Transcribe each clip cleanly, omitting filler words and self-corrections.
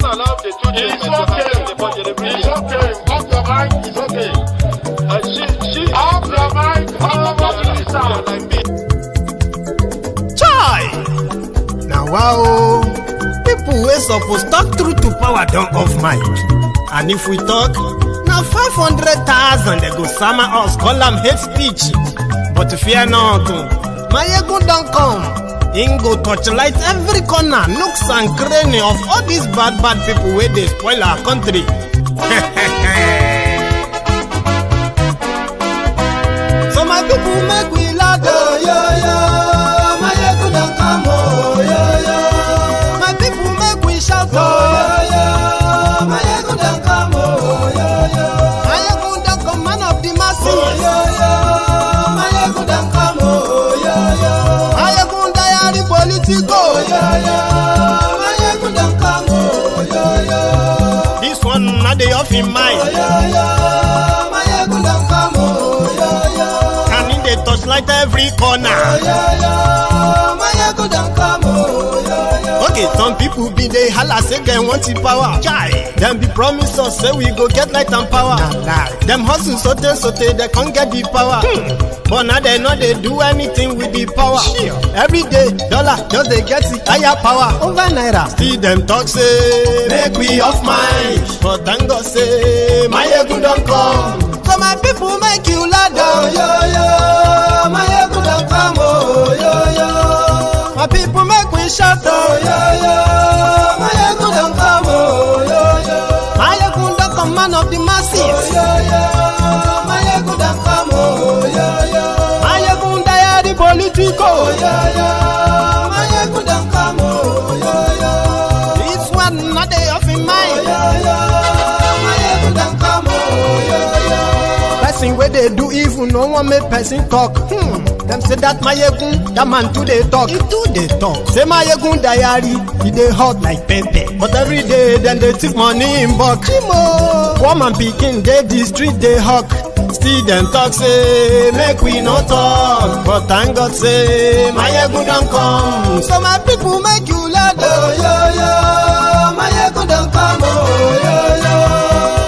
Allow the children it's okay. It's okay. Off your mind. It's okay. She off your mind. Chai! Now wow, people wey suppose talk truth to power don't off mic. And if we talk, now 500,000 they go summer us, call them hate speech. But fear not, my ego don't come. Ingo torchlight every corner, nooks and cranny of all these bad people where they spoil our country. So my people make we laugh, oh, yo, yo. My ego don't come, oh, yo, yo. My people make we shout, oh, yo, yo. My ego don't come, oh, yo, yo. My ego don't come, man of the masses, oh, yo, yo. My ego don't come, oh, yo, yo. Political, yeah, yeah. My ego don't come, oh, yeah, yeah. This one not the off in mind, oh, yeah, yeah. My ego don't come, oh, yeah, yeah. And in the touchlight every corner, oh, yeah, yeah. My ego don't come, oh, yeah, yeah. Okay, some people be they holla say they want the power. Chai, them be promise us say we go get light and power. Nah. Them hustle sote they can't get the power. But now they know they do anything with the power. Sure. Every day, dollar, just they get the higher power. Over naira. See them talk say, make we off mind. But thank God say, my ego don't come. So my people make you ladder. Oh, yo, yo. My ego don't come. Oh, yo, yo. My people make we shout. Oh, yo, yo. My ego don't come. Oh, yo, yo. My ego don't come, man of the masses. Oh, yo, yo. My ego don't come. Oh, yo, yo. Political, oh, yeah, yeah. My ego don't come, oh, yeah, yeah. This one not they off in mind, oh, yeah, yeah. My ego don't come, oh, yeah, yeah. Person where they do evil, no one make person talk. Them say that my ego, that man too they talk. He too they talk. Say my ego diary, he they hot like pepper. But every day then they take money in bulk. Woman picking, they the street they hawk. See them talk say, make we no talk. But thank God say, my ego don't come. So my people make you laugh, oh, yo, yo. My ego don't come, oh, yo, yo.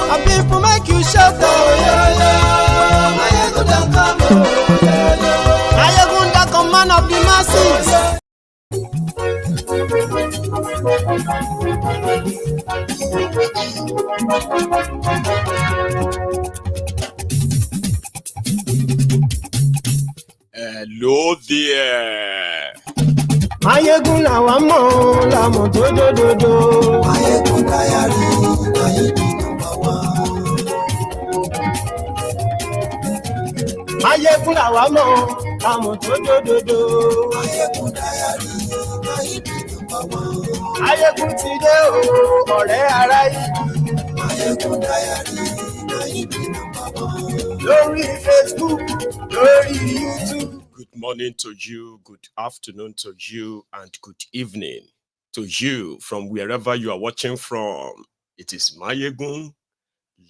My people make you shout, oh, yo, yo. My ego don't come, oh, yo, yo. My ego don't come, man of the masses. Hello there. Mayegun làwa mọ̀ làmọ̀ tó dòdòdò. Mayegun diary, Mayegun number one. Mayegun làwa mọ̀ làmọ̀ tó dòdòdò. Mayegun diary, Mayegun number one. Mayegun ti dé o, ọ̀rẹ́ ará yìí. Mayegun diary, Mayegun number one. Lórí Facebook, lórí YouTube. Good morning to you, good afternoon to you, and good evening to you from wherever you are watching from. It is Mayegun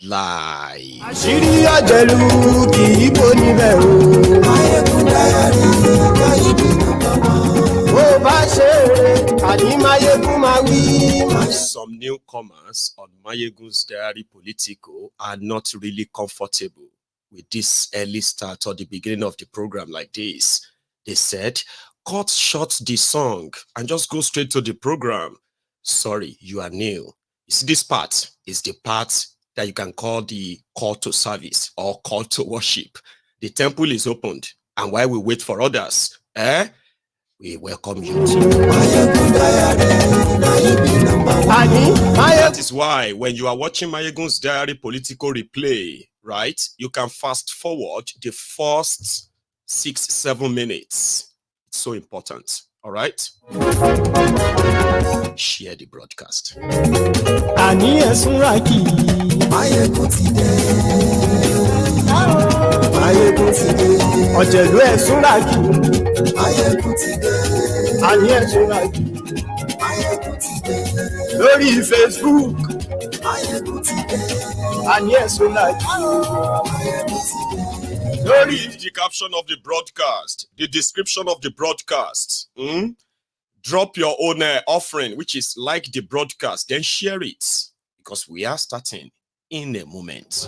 Live. Àṣírí àjẹlù kì í bò níbẹ̀ o. Mayegun diary, Mayegun number one. Bó bá ṣe é, àní Mayegun máa wí. Some newcomers on Mayegun's Diary Political are not really comfortable with this early start or the beginning of the program like this. They said, cut short the song and just go straight to the program. Sorry, you are new. You see, this part is the part that you can call the call to service or call to worship. The temple is opened, and while we wait for others, we welcome you. That is why when you are watching Mayegun's Diary Political replay, right, you can fast forward the first 6-7 minutes. It's so important. All right? Share the broadcast. Mayegun ti dé. Mayegun ti dé. Ọ̀jẹ̀lú ẹ̀sùnràkì. Mayegun ti dé. Àní ẹ̀sùnràkì. Mayegun ti dé. Lórí Facebook. Mayegun ti dé. Àní ẹ̀sùnràkì. Mayegun ti dé. Read the caption of the broadcast, the description of the broadcast. drop your own offering, which is like the broadcast, then share it, because we are starting in a moment.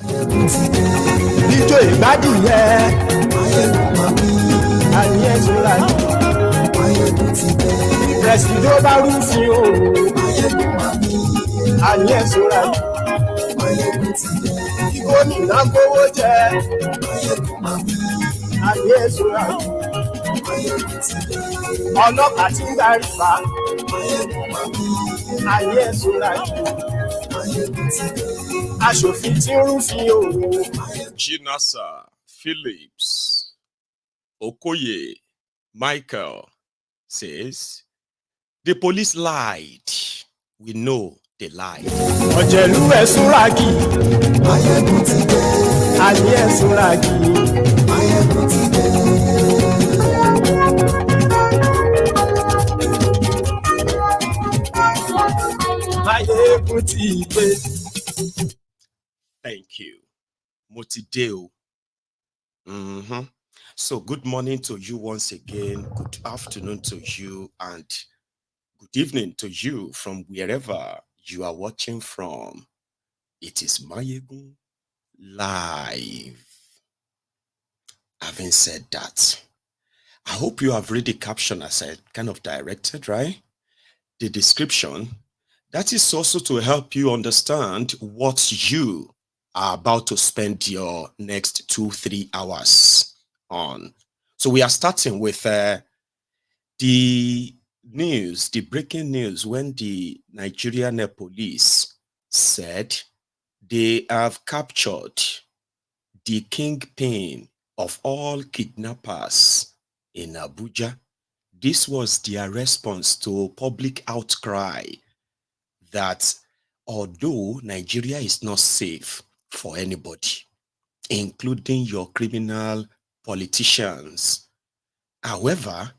Chinaza Philips Okoye Michael says, the police lied. We know they lied. Thank you. Motideo. So good morning to you once again. Good afternoon to you, and good evening to you from wherever you are watching from. It is Mayegun live. Having said that, I hope you have read the caption as I kind of directed, right? The description. That is also to help you understand what you are about to spend your next 2-3 hours on. So we are starting with the news, the breaking news, when the Nigerian police said they have captured the kingpin of all kidnappers in Abuja. This was their response to public outcry that although Nigeria is not safe for anybody, including your criminal politicians, however,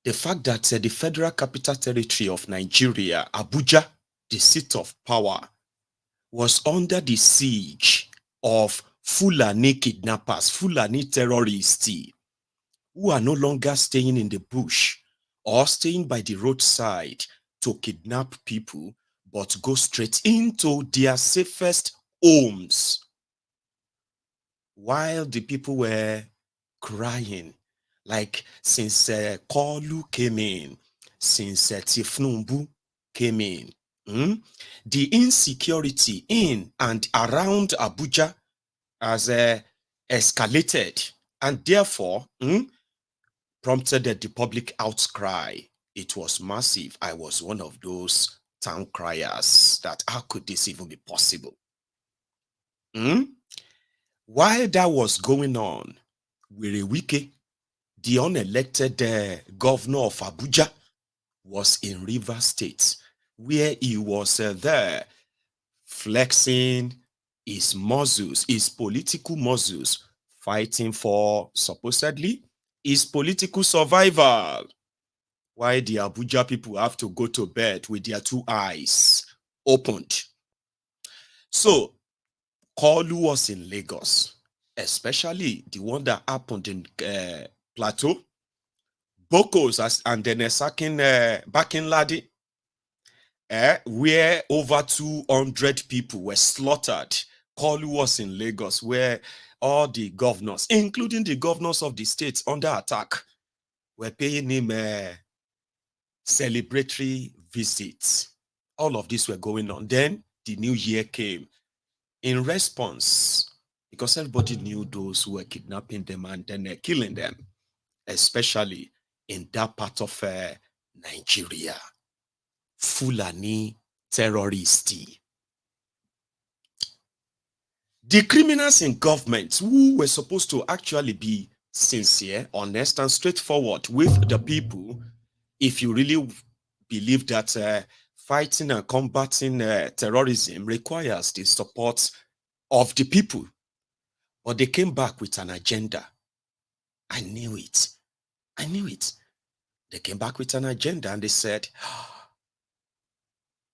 the fact that the Federal Capital Territory of Nigeria, Abuja, the seat of power, was under the siege of Fulani kidnappers, Fulani terrorists, who are no longer staying in the bush or staying by the roadside to kidnap people, but go straight into their safest homes. While the people were crying, like since Kolu came in, since Tifnumbu came in, the insecurity in and around Abuja has escalated, and therefore prompted the public outcry. It was massive. I was one of those town criers that how could this even be possible? While that was going on, Wike, the unelected governor of Abuja, was in Rivers State, where he was there flexing his muscles, his political muscles, fighting for supposedly his political survival. Why the Abuja people have to go to bed with their 2 eyes opened. So, Kolu was in Lagos, especially the one that happened in Plateau, Bokos and then Bakinladi, where over 200 people were slaughtered. Kolu was in Lagos, where all the governors, including the governors of the states under attack, were paying him celebratory visits. All of this were going on. Then the new year came. In response, because everybody knew those who were kidnapping them and then killing them, especially in that part of Nigeria, Fulani terrorists. The criminals in government who were supposed to actually be sincere, honest, and straightforward with the people, if you really believe that fighting and combating terrorism requires the support of the people, but they came back with an agenda. I knew it. I knew it. They came back with an agenda and they said,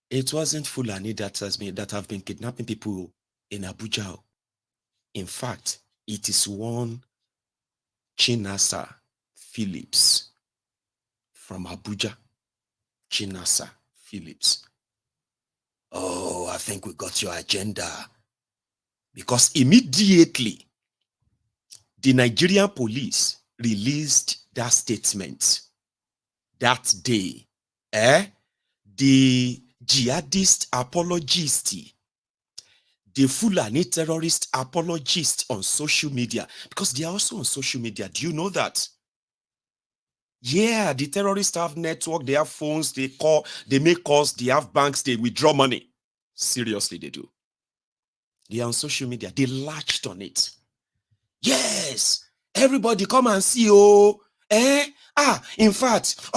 it wasn't Fulani that have been kidnapping people in Abuja. In fact, it is one Chinaza Philips from Abuja. Chinaza Philips. Oh, I think we got your agenda. Because immediately, the Nigerian police released that statement that day. The jihadist apologist, the Fulani terrorist apologist on social media, because they are also on social media. Do you know that? Yeah, the terrorists have network, they have phones, they call, they make calls, they have banks, they withdraw money. Seriously, they do. They are on social media. They latched on it. Yes, everybody come and see. Oh, in fact,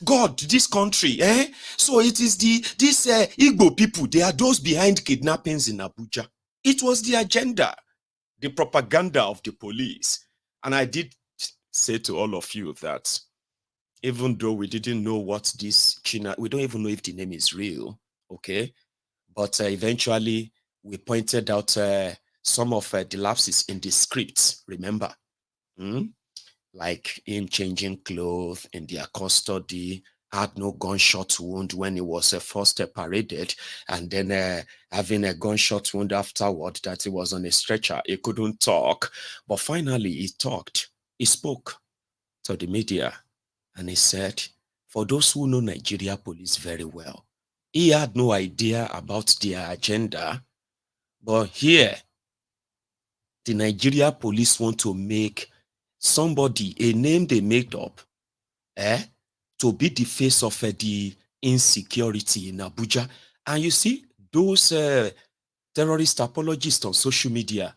God, this country, so it is this Igbo people. They are those behind kidnappings in Abuja. It was the agenda, the propaganda of the police. And I did say to all of you that even though we didn't know what this China, we don't even know if the name is real, okay? But eventually we pointed out some of the lapses in the script, remember? Like him changing clothes in their custody, had no gunshot wound when he was first paraded, and then having a gunshot wound afterward that he was on a stretcher. He couldn't talk, but finally he talked. He spoke to the media, and he said, for those who know Nigeria police very well, he had no idea about their agenda, but here, the Nigeria police want to make somebody, a name they made up, to be the face of the insecurity in Abuja. And you see, those terrorist apologists on social media,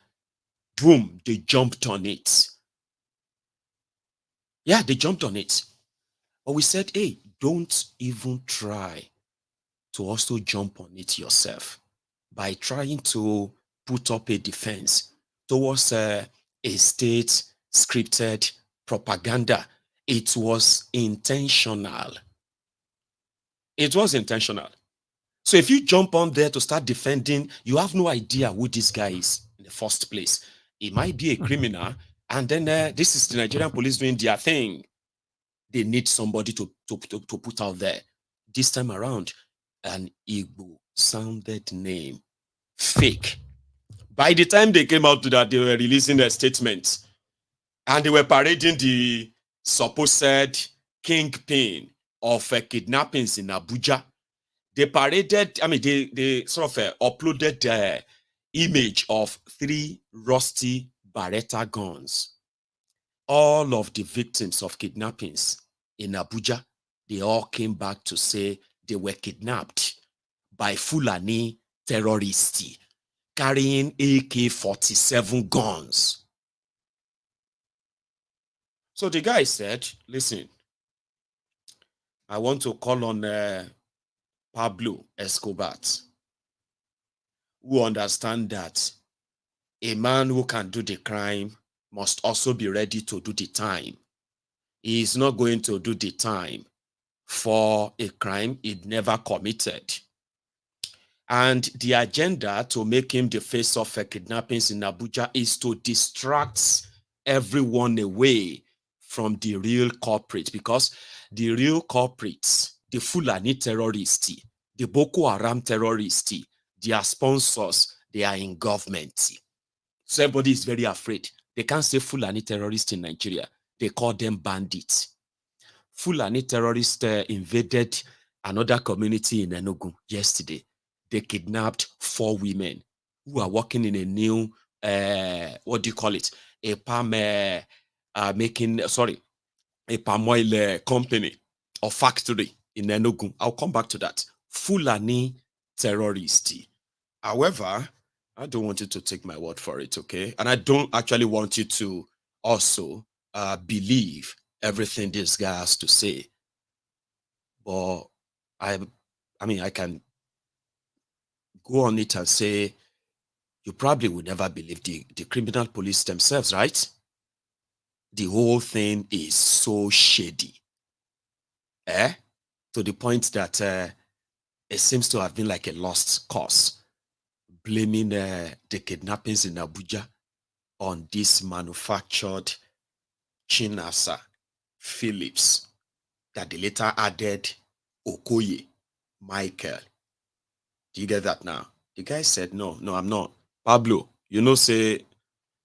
boom, they jumped on it. Yeah, they jumped on it. But we said, hey, don't even try to also jump on it yourself by trying to put up a defense towards a state scripted propaganda. It was intentional. It was intentional. So if you jump on there to start defending, you have no idea who this guy is in the first place. He might be a criminal, and then this is the Nigerian police doing their thing. They need somebody to put out there. This time around, an Igbo sounded name, fake. By the time they came out to that, they were releasing a statement, and they were parading the supposed kingpin of kidnappings in Abuja. They paraded, they sort of uploaded the image of 3 rusty Beretta guns. All of the victims of kidnappings in Abuja, they all came back to say they were kidnapped by Fulani terrorists carrying AK-47 guns. So the guy said, listen, I want to call on Pablo Escobar, who understand that a man who can do the crime must also be ready to do the time. He is not going to do the time for a crime he never committed. And the agenda to make him the face of kidnappings in Abuja is to distract everyone away from the real culprit, because the real culprits, the Fulani terrorists, the Boko Haram terrorists, their sponsors, they are in government. So everybody is very afraid. They can't say Fulani terrorists in Nigeria. They call them bandits. Fulani terrorists invaded another community in Enugu yesterday. They kidnapped 4 women who are working in a new, what do you call it? A palm a palm oil company or factory in Enugu. I'll come back to that. Fulani terrorist. However, I don't want you to take my word for it, okay? And I don't actually want you to also believe everything this guy has to say. But I can go on it and say, you probably would never believe the criminal police themselves, right? The whole thing is so shady. To the point that it seems to have been like a lost cause, blaming the kidnappings in Abuja on this manufactured Chinaza Philips that they later added Okoye Michael. Do you get that now? The guy said, no, I'm not. Pablo, you know, say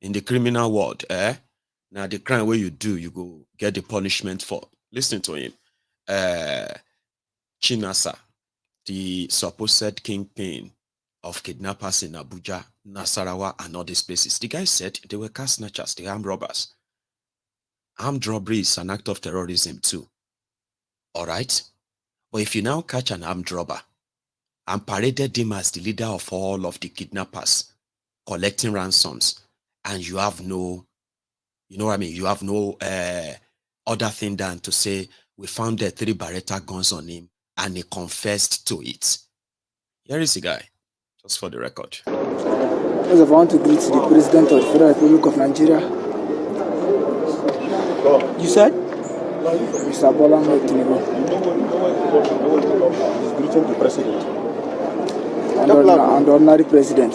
in the criminal world, now the crime where you do, you go get the punishment for. Listen to him. Chinaza, the supposed kingpin of kidnappers in Abuja, Nasarawa, and all these places. The guy said they were car snatchers, the armed robbers. Armed robbery is an act of terrorism too. All right? But if you now catch an armed robber and paraded him as the leader of all of the kidnappers, collecting ransoms, and you have no, you know what I mean? You have no other thing than to say, we found the 3 Beretta guns on him and he confessed to it. Here is the guy, just for the record. First of all, I want to greet the President of the Federal Republic of Nigeria. You said? Mr. Bola Tinubu. He's greeting the President. And the ordinary President.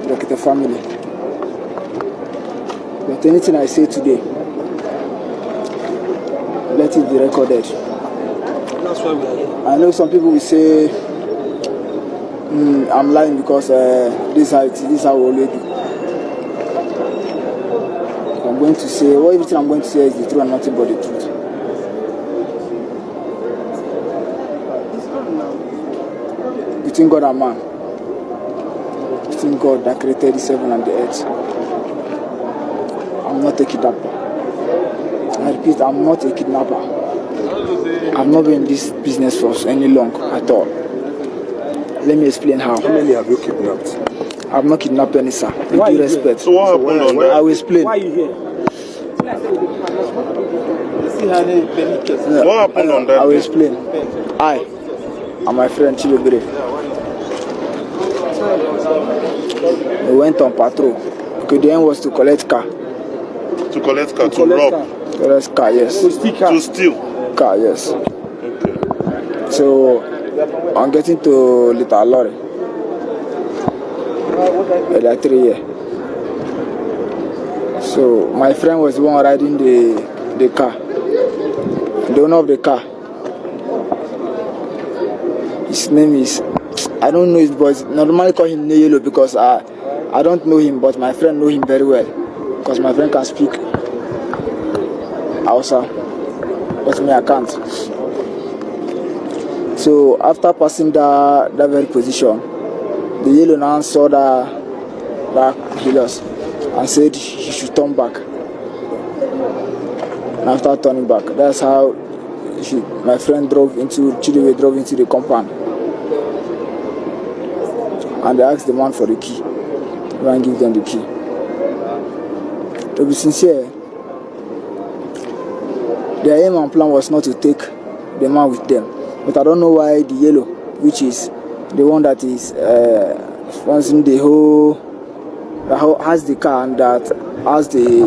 Brekete family. But anything I say today, let it be recorded. That's why we are here. I know some people will say I'm lying because this is how we always do. I'm going to say, everything I'm going to say is the truth and nothing but the truth. Between God and man, between God that created the heaven and the earth, I'm not a kidnapper. I repeat, I'm not a kidnapper. I've not been in this business for any long at all. Let me explain how. How many have you kidnapped? I've not kidnapped any, sir. With due respect. So what happened on that? I will explain. Why are you here? What happened on that? I will explain. I and my friend Chilobere, we went on patrol. Okay, the aim was to collect car. To collect car, to rob? Collect car, yes. To steal? Car, yes. Okay. So, I'm getting to Little Lorry. Like 3 years. So, my friend was the one riding the car. The owner of the car. His name is, I don't know his voice. Normally call him Yellow because I don't know him, but my friend know him very well. Because my friend can speak Hausa, but me I can't. So after passing that very position, the Yellow now saw that he lost and said he should turn back. And after turning back, that's how my friend drove into the compound. And they asked the man for the key. The man gave them the key. To be sincere, their aim and plan was not to take the man with them. But I don't know why the Yellow, which is the one that is sponsoring the whole, that has the car and that has the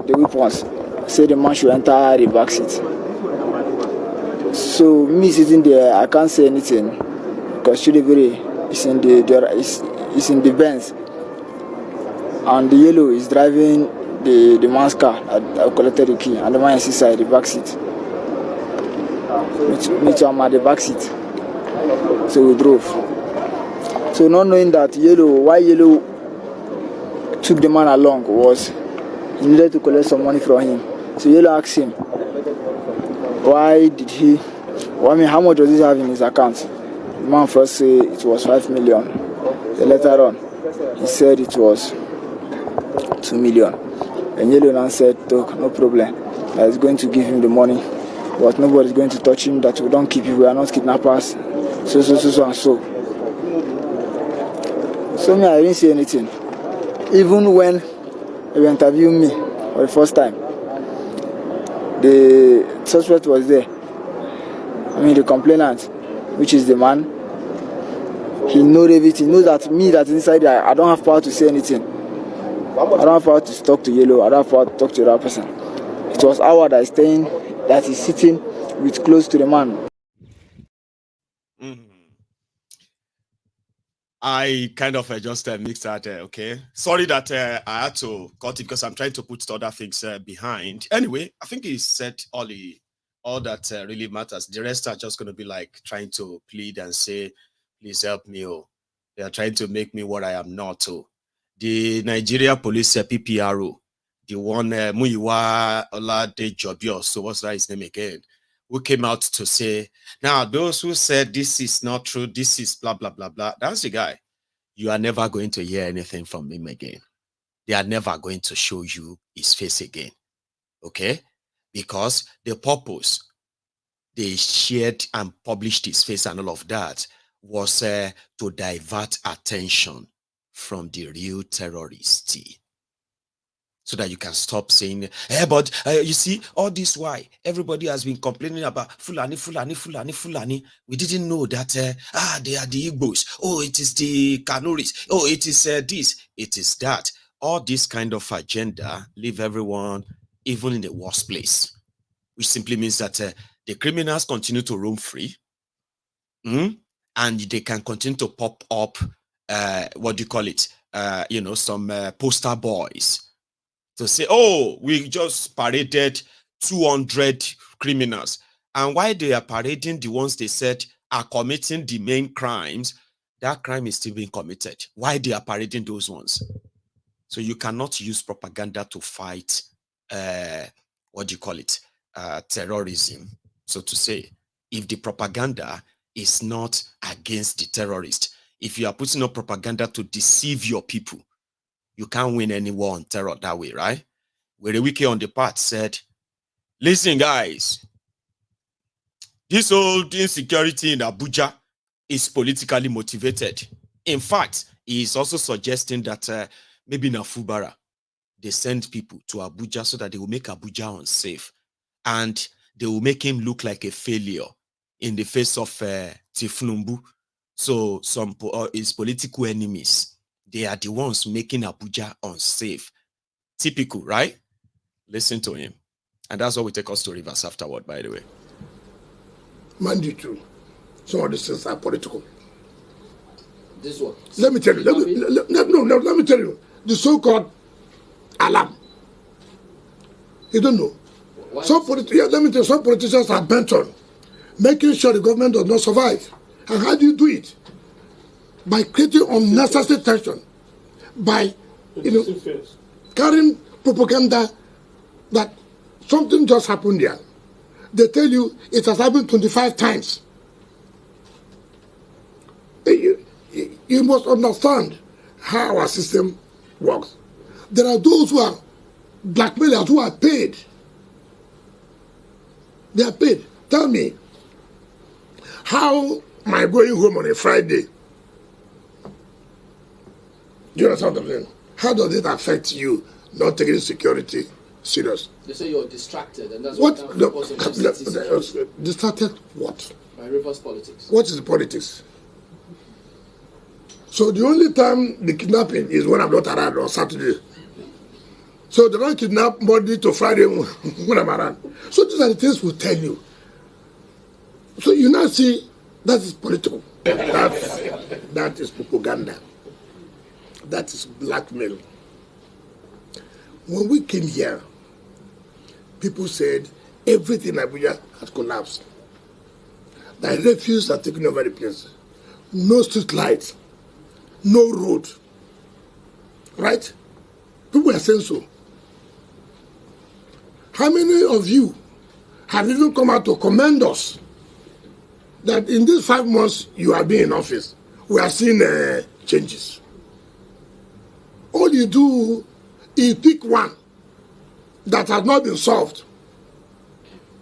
weapons, say the man should enter the back seat. So me sitting there, I can't say anything because Chidebere is in the Benz, and the Yellow is driving the man's car. I collected the key, and the man is inside the back seat. Me too, I'm at the back seat. So we drove. So not knowing that why Yellow took the man along was he needed to collect some money from him. So Yellow asked him, how much does he have in his account? The man first said it was 5 million. Then later on, he said it was 2 million. And Yellow now said, no problem. I was going to give him the money, but nobody is going to touch him, that we don't keep you, we are not kidnappers, so and so. So me, I didn't say anything. Even when they interviewed me for the first time, the suspect was there. The complainant, which is the man, he knows everything. He knows that me that's inside there, I don't have power to say anything. I don't have power to talk to Yellow. I don't have power to talk to the other person. It was Howard that is sitting with close to the man. I kind of just mixed that, okay? Sorry that I had to cut it because I'm trying to put other things behind. Anyway, I think he said all that really matters. The rest are just going to be like trying to plead and say, please help me. Oh, they are trying to make me what I am not. Oh, the Nigeria Police PPRO, the one Muyiwa Olade Jobio, so what's that his name again? Who came out to say, now those who said this is not true, this is blah, blah, blah, blah. That's the guy. You are never going to hear anything from him again. They are never going to show you his face again. Okay? Because the purpose they shared and published his face and all of that was to divert attention from the real terrorists. So that you can stop saying, hey, but you see, all this why everybody has been complaining about Fulani. We didn't know that, they are the Igbos. Oh, it is the Kanuris. Oh, it is this, it is that. All this kind of agenda leave everyone even in the worst place, which simply means that the criminals continue to roam free, and they can continue to pop up, what do you call it? Some poster boys to say, oh, we just paraded 200 criminals. And while they are parading the ones they said are committing the main crimes, that crime is still being committed. Why they are parading those ones? So you cannot use propaganda to fight, what do you call it? Terrorism, so to say. If the propaganda is not against the terrorist, if you are putting up propaganda to deceive your people, you can't win any war on terror that way, right? Where the Wike on the part said, listen, guys, this old insecurity in Abuja is politically motivated. In fact, he is also suggesting that maybe in Fubara, they send people to Abuja so that they will make Abuja unsafe. And they will make him look like a failure in the face of Tinubu. So some his political enemies, they are the ones making Abuja unsafe. Typical, right? Listen to him. And that's what we take us to reverse afterward, by the way. Monday too. Some of these things are political. This one. Let me tell you. Let me tell you. The so-called alarm. You don't know. Some politicians are bent on making sure the government does not survive. And how do you do it? By creating unnecessary tension. By, carrying propaganda that something just happened there. They tell you it has happened 25 times. You must understand how our system works. There are those who are blackmailers who are paid. They are paid. Tell me, how am I going home on a Friday? Do you understand what I'm saying? How does it affect you not taking security serious? They say you're distracted, and that's what distracted what? By reverse politics. What is the politics? So the only time the kidnapping is when I'm not around on Saturday. So they don't kidnap Monday to Friday when I'm around. So these are the things we tell you. So you now see that is political. That is propaganda. That is blackmail. When we came here, people said everything in Abuja has collapsed. The refuse are taking over the place. No street lights, no road. Right? People are saying so. How many of you have even come out to commend us that in these 5 months you have been in office, we have seen changes? All you do is pick one that has not been solved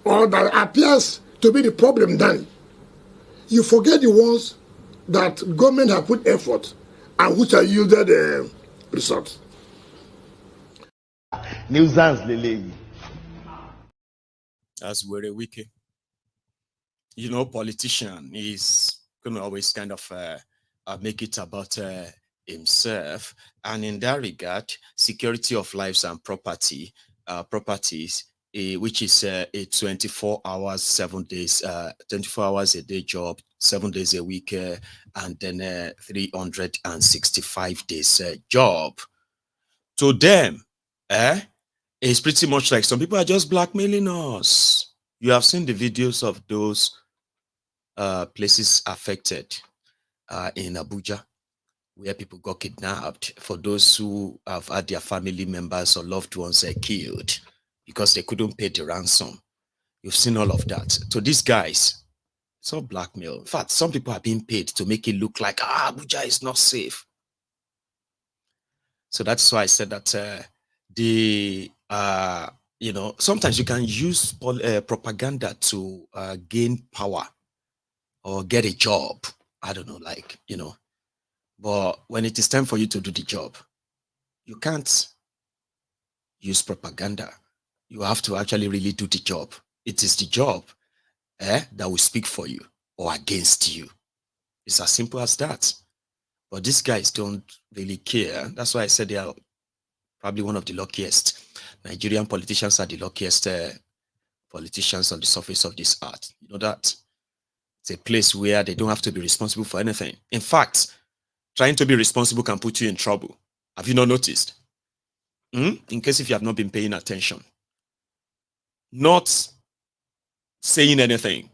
or that appears to be the problem then. You forget the ones that government have put effort and which are yielded results. Nuisance Lele. That's very Wike. Politician is going to always kind of make it about himself. And in that regard, security of lives and properties, which is a 24 hours, 7 days, 24 hours a day job, 7 days a week, and then 365 days job. To them, it's pretty much like some people are just blackmailing us. You have seen the videos of those places affected in Abuja, where people got kidnapped, for those who have had their family members or loved ones killed because they couldn't pay the ransom. You've seen all of that. So these guys, it's all blackmail. In fact, some people are being paid to make it look like Abuja is not safe. So that's why I said that sometimes you can use propaganda to gain power or get a job. I don't know, but when it is time for you to do the job, you can't use propaganda. You have to actually really do the job. It is the job that will speak for you or against you. It's as simple as that. But these guys don't really care. That's why I said they are probably one of the luckiest. Nigerian politicians are the luckiest politicians on the surface of this earth. You know that? It's a place where they don't have to be responsible for anything. In fact, trying to be responsible can put you in trouble. Have you not noticed? In case if you have not been paying attention. Not saying anything.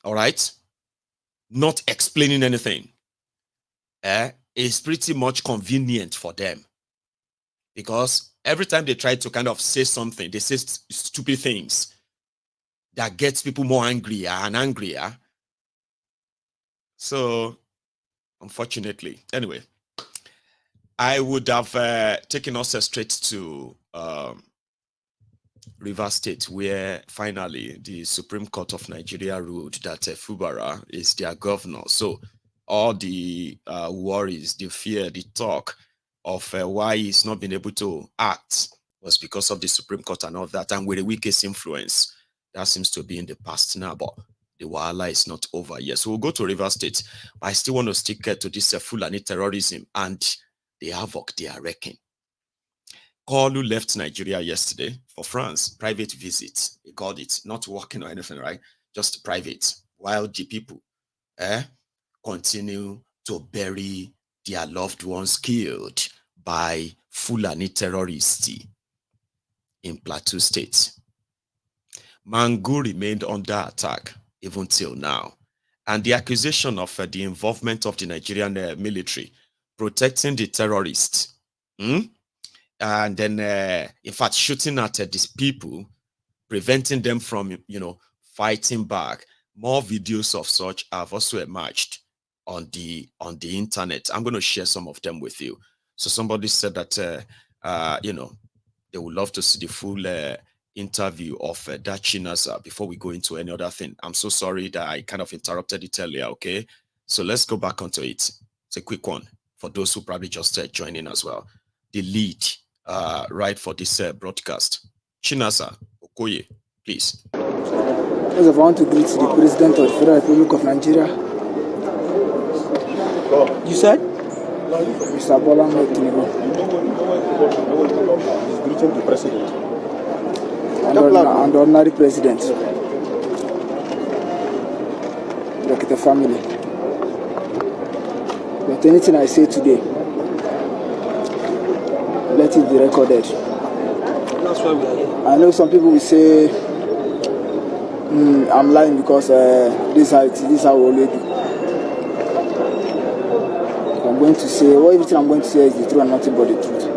All right? Not explaining anything. Is pretty much convenient for them. Because every time they try to kind of say something, they say stupid things that gets people more angrier and angrier. So, unfortunately, anyway, I would have taken us straight to Rivers State, where finally the Supreme Court of Nigeria ruled that Fubara is their governor. So all the worries, the fear, the talk of why he's not been able to act was because of the Supreme Court and all that, and with the Wike's influence, that seems to be in the past now, but the Wahala is not over yet. So we'll go to Rivers State, but I still want to stick to this Fulani terrorism and the havoc they are wrecking. Kolu left Nigeria yesterday for France, private visit. He called it, not working or anything, right? Just private, while the people continue to bury their loved ones killed by Fulani terrorists in Plateau State. Mangu remained under attack even till now. And the accusation of the involvement of the Nigerian military protecting the terrorists, and then, in fact, shooting at these people, preventing them from, fighting back. More videos of such have also emerged on the internet. I'm going to share some of them with you. So somebody said that, they would love to see the full interview of that Chinaza before we go into any other thing. I'm so sorry that I kind of interrupted it earlier, okay? So let's go back onto it. It's a quick one for those who probably just joining as well. The lead right for this broadcast. Chinaza Okoye, please. First of all, I want to greet the President of the Federal Republic of Nigeria. You said? Mr. Tinubu. He's greeting the President. And the ordinary President. Brekete family. But anything I say today, let it be recorded. That's why we are here. I know some people will say I'm lying because this is how we always do. I'm going to say, everything I'm going to say is the truth and nothing but the truth.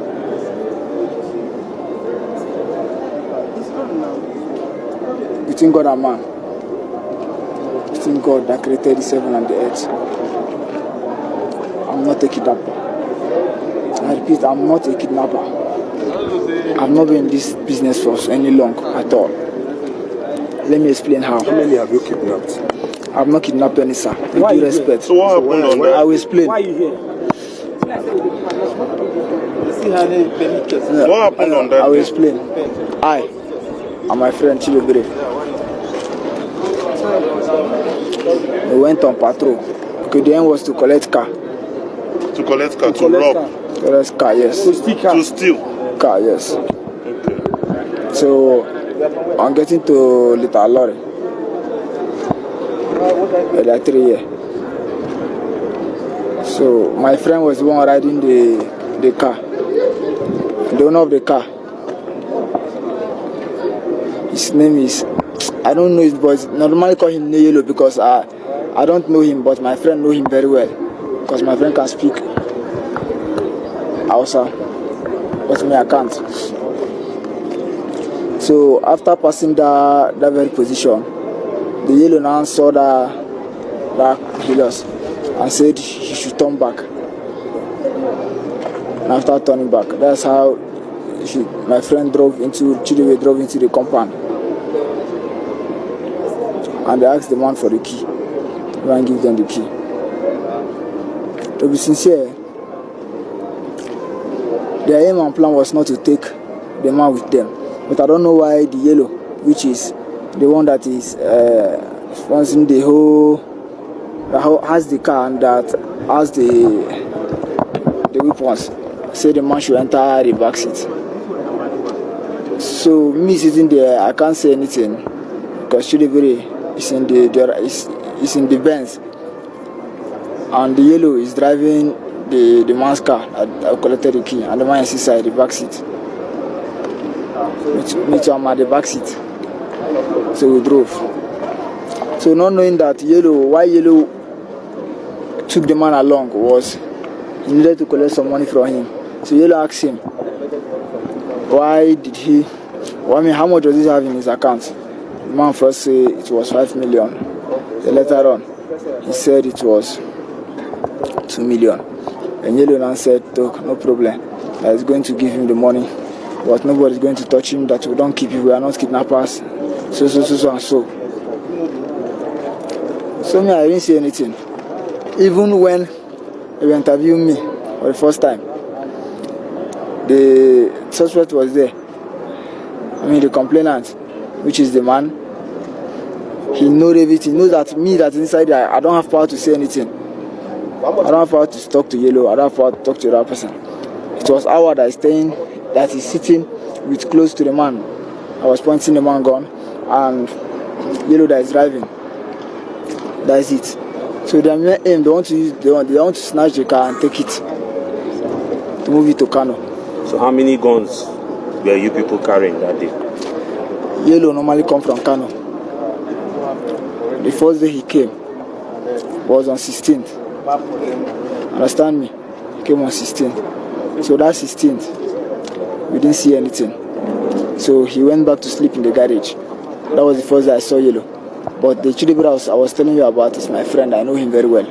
Between God and man, between God that created the heaven and the earth, I'm not a kidnapper. I repeat, I'm not a kidnapper. I've not been in this business for any long at all. Let me explain how. How many have you kidnapped? I've not kidnapped any, sir. With due respect. So what happened on that? I will explain. Why are you here? What happened on that? I will explain. I and my friend Chilobere, we went on patrol. Okay, the aim was to collect car. To collect car, to rob? Collect car, yes. To steal? Car, yes. Okay. So, I'm getting to Little Lorry. They are 3 years. So my friend was the one riding the car. The owner of the car. His name is, I don't know his voice. Normally call him Yellow because I don't know him, but my friend know him very well. Because my friend can speak Hausa, but me I can't. So after passing that very position, the Yellow now saw that he lost and said he should turn back. And after turning back, that's how my friend drove into the compound. And they asked the man for the key. The man gave them the key. To be sincere, their aim and plan was not to take the man with them. But I don't know why the Yellow, which is the one that is sponsoring the whole, that has the car and that has the weapons, say the man should enter the back seat. So me sitting there, I can't say anything because Chidebere is in the Benz, and the Yellow is driving the man's car. I collected the key, and the man is inside the back seat. Me too, I'm at the back seat. So we drove. So not knowing that why Yellow took the man along was he needed to collect some money from him. So Yellow asked him, how much does he have in his account? The man first said it was 5 million. Then later on, he said it was 2 million. And Yellow now said, no problem, I was going to give him the money, but nobody's going to touch him, that we don't keep you, we are not kidnappers, so and so. So me, I didn't say anything. Even when they interviewed me for the first time, the suspect was there. The complainant, which is the man, he knows everything. He knows that me that's inside there, I don't have power to say anything. I don't have power to talk to Yellow. I don't have power to talk to the other person. It was Howard that is sitting with close to the man. I was pointing the man gun, and Yellow that is driving. That's it. So their main aim, they want to snatch the car and take it to move it to Kano. So how many guns were you people carrying that day? Yellow normally come from Kano. The first day he came was on 16th. Understand me? He came on 16th. So that 16th, we didn't see anything. So he went back to sleep in the garage. That was the first day I saw Yellow. But the Chidebere I was telling you about is my friend. I know him very well.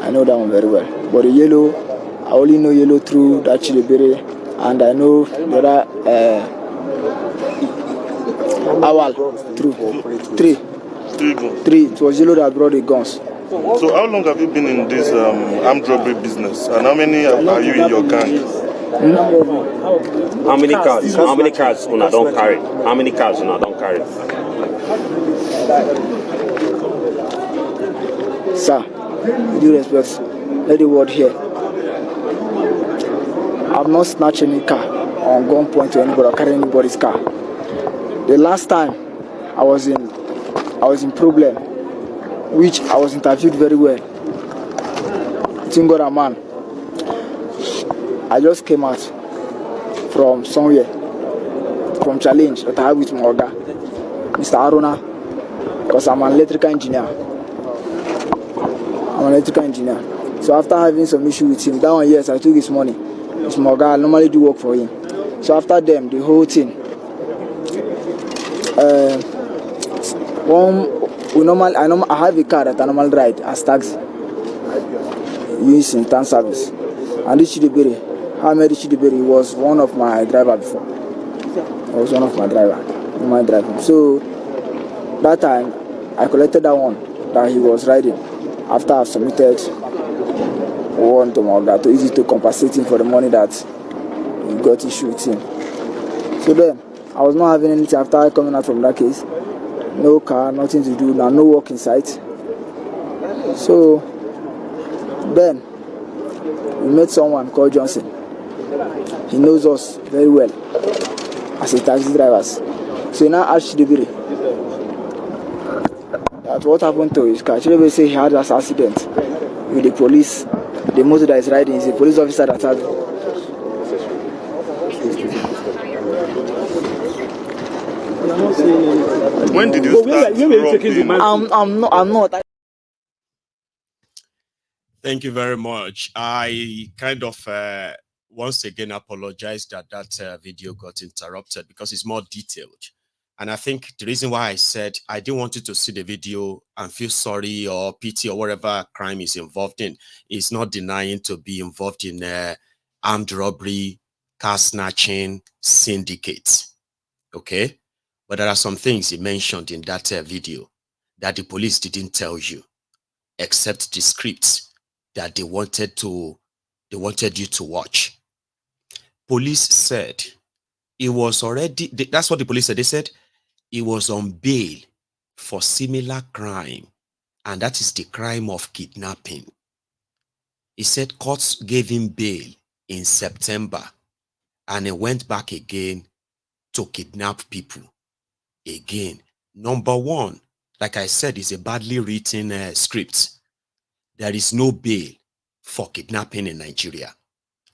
I know that one very well. But the Yellow, I only know Yellow through that Chidebere, and I know the other Awal through three. It was Yellow that brought the guns. So how long have you been in this armed robbery business, and how many are you in your gang? How many cars una don't carry? How many cars una don't carry? Sir, with due respect, let the word here. I've not snatched any car on gunpoint to anybody or carry anybody's car. The last time I was in problem, which I was interviewed very well. Tingo man, I just came out from somewhere, from challenge that I had with my Oga, Mr. Aruna, because I'm an electrical engineer. So after having some issue with him, that one, yes, I took his money. It's my Oga, I normally do work for him. So after them, the whole thing, I have a car that I normally ride as taxi, used in town service. And this Chidebere, Ahmed Chidebere was one of my driver before. I was one of my driver. So that time, I collected that one that he was riding after I submitted one to my to easy to compensate him for the money that he got issued with him. So then, I was not having anything after coming out from that case. No car, nothing to do, no work in sight. So then we met someone called Johnson. He knows us very well as a taxi drivers. So he now asked Chidebere, that what happened to his car. Chidebe say he had an accident with the police. The motor that is riding is a police officer that had. When did you start robbing? I'm not. Thank you very much. I kind of once again apologize that video got interrupted because it's more detailed. And I think the reason why I said I didn't want you to see the video and feel sorry or pity or whatever crime is involved in is not denying to be involved in armed robbery, car snatching, syndicate. Okay? But there are some things he mentioned in that video that the police didn't tell you, except the script that they wanted you to watch. Police said it was already, that's what the police said. They said he was on bail for similar crime, and that is the crime of kidnapping. He said courts gave him bail in September, and he went back again to kidnap people again. Number one, like I said, is a badly written script. There is no bail for kidnapping in Nigeria.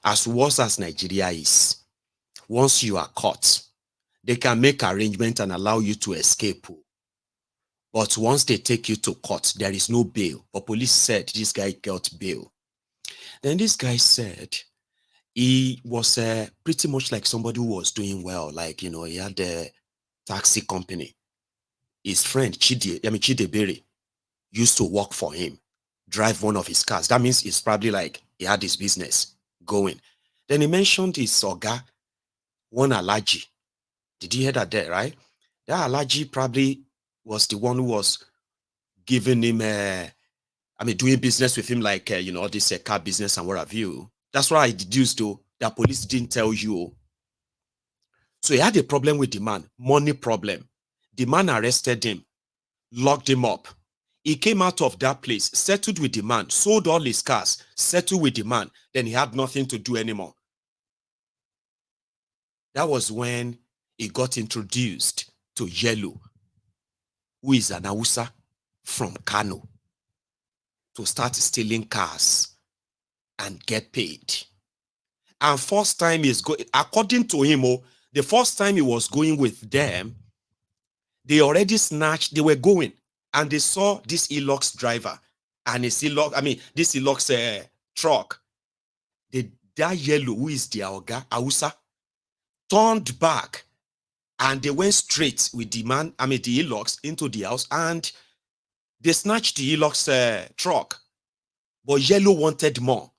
As worse as Nigeria is, once you are caught, they can make arrangements and allow you to escape. But once they take you to court, there is no bail. But police said this guy got bail. Then this guy said he was pretty much like somebody who was doing well. Like, you know, he had a taxi company. His friend, Chidebere, used to work for him, drive one of his cars. That means it's probably like he had his business going. Then he mentioned his Oga, one Alaji. Did you hear that there, right? That Alaji probably was the one who was giving him, doing business with him, like, you know, this car business and what have you. That's why I deduced, though, that police didn't tell you. So he had a problem with the man, money problem. The man arrested him, locked him up. He came out of that place, settled with the man, sold all his cars, settled with the man. Then he had nothing to do anymore. That was when he got introduced to Yellow, who is an Hausa from Kano, to start stealing cars and get paid. And first time he's going, according to him, the first time he was going with them, they already snatched, they were going, and they saw this Hilux driver and this Hilux truck. That Yellow, who is the Hausa, turned back and they went straight with the man, the Hilux into the house, and they snatched the Hilux truck. But Yellow wanted more.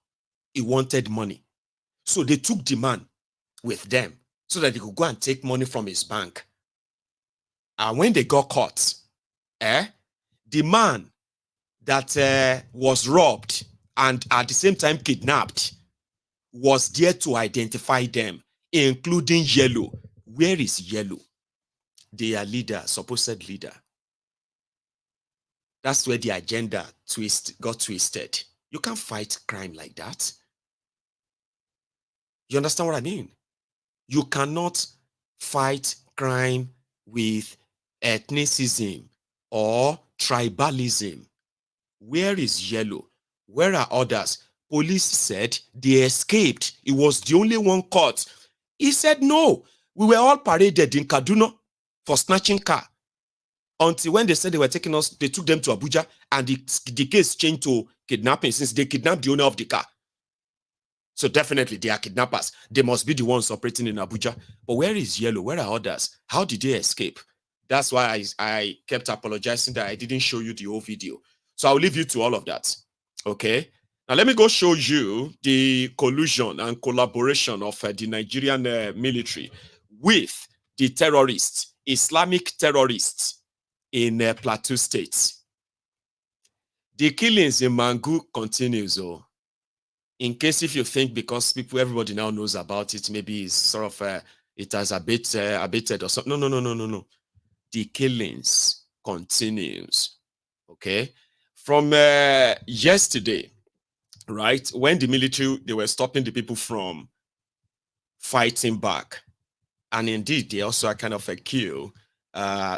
He wanted money. So they took the man with them so that they could go and take money from his bank. And when they got caught, the man that was robbed and at the same time kidnapped was there to identify them, including Yellow. Where is Yellow? Their leader, supposed leader. That's where the agenda got twisted. You can't fight crime like that. You understand what I mean? You cannot fight crime with ethnicism or tribalism. Where is Yellow? Where are others? Police said they escaped. It was the only one caught. He said, no, we were all paraded in Kaduna for snatching car. Until when they said they were taking us, they took them to Abuja, and the case changed to kidnapping since they kidnapped the owner of the car. So definitely they are kidnappers. They must be the ones operating in Abuja. But where is Yellow? Where are others? How did they escape? That's why I kept apologizing that I didn't show you the whole video. So I'll leave you to all of that. Okay? Now let me go show you the collusion and collaboration of the Nigerian military with the terrorists, Islamic terrorists in Plateau State. The killings in Mangu continues, in case if you think because everybody now knows about it, maybe it's sort of it has abated or something. No. The killings continues. Okay, from yesterday, right, when the military, they were stopping the people from fighting back, and indeed they also kind of kill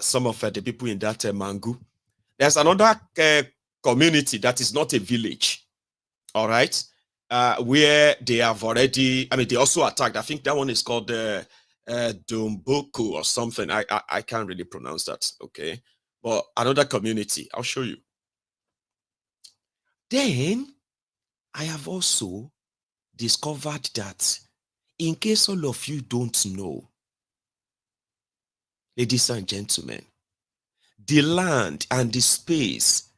some of the people in that Mangu. There's another community that is not a village, all right, where they have already, I mean, they also attacked. I think that one is called Dumbuku or something. I can't really pronounce that, okay? But another community, I'll show you. Then, I have also discovered that, in case all of you don't know, ladies and gentlemen, the land and the space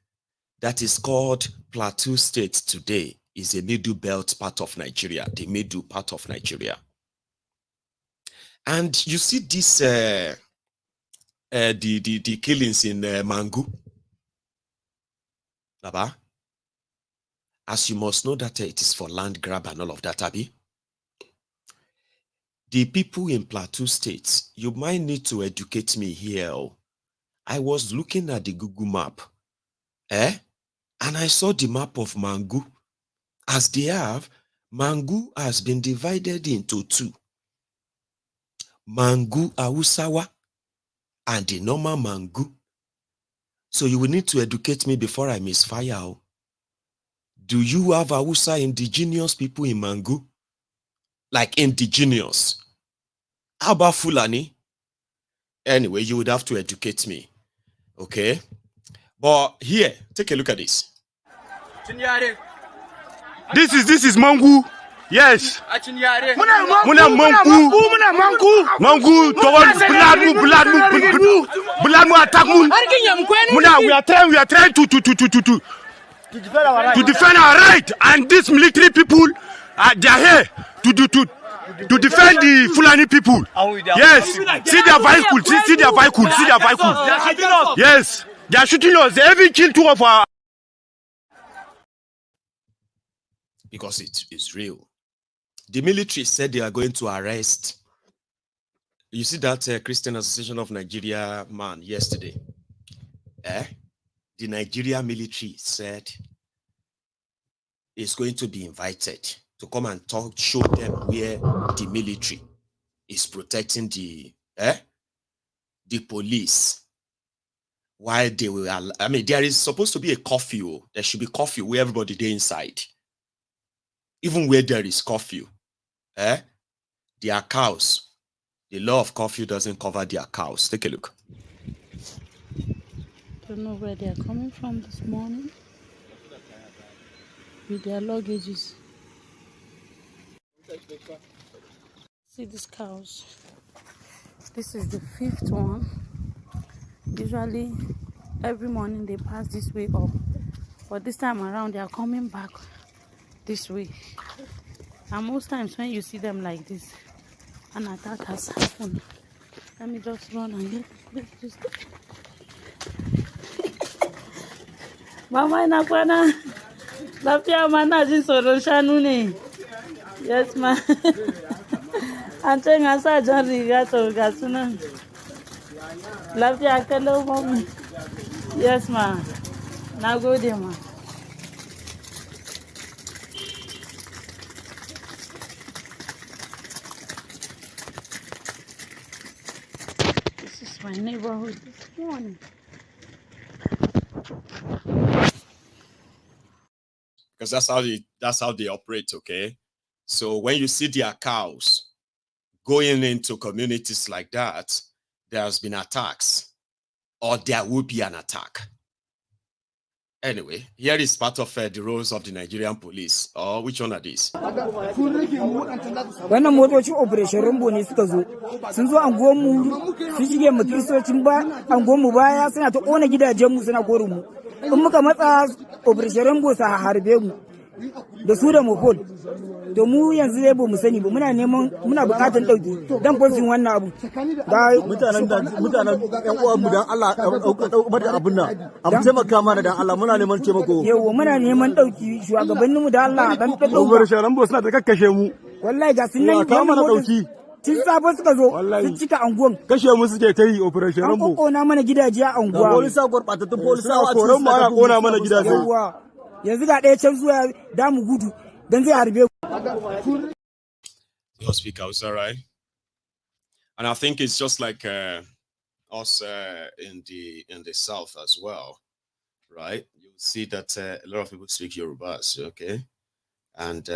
that is called Plateau State today is a middle belt part of Nigeria, the middle part of Nigeria. And you see this, the killings in Mangu. Baba, as you must know that it is for land grab and all of that, Abi. The people in Plateau State, you might need to educate me here. I was looking at the Google map, and I saw the map of Mangu. As they have, Mangu has been divided into two. Mangu Ausawa and the normal Mangu. So you will need to educate me before I misfire. Do you have Hausa indigenous people in Mangu? Like indigenous? How about Fulani? Anyway, you would have to educate me. Okay? But here, take a look at this. This is Mangu. Yes. Muna Mangu towards blood attack Muna we are trying to defend our right, and these military people they are here to defend the Fulani people. Yes. See their vehicles. See their vehicles. Yes. They are shooting us. They even killed two of our. Because it is real. The military said they are going to arrest. You see that Christian Association of Nigeria man yesterday? The Nigeria military said is going to be invited to come and talk, show them where the military is protecting the police. While they will, I mean, there is supposed to be a curfew. There should be curfew where everybody there inside. Even where there is curfew, there are cows. The law of curfew doesn't cover their cows. Take a look. Don't know where they are coming from this morning with their luggages. See these cows. This is the 5th one. Usually, every morning they pass this way up, but this time around they are coming back this way. And most times when you see them like this, an attack has happened. Let me just run and get this. Mama inakwana lapia mana jisoro shanune. Yes ma. Ante ngasa jari gato gasuna. Lapia kalo mami. Yes ma. Nagode ma. My neighborhood this morning. Because that's how they operate, okay? So when you see their cows going into communities like that, there has been attacks, or there will be an attack. Anyway, here is part of the roles of the Nigerian police. Oh, which one are these? Wannan motoci operation Rumbo ne suka zo. Sun zo anguwan mu, sun shige mu kristocin ba, anguwan mu baya suna ta kona gidajen mu suna korin mu. In muka matsa operation Rumbo sa harbe mu. Da su da mopol. To mu yanzu dai ba mu sani ba, muna bukatar dauki dan fosin wannan abu. Da mutanen ƴan uwan mu dan Allah dauki abun nan. Am taimaka mana dan Allah, muna neman taimako. Yawa muna neman dauki shugabannin mu da Allah dan dauki. Operation Rumbo suna ta kakkashe mu. Wallahi ga sun nan ka mana dauki. Tun safe suka zo, sun cika anguwan. Kashe mu suke ta yi operation Rumbo. An kona mana gidaje a anguwa. Polisa gurbatattun polisawa koran mu ana kona mana gidaje. Yawa. Yanzu ga ɗaya can zuwa da mu gudu dan zai harbe. Your speaker was all right. And I think it's just like us in the south as well. right, you'll see that a lot of people speak Yorubas, okay? And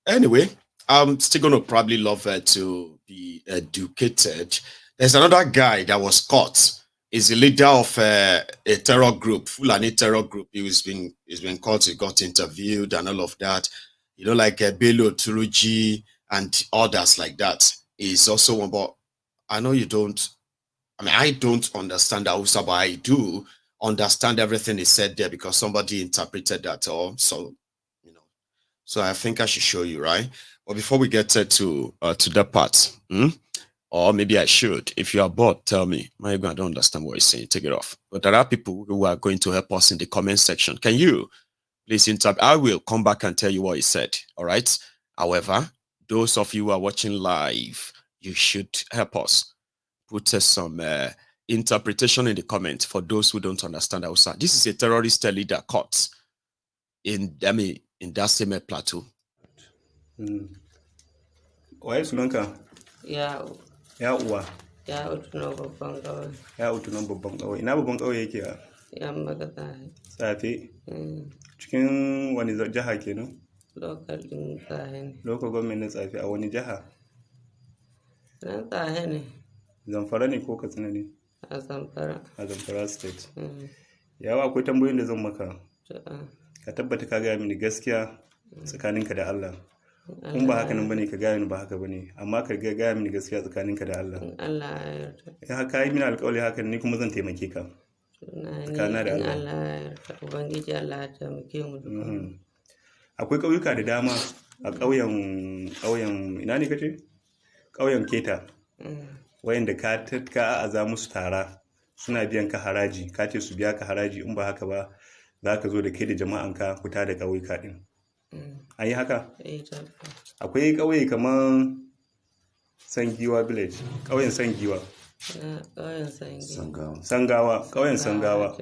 anyway, I'm still going to probably love to be educated. There's another guy that was caught. He's the leader of a terror group, Fulani terror group. He's been caught, he got interviewed and all of that. You know, like Bello Turuji and others like that. He's also one, but I know you don't. I mean, I don't understand Hausa, but I do understand everything he said there because somebody interpreted that. Or so, you know. So I think I should show you, right? But before we get to that part, or maybe I should. If you are bored, tell me. I don't understand what he's saying. Take it off. But there are people who are going to help us in the comment section. Can you please interrupt? I will come back and tell you what he said. All right. However, those of you who are watching live, you should help us. Put some interpretation in the comment for those who don't understand Hausa. This is a terrorist leader caught in that same plateau. Why sunanka? Ya uwa. Ya utunan babban ƙauye. Ya utunan babban ƙauye. Ina babban ƙauye yake a? Yamma ga tsaye. Tsafe. Cikin wani jiha kenan? Local ɗin tsaye ne. Local government na tsafe a wani jiha? Nan tsaye ne. Zamfara ne ko Katsina ne? A Zamfara. A Zamfara state. Yawa akwai tambayoyin da zan maka. Ka tabbata ka gaya mini gaskiya tsakaninka da Allah. In ba haka nan bane ka gaya mini ba haka bane, amma ka gaya mini gaskiya tsakaninka da Allah. Allah ya yarda. Ya haka yi mini alƙawari haka ni kuma zan taimake ka. Tsakanin da Allah. Allah ya yarda. Ubangiji Allah ya taimake mu duka. Akwai ƙauyuka da dama a ƙauyen ina ne kace? Ƙauyen Keta. Wayanda ka aza musu tara suna biyan ka haraji, ka ce su biya ka haraji, in ba haka ba za ka zo da kai da jama'anka fita da ƙauyuka din. An yi haka? Akwai ƙauye kamar Sangiwa village, ƙauyen Sangiwa. Sangawa, ƙauyen Sangawa.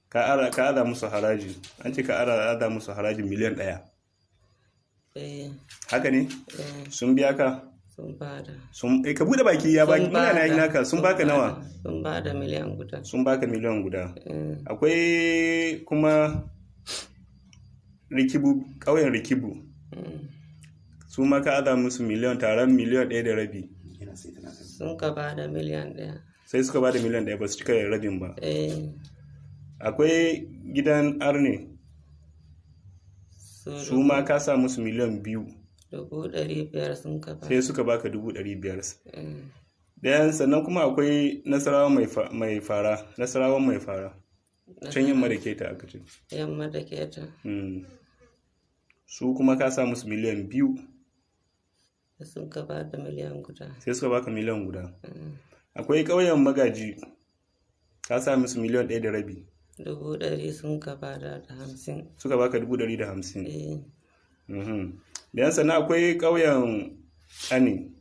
Ka aza musu haraji, an ce ka aza musu haraji miliyan 1. Haka ne? Sun biya ka? Sun bada. Ka bude baki ya baki muna na yi naka, sun baka nawa? Sun bada miliyan guda. Sun baka miliyan guda. Akwai kuma Rikibu, ƙauyen Rikibu. Su ma ka aza musu taron miliyan 1.5. Sun ka bada miliyan 1. Sai suka bada miliyan 1 ba su cika rabin ba. Akwai gidan Arne. Su ma ka sa musu miliyan 2. 500,000 sun ka bada. Sai suka baka 500,000. Dayan sannan kuma akwai Nasarawa mai fara. Nasarawan mai fara. Can yamma da keta aka ce. Yamma da keta. Su kuma ka sa musu miliyan 2. Sun ka ba da miliyan guda. Sai suka baka miliyan guda. Akwai ƙauyen Magaji. Ka sa musu miliyan 1.5. 100,000 sun ka ba da 50. Suka baka 150. Dayan sannan akwai ƙauyen Kani.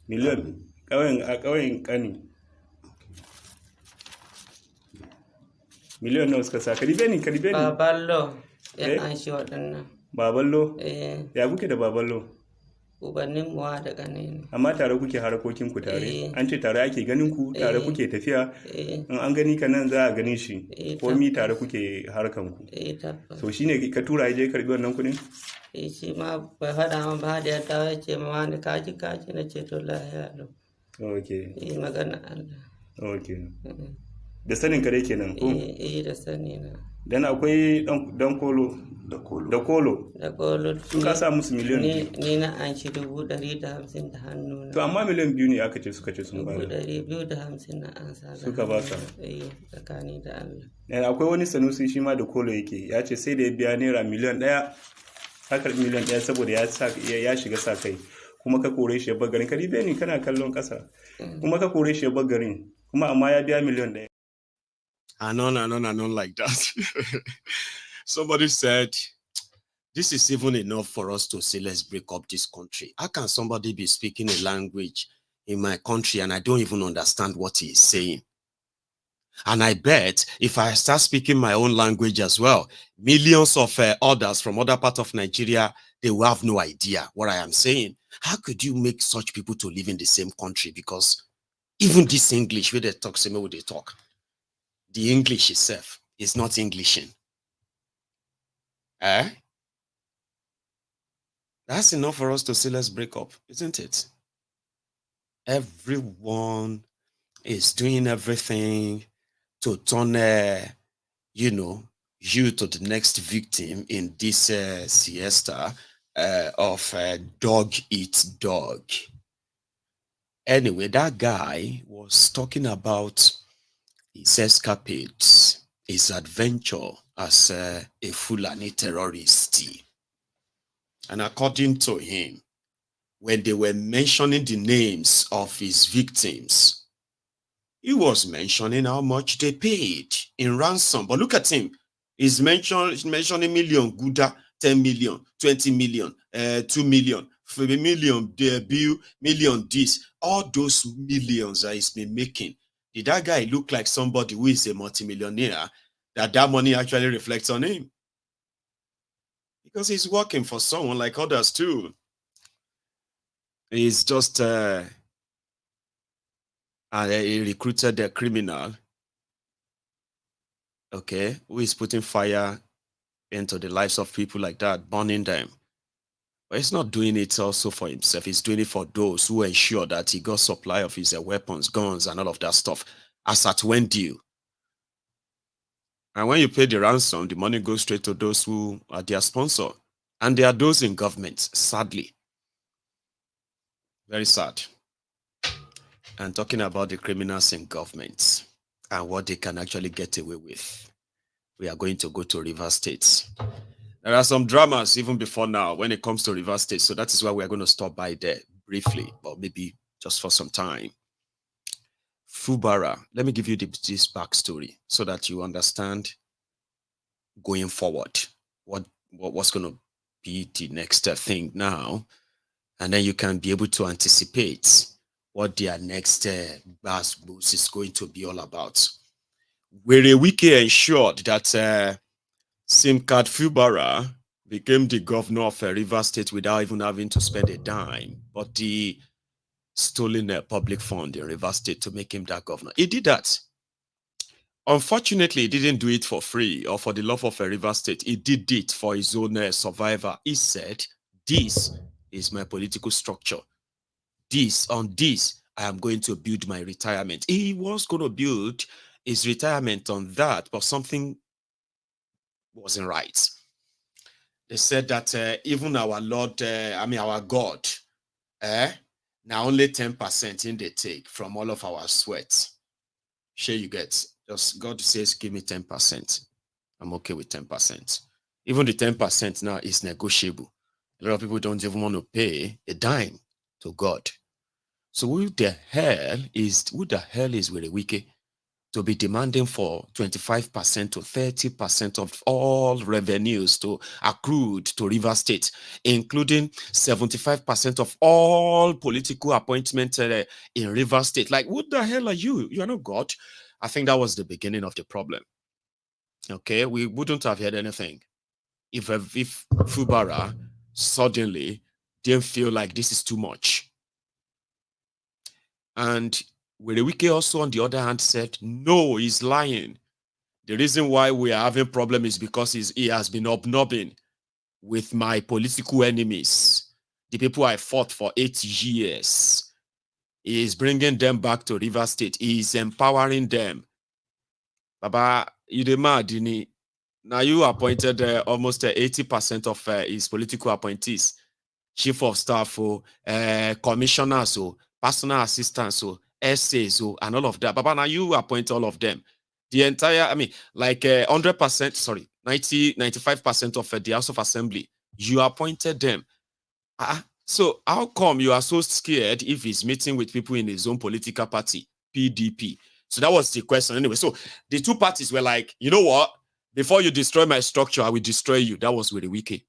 Miliyan. Ƙauyen Kani. Miliyan nawa suka sa? Karibe ni. Baballo ya an shi waɗannan. Baballo? Ya kuke da Baballo? Ubannin muwa da ƙane ne. Amma tare kuke harakokin ku tare? An ce tare ake ganin ku, tare kuke tafiya? In an gani ka nan za a gani shi? Komi tare kuke harkan ku? So shi ne ka tura ya je karɓi wannan kuɗin? Shi ma bai faɗa min ba da ya dawo ya ce ma wani kaji na ce to lahiya lau. Ok. Magana Allah. Ok. Da sanin kare kenan ko? Da sani na. Dan akwai dan kolo. Da kolo. Su ka sa musu miliyan 2. Ni na an shi 150 da hannu na. To amma miliyan 2 ne aka ce suka ce sun bayar. 250 na an sa. Suka ba ka. Tsakani da Allah. Dan akwai wani Sanusi shi ma da kolo yake. Ya ce sai da ya biya naira miliyan 1. Haka miliyan 1 saboda ya shiga sa kai. Kuma ka kore shi ya bar garin. Karibe ni kana kallon ƙasa. Kuma ka kore shi ya bar garin. Kuma amma ya biya miliyan 1. I know like that. Somebody said, this is even enough for us to say, let's break up this country. How can somebody be speaking a language in my country and I don't even understand what he is saying? And I bet if I start speaking my own language as well, millions of others from other parts of Nigeria, they will have no idea what I am saying. How could you make such people to live in the same country? Because even this English, where they talk, same way they talk. the English itself is not Englishing. Eh? That's enough for us to say let's break up, isn't it? Everyone is doing everything to turn, you to the next victim in this siesta of dog eat dog. Anyway, that guy was talking about his escapades, his adventure as a Fulani terrorist. And according to him, when they were mentioning the names of his victims, he was mentioning how much they paid in ransom. But look at him. He's mentioning million, Gouda, 10 million, 20 million, 2 million, 3 million, debut, million this. All those millions that he's been making. Did that guy look like somebody who is a multimillionaire that money actually reflects on him? Because he's working for someone like others too. He's just he recruited a criminal, okay, who is putting fire into the lives of people like that, burning them. But he's not doing it also for himself. He's doing it for those who ensure that he got supply of his weapons, guns, and all of that stuff as at when due. And when you pay the ransom, the money goes straight to those who are their sponsor. And there are those in government, sadly. Very sad. And talking about the criminals in government and what they can actually get away with, we are going to go to Rivers State. There are some dramas even before now when it comes to Rivers State. So that is why we are going to stop by there briefly, or maybe just for some time. Fubara, let me give you this backstory so that you understand going forward what's going to be the next thing now. And then you can be able to anticipate what their next boost is going to be all about. Wike ensured that SIM card Fubara became the governor of Rivers State without even having to spend a dime, but the stolen public fund in Rivers State to make him that governor. He did that. Unfortunately, he didn't do it for free or for the love of Rivers State. He did it for his own survival. He said, "This is my political structure. On this, I am going to build my retirement." He was going to build his retirement on that, but something wasn't right. They said that even our Lord, our God, now only 10% in they take from all of our sweat. Sure, you get. Just God says, give me 10%. I'm okay with 10%. Even the 10% now is negotiable. A lot of people don't even want to pay a dime to God. So who the hell is Wike to be demanding for 25% to 30% of all revenues to accrued to Rivers State, including 75% of all political appointments in Rivers State? Like, what the hell are you? You are not God. I think that was the beginning of the problem. Okay, we wouldn't have heard anything if Fubara suddenly didn't feel like this is too much. And Wike also, on the other hand, said, no, he's lying. The reason why we are having problem is because he has been hobnobbing with my political enemies, the people I fought for 8 years. He is bringing them back to Rivers State. He is empowering them. Baba, you the mad, now you appointed almost 80% of his political appointees, chief of staff, commissioners, personal assistants, essays, and all of that. Baba, now you appoint all of them. The entire, 100%, sorry, 95% of the House of Assembly, you appointed them. So how come you are so scared if he's meeting with people in his own political party, PDP? So that was the question anyway. So the two parties were like, you know what? Before you destroy my structure, I will destroy you. That was with Wike.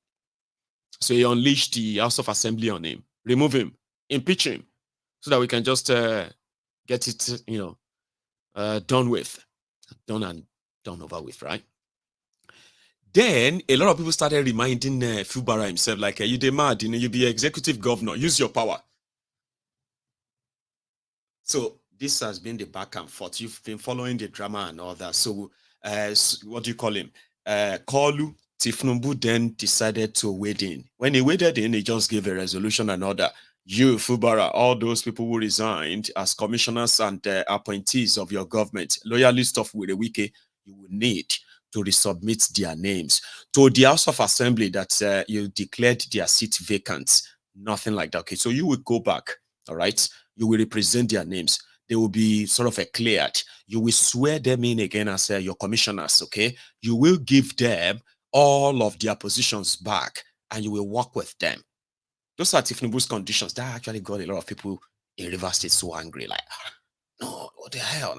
So he unleashed the House of Assembly on him, remove him, impeach him, so that we can just get it, done and done over with, right? Then a lot of people started reminding Fubara himself, like, you dey mad, you be executive governor, use your power. So this has been the back and forth. You've been following the drama and all that. So, what do you call him? Kolu Tinubu then decided to wade in. When he waded in, he just gave a resolution and order. You, Fubara, all those people who resigned as commissioners and appointees of your government, loyalists of Wike, you will need to resubmit their names to the House of Assembly that you declared their seat vacant. Nothing like that. Okay, so you will go back, all right? You will represent their names. They will be sort of cleared. You will swear them in again as your commissioners, okay? You will give them all of their positions back and you will work with them. Those are Tinubu's conditions. That actually got a lot of people in Rivers State so angry. Like, no, what the hell?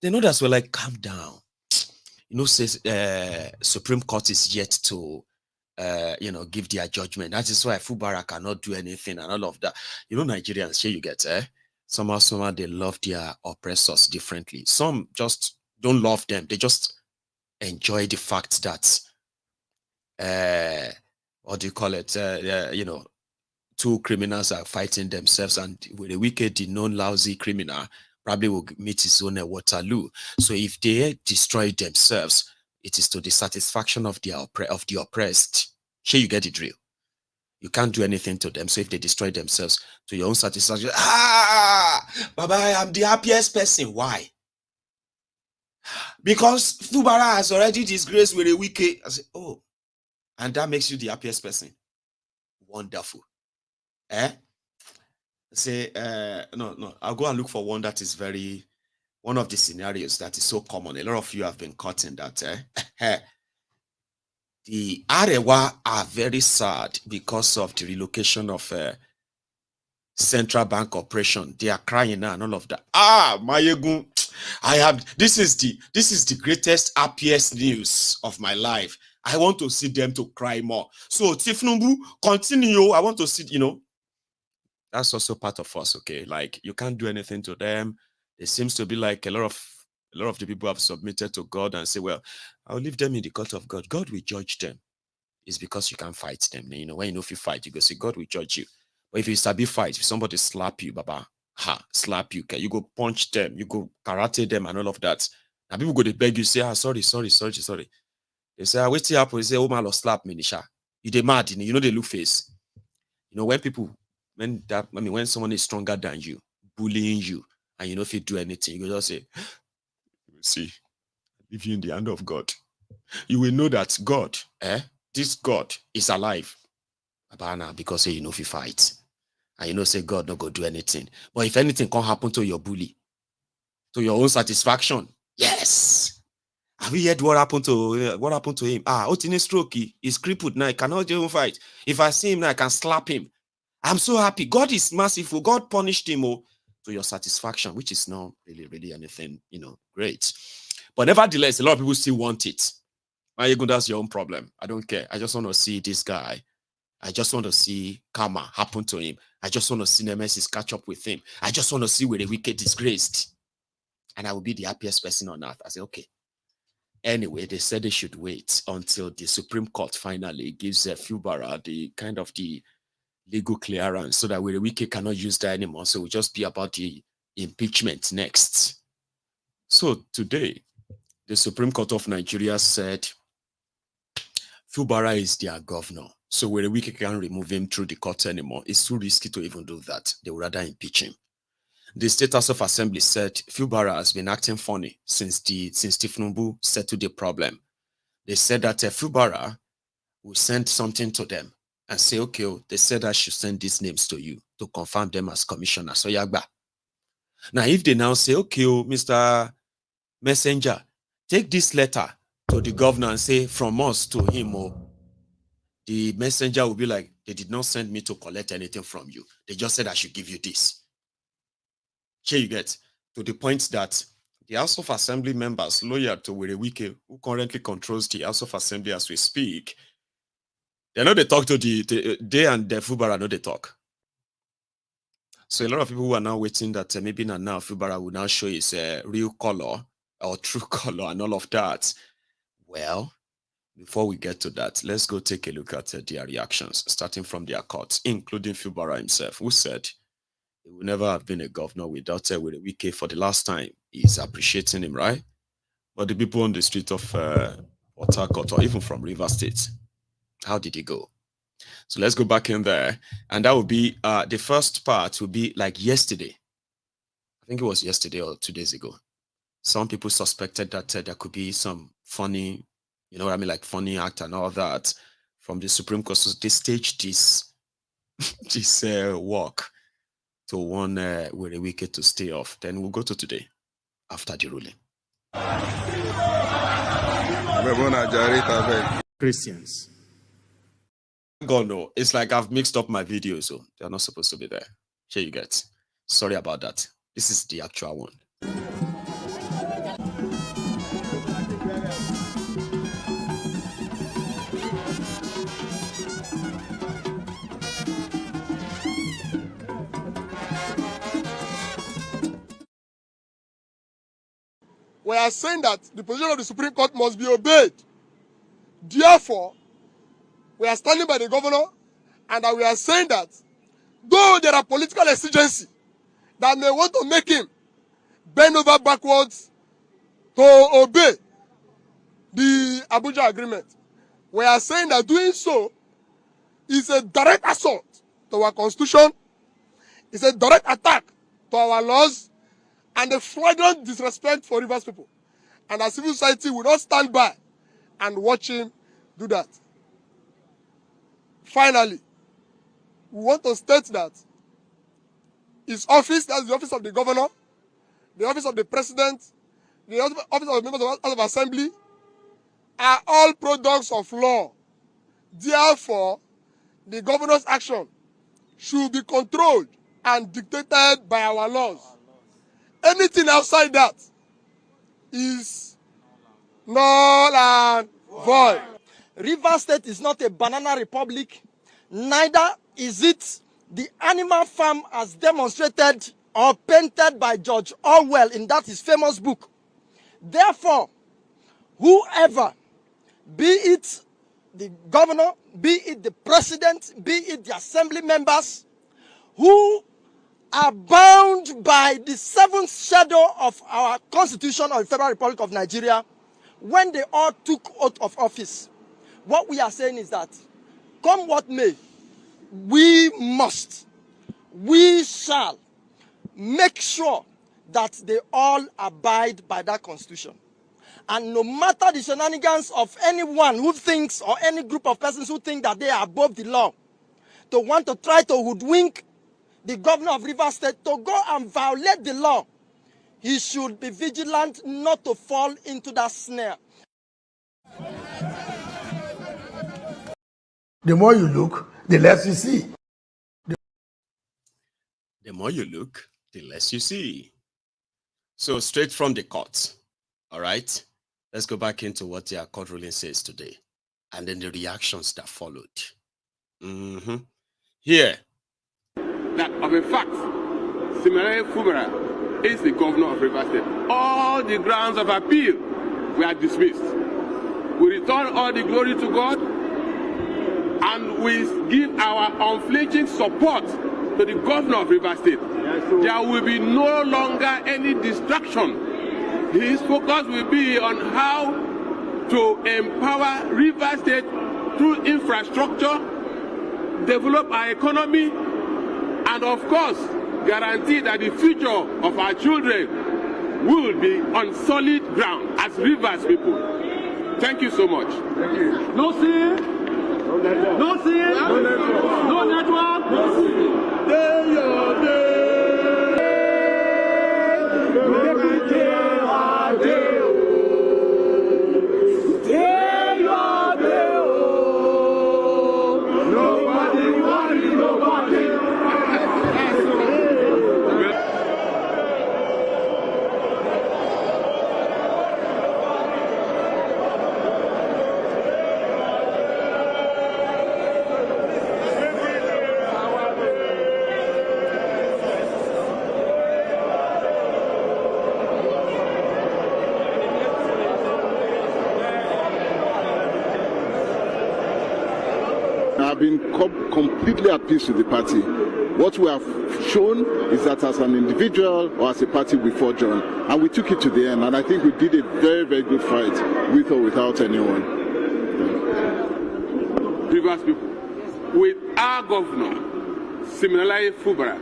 They know that's well, like, calm down. You know, says Supreme Court is yet to give their judgment. That is why Fubara cannot do anything and all of that. You know, Nigerians, here you get, somehow they love their oppressors differently. Some just don't love them. They just enjoy the fact that, what do you call it? Two criminals are fighting themselves, and with a wicked, the known lousy criminal probably will meet his own Waterloo. So if they destroy themselves, it is to the satisfaction of the oppressed. Here you get the drill. You can't do anything to them. So if they destroy themselves, to your own satisfaction, Baba, I am the happiest person. Why? Because Fubara has already disgraced with a wicked. I say, oh, and that makes you the happiest person. Wonderful. Say, no, I'll go and look for one that is one of the scenarios that is so common. A lot of you have been caught in that. The Arewa are very sad because of the relocation of central bank operation. They are crying now and all of that. Mayegun, this is the greatest, happiest news of my life. I want to see them to cry more. So Tinubu, continue. I want to see, that's also part of us, okay? Like, you can't do anything to them. It seems to be like a lot of the people have submitted to God and say, well, I'll leave them in the court of God. God will judge them. It's because you can't fight them. When you know if you fight, you go say, God will judge you. But if you sabi fight, if somebody slap you, Baba, slap you, okay? You go punch them, you go karate them and all of that. Now people go to beg you, say, sorry. They say, wait till happen. They say, oh, man, slap me, Nisha. You they mad, they look face. When someone is stronger than you, bullying you, and if you do anything, you just say, see, leave you in the hand of God. You will know that God, this God is alive. Because if you fight, and say God not go do anything. But if anything can happen to your bully, to your own satisfaction, yes. Have you heard what happened to him? Otini stroke, he's crippled now, he cannot even fight. If I see him now, I can slap him. I'm so happy. God is merciful. God punished him to your satisfaction, which is not really anything, great. But nevertheless, a lot of people still want it. That's your own problem. I don't care. I just want to see this guy. I just want to see karma happen to him. I just want to see Nemesis catch up with him. I just want to see where the wicked disgraced. And I will be the happiest person on earth. I say, okay. Anyway, they said they should wait until the Supreme Court finally gives Fubara the legal clearance so that Wike cannot use that anymore. So it will just be about the impeachment next. So today, the Supreme Court of Nigeria said Fubara is their governor. So Wike can't remove him through the court anymore. It's too risky to even do that. They would rather impeach him. The State House of Assembly said Fubara has been acting funny since Tinubu settled the problem. They said that Fubara will send something to them and say, okay, they said I should send these names to you to confirm them as commissioner. So Yagba. Now, if they now say, okay, Mr. Messenger, take this letter to the governor and say from us to him, the messenger will be like, they did not send me to collect anything from you. They just said I should give you this. Here you get to the point that the House of Assembly members loyal to Wike, who currently controls the House of Assembly as we speak, they know they talk to they and the Fubara know they talk. So a lot of people who are now waiting that maybe now Fubara will now show his real color or true color and all of that. Well, before we get to that, let's go take a look at their reactions, starting from their courts, including Fubara himself, who said He would never have been a governor without Wike for the last time. He's appreciating him, right? But the people on the street of Port Harcourt or even from River State, how did he go? So let's go back in there. And that would be, the first part would be like yesterday. I think it was yesterday or 2 days ago. Some people suspected that there could be some funny, you know what I mean, like funny act and all that from the Supreme Court. So they staged this, this walk to one with a wicket to stay off. Then we'll go to today after the ruling. Christians. God, no. It's like I've mixed up my videos, so they're not supposed to be there. Here you get. Sorry about that. This is the actual one. We are saying that the position of the Supreme Court must be obeyed. Therefore, we are standing by the governor, and that we are saying that though there are political exigency that may want to make him bend over backwards to obey the Abuja agreement, we are saying that doing so is a direct assault to our constitution, it's a direct attack to our laws, and a flagrant disrespect for Rivers people. And our civil society will not stand by and watch him do that. Finally, we want to state that his office, that's the office of the governor, the office of the president, the office of the members of the House of Assembly, are all products of law. Therefore, the governor's action should be controlled and dictated by our laws. Anything outside that is null and void. Rivers State is not a banana republic, neither is it the animal farm as demonstrated or painted by George Orwell in that his famous book. Therefore, whoever, be it the governor, be it the president, be it the assembly members, who are bound by the seventh schedule of our Constitution of the Federal Republic of Nigeria when they all took oath of office. What we are saying is that, come what may, we shall make sure that they all abide by that Constitution. And no matter the shenanigans of anyone who thinks, or any group of persons who think that they are above the law, to want to try to hoodwink the governor of Rivers State to go and violate the law, he should be vigilant not to fall into that snare. The more you look, the less you see. The more you look, the less you see. So straight from the court, all right? Let's go back into what their court ruling says today, and then the reactions that followed. Here. That of a fact, similarly, Fubara is the governor of Rivers State. All the grounds of appeal were dismissed. We return all the glory to God, and we give our unflinching support to the governor of Rivers State. There will be no longer any distraction. His focus will be on how to empower Rivers State through infrastructure, develop our economy, and of course, guarantee that the future of our children will be on solid ground as Rivers people. Thank you so much. Thank you. No sin, no sin, no network, no sin. Day your day. have been completely at peace with the party. What we have shown is that as an individual or as a party we fought on, and we took it to the end, and I think we did a very, very good fight with or without anyone. Rivers people, with our governor, similarly Fubara,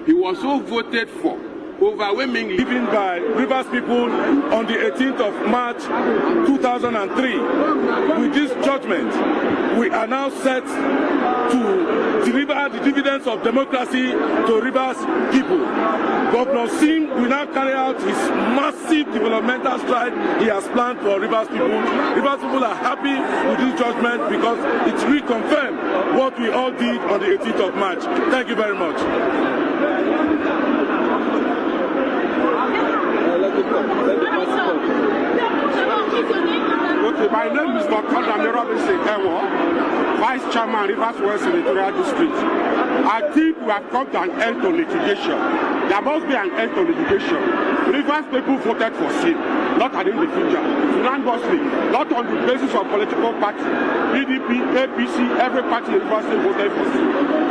he was so voted for, overwhelmingly. Given by Rivers people on the 18th of March 2003. With this judgment, we are now set to deliver the dividends of democracy to Rivers people. Governor Sim will now carry out his massive developmental stride he has planned for Rivers people. Rivers people are happy with this judgment because it reconfirmed what we all did on the 18th of March. Thank you very much. Okay, my name is Dr. Robinson Ewo, Vice Chairman, Rivers West Senatorial District. I think we have come to an end to litigation. There must be an end to litigation. Rivers people voted for Sim, not an individual. Unanimously, not on the basis of political party. PDP, APC, every party in Rivers State voted for Sim.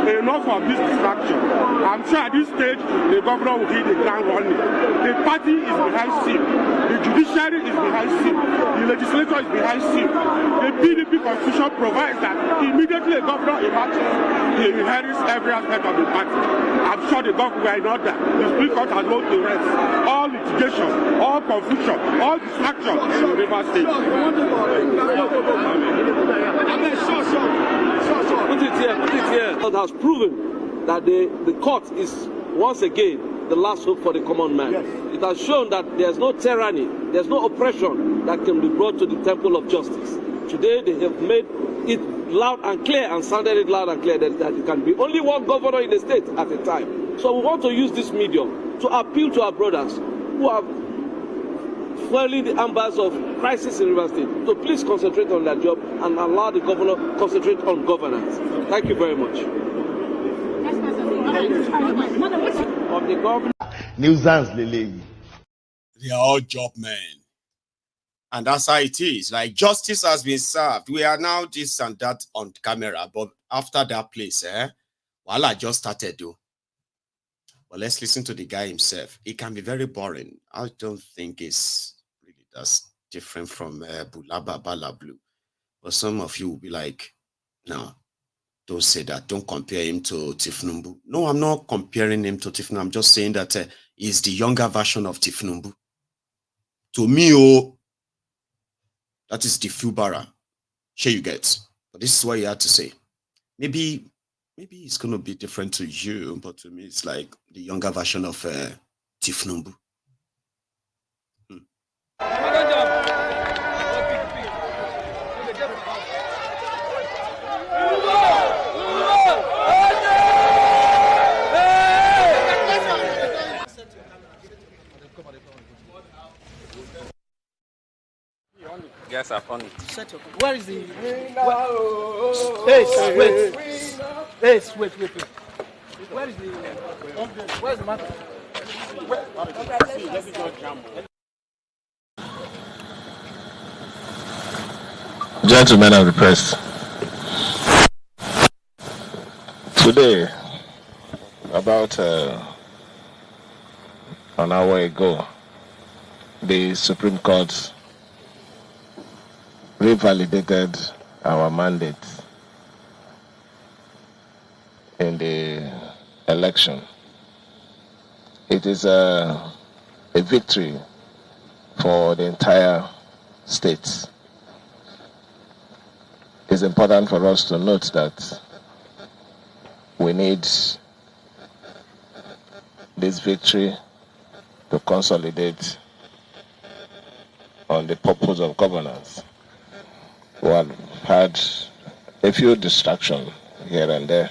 Enough of this distraction. I'm sure at this stage, the governor will hit the ground running. The party is behind Sim. The judiciary is behind Sim. The legislature is behind Sim. The PDP constitution provides that immediately a governor emerges, he inherits every aspect of the party. I'm sure the government were in order. The Supreme Court has known to rest. All litigation, all confusion, all distraction in the River State. Put it here. God has proven that the court is once again the last hope for the common man. Yes. It has shown that there's no tyranny, there's no oppression that can be brought to the temple of justice. Today they have made it loud and clear and sounded it loud and clear that it can be only one governor in the state at a time. So we want to use this medium to appeal to our brothers who are fueling the embers of crisis in River State to please concentrate on their job and allow the governor to concentrate on governance. Thank you very much. Of the governor, nuisance Lele. They are all job men. And that's how it is. Like, justice has been served. We are now this and that on camera. But after that place, well, I just started though. But let's listen to the guy himself. It can be very boring. I don't think it's really that's different from Bulaba Balablu. But some of you will be like, no, don't say that. Don't compare him to Tifnumbu. No, I'm not comparing him to Tifnumbu. I'm just saying that he's the younger version of Tifnumbu. To me, that is the Fubara. Sure you get. But this is what he had to say. Maybe it's going to be different to you, but to me, it's like the younger version of Tifnumbu. Yes, I found it. Where is the... Wait. Where is the matter? Gentlemen of the press, today, about an hour ago, the Supreme Court revalidated our mandate in the election. It is a victory for the entire state. It's important for us to note that we need this victory to consolidate on the purpose of governance. We have had a few distractions here and there,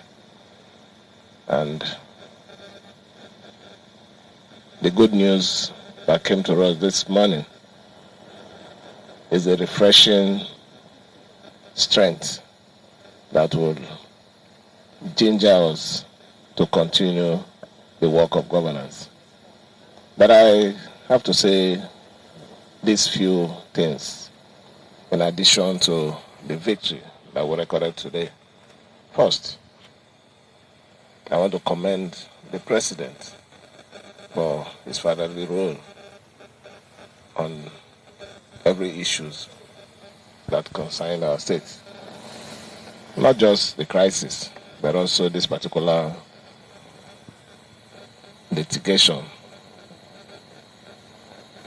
and the good news that came to us this morning is a refreshing strength that will ginger us to continue the work of governance. But I have to say these few things in addition to the victory that we recorded today. First, I want to commend the president for his fatherly role on every issues that concern our state. Not just the crisis, but also this particular litigation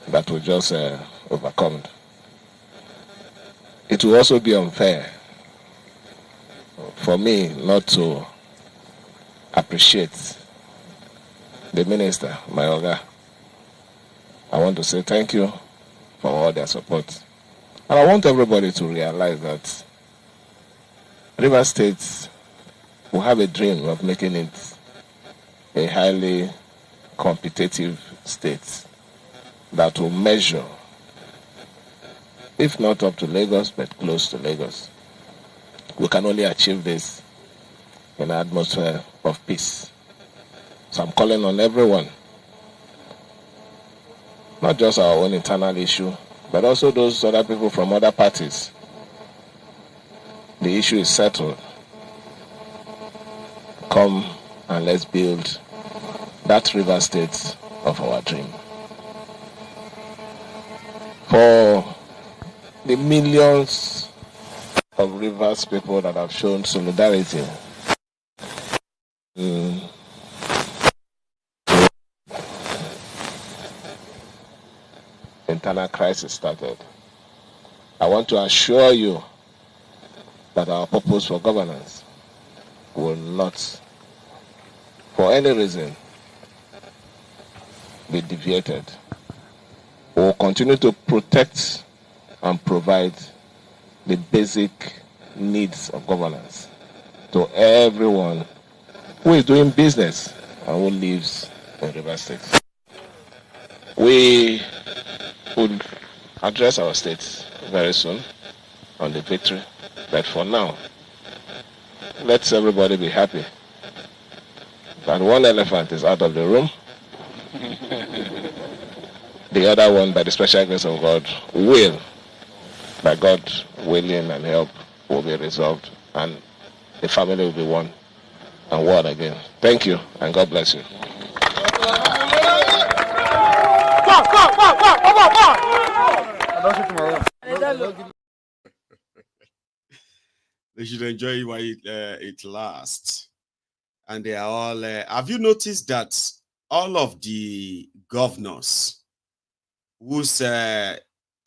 that we just overcome. It will also be unfair for me not to appreciate the minister, my Oga. I want to say thank you for all their support. And I want everybody to realize that River State will have a dream of making it a highly competitive state that will measure, if not up to Lagos, but close to Lagos. We can only achieve this in an atmosphere of peace. So I'm calling on everyone, not just our own internal issue, but also those other people from other parties. The issue is settled. Come and let's build that river state of our dream. For the millions of Rivers people that have shown solidarity internal crisis started, I want to assure you that our purpose for governance will not, for any reason, be deviated. We will continue to protect and provide the basic needs of governance to everyone who is doing business and who lives in River State. We will address our state very soon on the victory, but for now, let's everybody be happy that one elephant is out of the room. The other one, by the special grace of God, will, by God willing and help, will be resolved, and the family will be one and one again. Thank you, and God bless you. They should enjoy it while it lasts. And they are all... have you noticed that all of the governors whose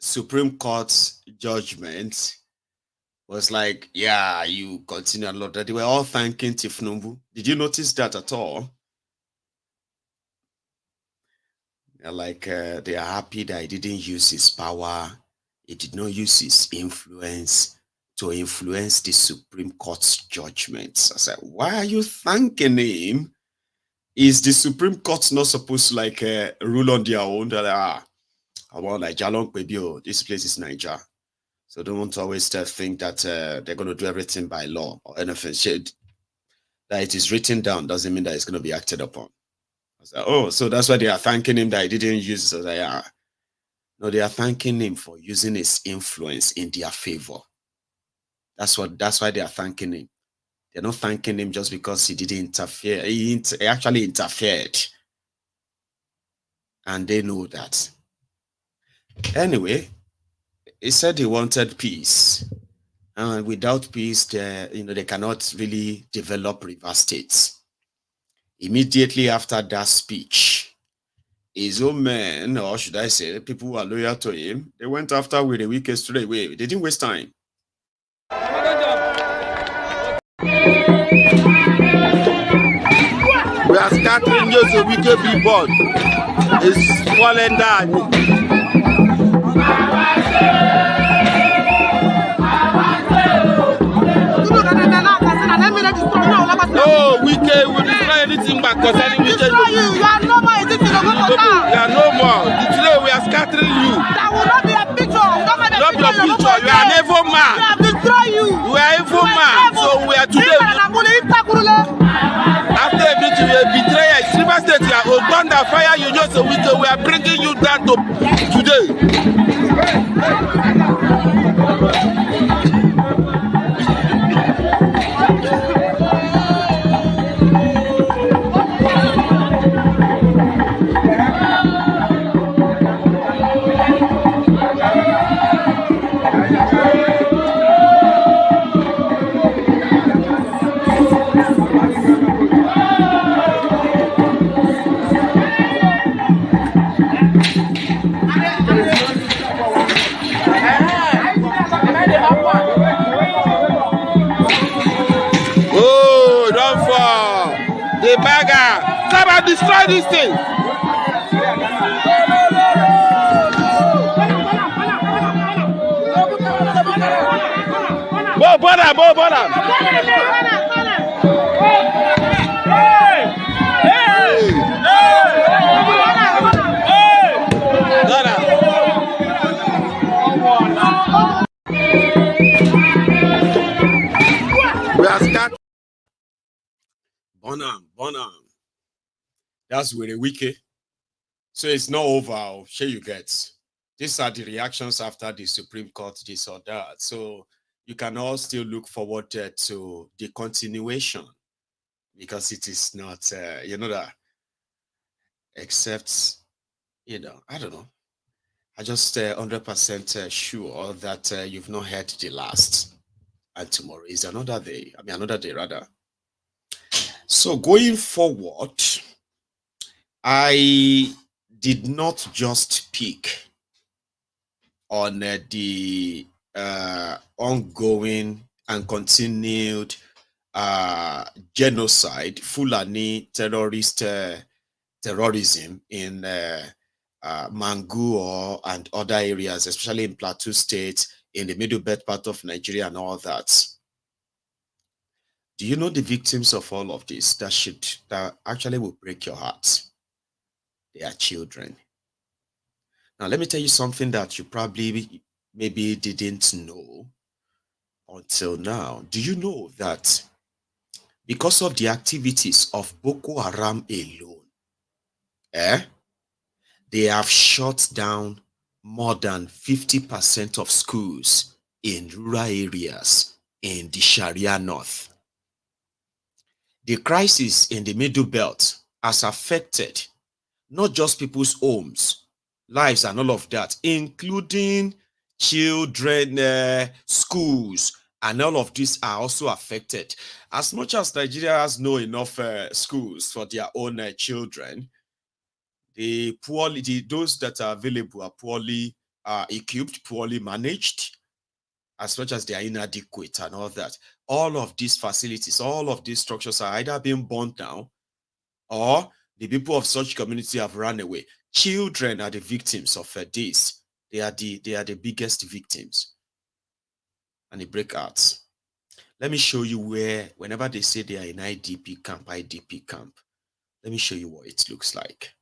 Supreme Court judgment was like, yeah, you continue a lot, that they were all thanking Tinubu? Did you notice that at all? They're like, they are happy that he didn't use his power. He did not use his influence to influence the Supreme Court's judgments. I said, why are you thanking him? Is the Supreme Court not supposed to like rule on their own? That I want like Jalong Pebio, this place is Niger. So don't always think that they're going to do everything by law or anything. That it is written down doesn't mean that it's going to be acted upon. I was like, oh, so that's why they are thanking him that he didn't use it. So they are. No, they are thanking him for using his influence in their favor. That's why they are thanking him. They're not thanking him just because he didn't interfere. He actually interfered. And they know that. Anyway, he said he wanted peace. And without peace, they cannot really develop river states. Immediately after that speech, his own men, or should I say, people who are loyal to him, they went after with the Wike straight away. They didn't waste time. We are scattering you so we can be born. It's falling down. No, we will destroy anything back concerning we can. You are no more. You are no more. Today we are scattering you. That will not be a picture. Not your picture. You are an evil man. We have destroyed you. You are evil man. So we are today. After a victory, we betray a River State. You are thunder fire. You just a week. We are bringing you down to today. and destroy this thing. Bo bother, bo bother. We are scared. Bonham. That's where the Wike. So it's not over. Sure you get. These are the reactions after the Supreme Court, this or that. So you can all still look forward to the continuation because it is not, that, except, I don't know. I just 100% sure that you've not heard the last. And tomorrow is another day. Another day rather. So going forward, I did not just pick on the ongoing and continued genocide, Fulani terrorism in Mangu and other areas, especially in Plateau State, in the middle belt part of Nigeria and all that. Do you know the victims of all of this that actually will break your heart? They are children. Now, let me tell you something that you probably maybe didn't know until now. Do you know that because of the activities of Boko Haram alone, they have shut down more than 50% of schools in rural areas in the Sharia North. The crisis in the Middle Belt has affected not just people's homes, lives and all of that, including children, schools, and all of these are also affected. As much as Nigeria has no enough schools for their own children, those that are available are poorly equipped, poorly managed, as much as they are inadequate and all that. All of these facilities, all of these structures are either being burnt down or the people of such community have run away. Children are the victims of this. They are the biggest victims. And they break out. Let me show you where, whenever they say they are in IDP camp, let me show you what it looks like.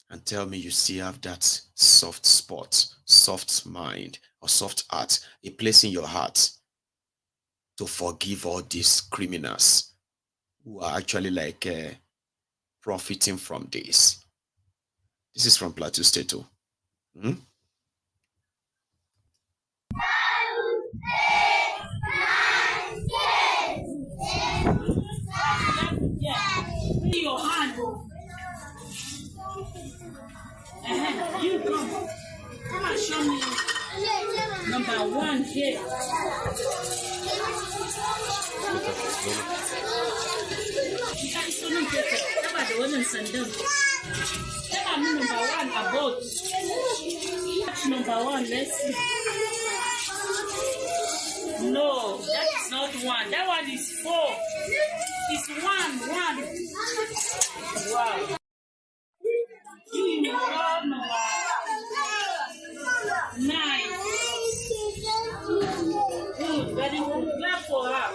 And tell me you still have that soft spot, soft mind, or soft heart, a place in your heart to forgive all these criminals who are actually like profiting from this. This is from Plateau State. Your hand. You come and show me number one here. Number one about number one. Let's see. No, that is not one. That one is 4. It's 1. Wow. Nice. Good, very good. Clap for her.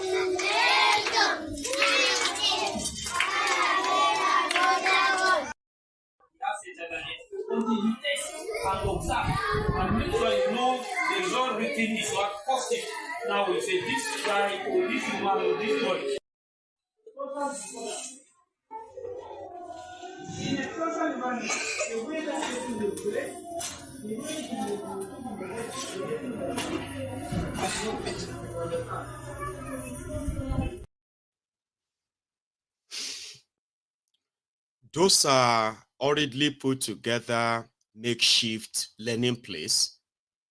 That's it, until you taste and observe and make sure you know the result written is what positive. Now we say this guy or this woman or this boy. In a social environment, the way that people will play, the way Those are hurriedly put together makeshift learning place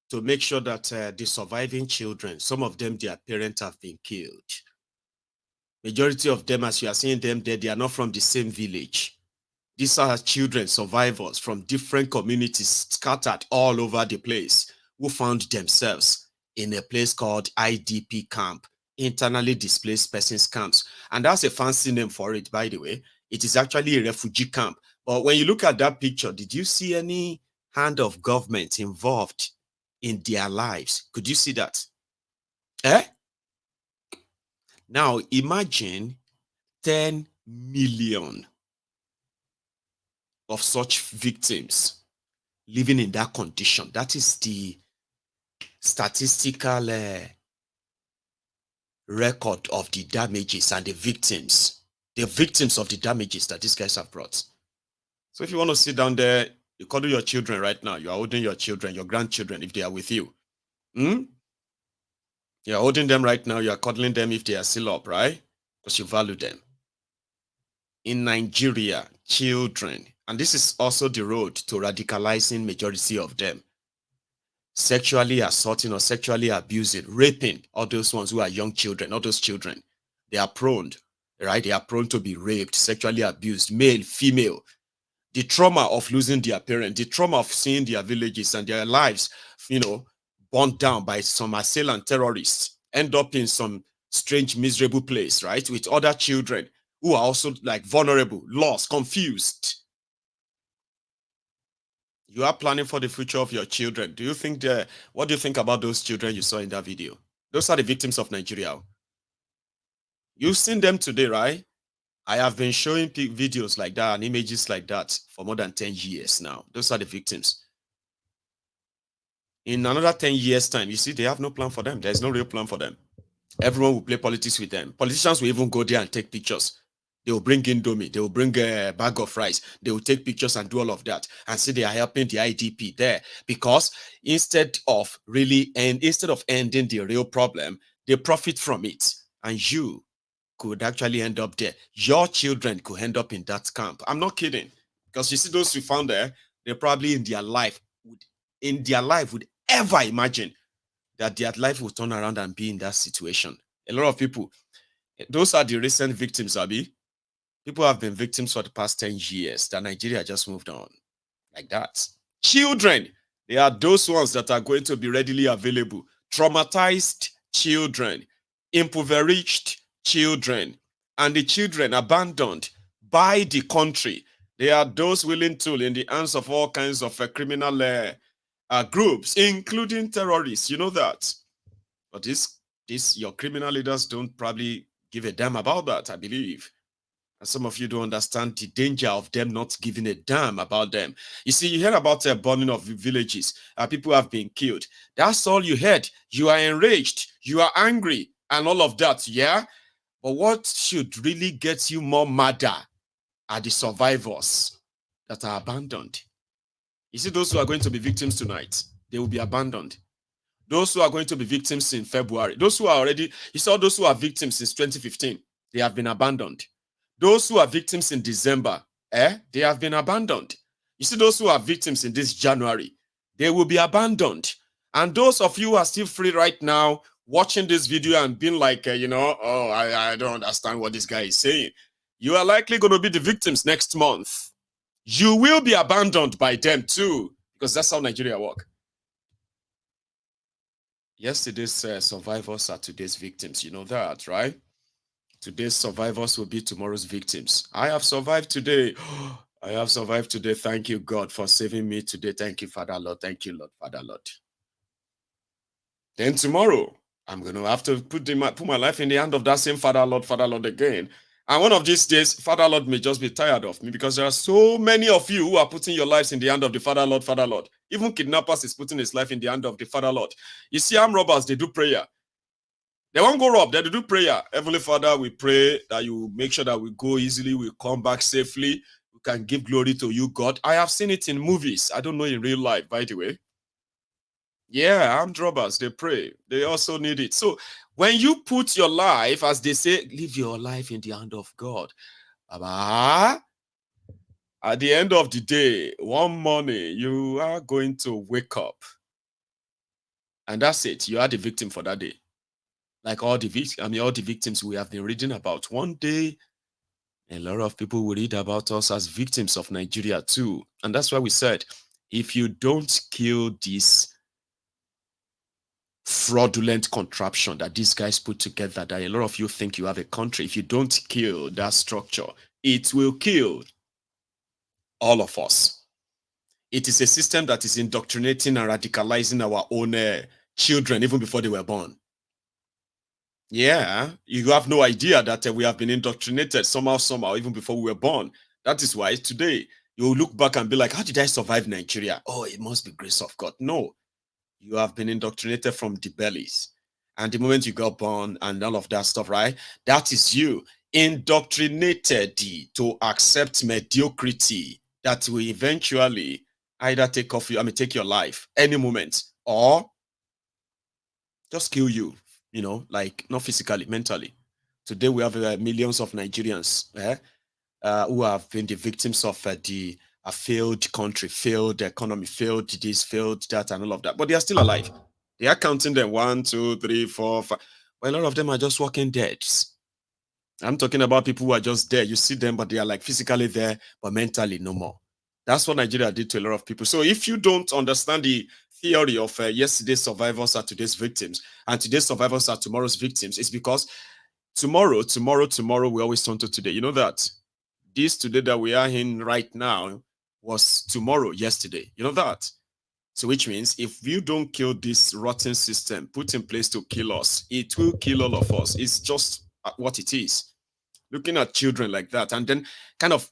to make sure that the surviving children, some of them, their parents have been killed. Majority of them, as you are seeing them there, they are not from the same village. These are children, survivors from different communities scattered all over the place who found themselves in a place called IDP camp, internally displaced persons camps. And that's a fancy name for it, by the way. It is actually a refugee camp. But when you look at that picture, did you see any hand of government involved in their lives? Could you see that? Eh? Now imagine 10 million of such victims living in that condition. That is the statistical record of the damages and the victims of the damages that these guys have brought. So if you want to sit down there, you cuddle your children right now. You are holding your children, your grandchildren, if they are with you. You are holding them right now. You are cuddling them if they are still up, right? Because you value them. In Nigeria, children, and this is also the road to radicalizing majority of them, sexually assaulting or sexually abusing, raping all those ones who are young children, all those children. They are prone, right? They are prone to be raped, sexually abused, male, female. The trauma of losing their parent, the trauma of seeing their villages and their lives, burnt down by some assailant terrorists, end up in some strange, miserable place, right? With other children who are also like vulnerable, lost, confused. You are planning for the future of your children. Do you think what do you think about those children you saw in that video? Those are the victims of Nigeria. You've seen them today, right? I have been showing videos like that and images like that for more than 10 years now. Those are the victims. In another 10 years' time, you see, they have no plan for them. There's no real plan for them. Everyone will play politics with them. Politicians will even go there and take pictures. They will bring Indomie. They will bring a bag of rice. They will take pictures and do all of that and say they are helping the IDP there, because instead of ending the real problem, they profit from it. And you could actually end up there. Your children could end up in that camp. I'm not kidding. Because you see those we found there, they probably in their life would ever imagine that their life will turn around and be in that situation. A lot of people, those are the recent victims, Abi. People have been victims for the past 10 years that Nigeria just moved on. Like that. Children, they are those ones that are going to be readily available. Traumatized children, impoverished children, and the children abandoned by the country. They are those willing to, in the hands of all kinds of criminal groups, including terrorists. You know that. But your criminal leaders don't probably give a damn about that, I believe. And some of you don't understand the danger of them not giving a damn about them. You see, you heard about the burning of villages. People have been killed. That's all you heard. You are enraged. You are angry and all of that, yeah? But what should really get you more madder are the survivors that are abandoned. You see, those who are going to be victims tonight, they will be abandoned. Those who are going to be victims in February, those who are already, you saw those who are victims since 2015, they have been abandoned. Those who are victims in December, they have been abandoned. You see, those who are victims in this January, they will be abandoned. And those of you who are still free right now, watching this video and being like, I don't understand what this guy is saying. You are likely going to be the victims next month. You will be abandoned by them too, because that's how Nigeria works. Yesterday's survivors are today's victims. You know that, right? Today's survivors will be tomorrow's victims. I have survived today. I have survived today. Thank you, God, for saving me today. Thank you, Father, Lord. Thank you, Lord, Father, Lord. Then tomorrow, I'm going to have to put my life in the hand of that same Father, Lord again. And one of these days, Father, Lord may just be tired of me, because there are so many of you who are putting your lives in the hand of the Father, Lord, Father, Lord. Even kidnappers is putting his life in the hand of the Father, Lord. You see, armed robbers, they do prayer. They won't go rob, they do prayer. Heavenly Father, we pray that you make sure that we go easily, we come back safely, we can give glory to you, God. I have seen it in movies. I don't know in real life, by the way. Yeah, armed robbers, they pray. They also need it. So when you put your life, as they say, leave your life in the hand of God. Baba, at the end of the day, one morning, you are going to wake up. And that's it. You are the victim for that day. Like all the victims we have been reading about. One day, a lot of people will read about us as victims of Nigeria too. And that's why we said, if you don't kill this fraudulent contraption that these guys put together, that a lot of you think you have a country, if you don't kill that structure, it will kill all of us. It is a system that is indoctrinating and radicalizing our own children even before they were born. Yeah, you have no idea that we have been indoctrinated somehow, even before we were born. That is why today you look back and be like, how did I survive Nigeria? Oh, it must be grace of God. No, you have been indoctrinated from the bellies. And the moment you got born and all of that stuff, right? That is you indoctrinated to accept mediocrity that will eventually either take your life any moment or just kill you, like not physically, mentally. Today we have millions of Nigerians who have been the victims of a failed country, failed economy, failed this, failed that, and all of that. But they are still alive. They are counting them 1, 2, 3, 4, 5. Well, a lot of them are just walking dead. I'm talking about people who are just there. You see them, but they are like physically there, but mentally no more. That's what Nigeria did to a lot of people. So if you don't understand the theory of yesterday's survivors are today's victims, and today's survivors are tomorrow's victims, it's because tomorrow, we always turn to today. You know that? This today that we are in right now was tomorrow, yesterday. You know that? So which means if you don't kill this rotten system put in place to kill us, it will kill all of us. It's just what it is. Looking at children like that and then kind of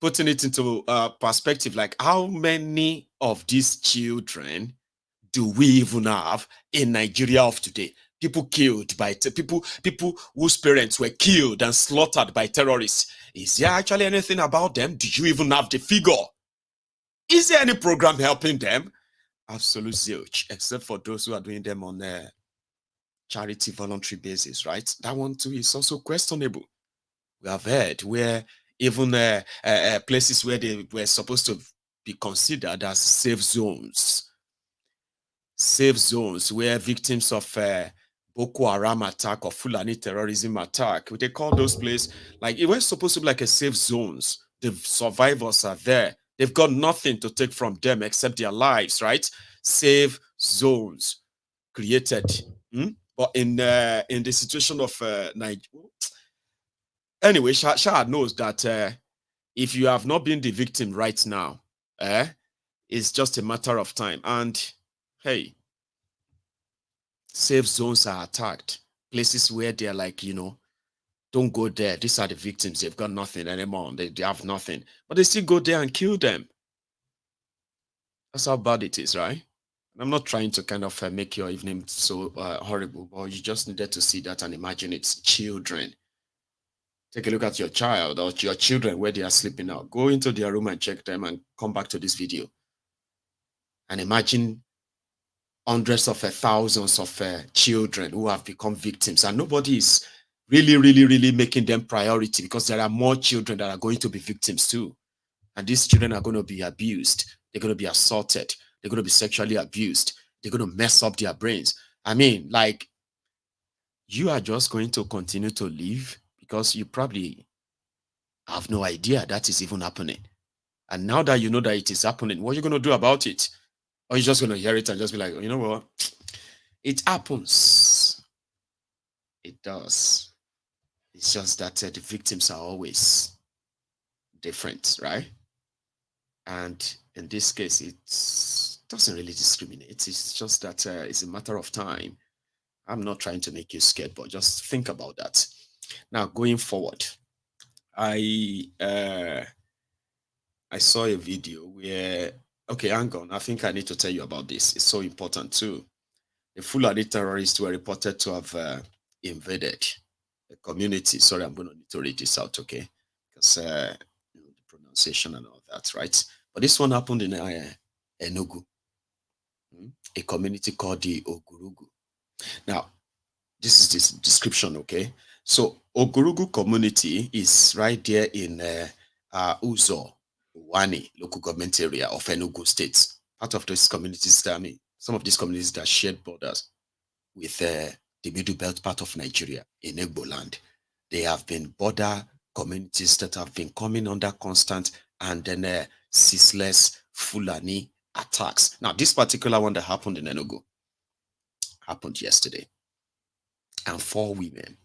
putting it into perspective, like how many of these children do we even have in Nigeria of today? People killed by people whose parents were killed and slaughtered by terrorists. Is there actually anything about them? Do you even have the figure? Is there any program helping them? Absolute zilch, except for those who are doing them on a charity voluntary basis, right? That one too is also questionable. We have heard where even places where they were supposed to be considered as safe zones where victims of Boko Haram attack or Fulani terrorism attack, they call those places, like it was supposed to be like a safe zones. The survivors are there. They've got nothing to take from them except their lives, right? Safe zones created. But in the situation of Nigeria, anyway, Shah knows that if you have not been the victim right now, it's just a matter of time. And hey, safe zones are attacked. Places where they're like, don't go there. These are the victims. They've got nothing anymore. They have nothing. But they still go there and kill them. That's how bad it is, right? And I'm not trying to kind of make your evening so horrible, but you just needed to see that and imagine it's children. Take a look at your child or your children where they are sleeping out. Go into their room and check them and come back to this video. And imagine hundreds of thousands of children who have become victims. And nobody is really making them priority because there are more children that are going to be victims too. And these children are going to be abused. They're going to be assaulted. They're going to be sexually abused. They're going to mess up their brains. I mean, like, you are just going to continue to live because you probably have no idea that is even happening. And now that you know that it is happening, what are you going to do about it? Or you're just going to hear it and just be like, you know what? It happens. It does. It's just that the victims are always different, right? And in this case, it doesn't really discriminate. It's just that it's a matter of time. I'm not trying to make you scared, but just think about that. Now, going forward, I saw a video where, okay, hang on. I think I need to tell you about this. It's so important too. The Fulani terrorists were reported to have invaded a community. Sorry, I'm going to need to read this out, okay? Because the pronunciation and all that, right? But this one happened in Enugu, a community called the Ogurugu. Now, this is this description, okay? So, Ogurugu community is right there in Uzo, Wani, local government area of Enugu State. Part of those communities, some of these communities that shared borders with the middle belt part of Nigeria, in Igbo land. They have been border communities that have been coming under constant and then ceaseless Fulani attacks. Now, this particular one that happened in Enugu happened yesterday. And 4 women.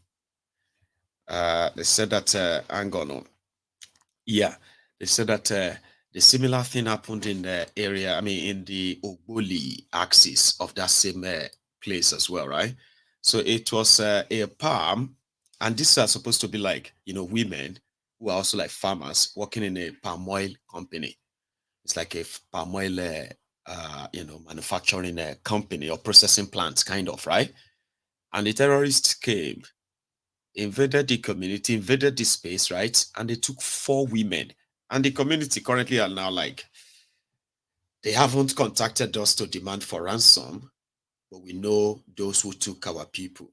They said that, hang on, Yeah, they said that the similar thing happened in the area, I mean, in the Ogboli axis of that same place as well, right? So it was a palm, and these are supposed to be like, women who are also like farmers working in a palm oil company. It's like a palm oil, manufacturing company or processing plant, kind of, right? And the terrorists came, invaded the community, invaded the space, right? And they took 4 women. And the community currently are now like, they haven't contacted us to demand for ransom, but we know those who took our people.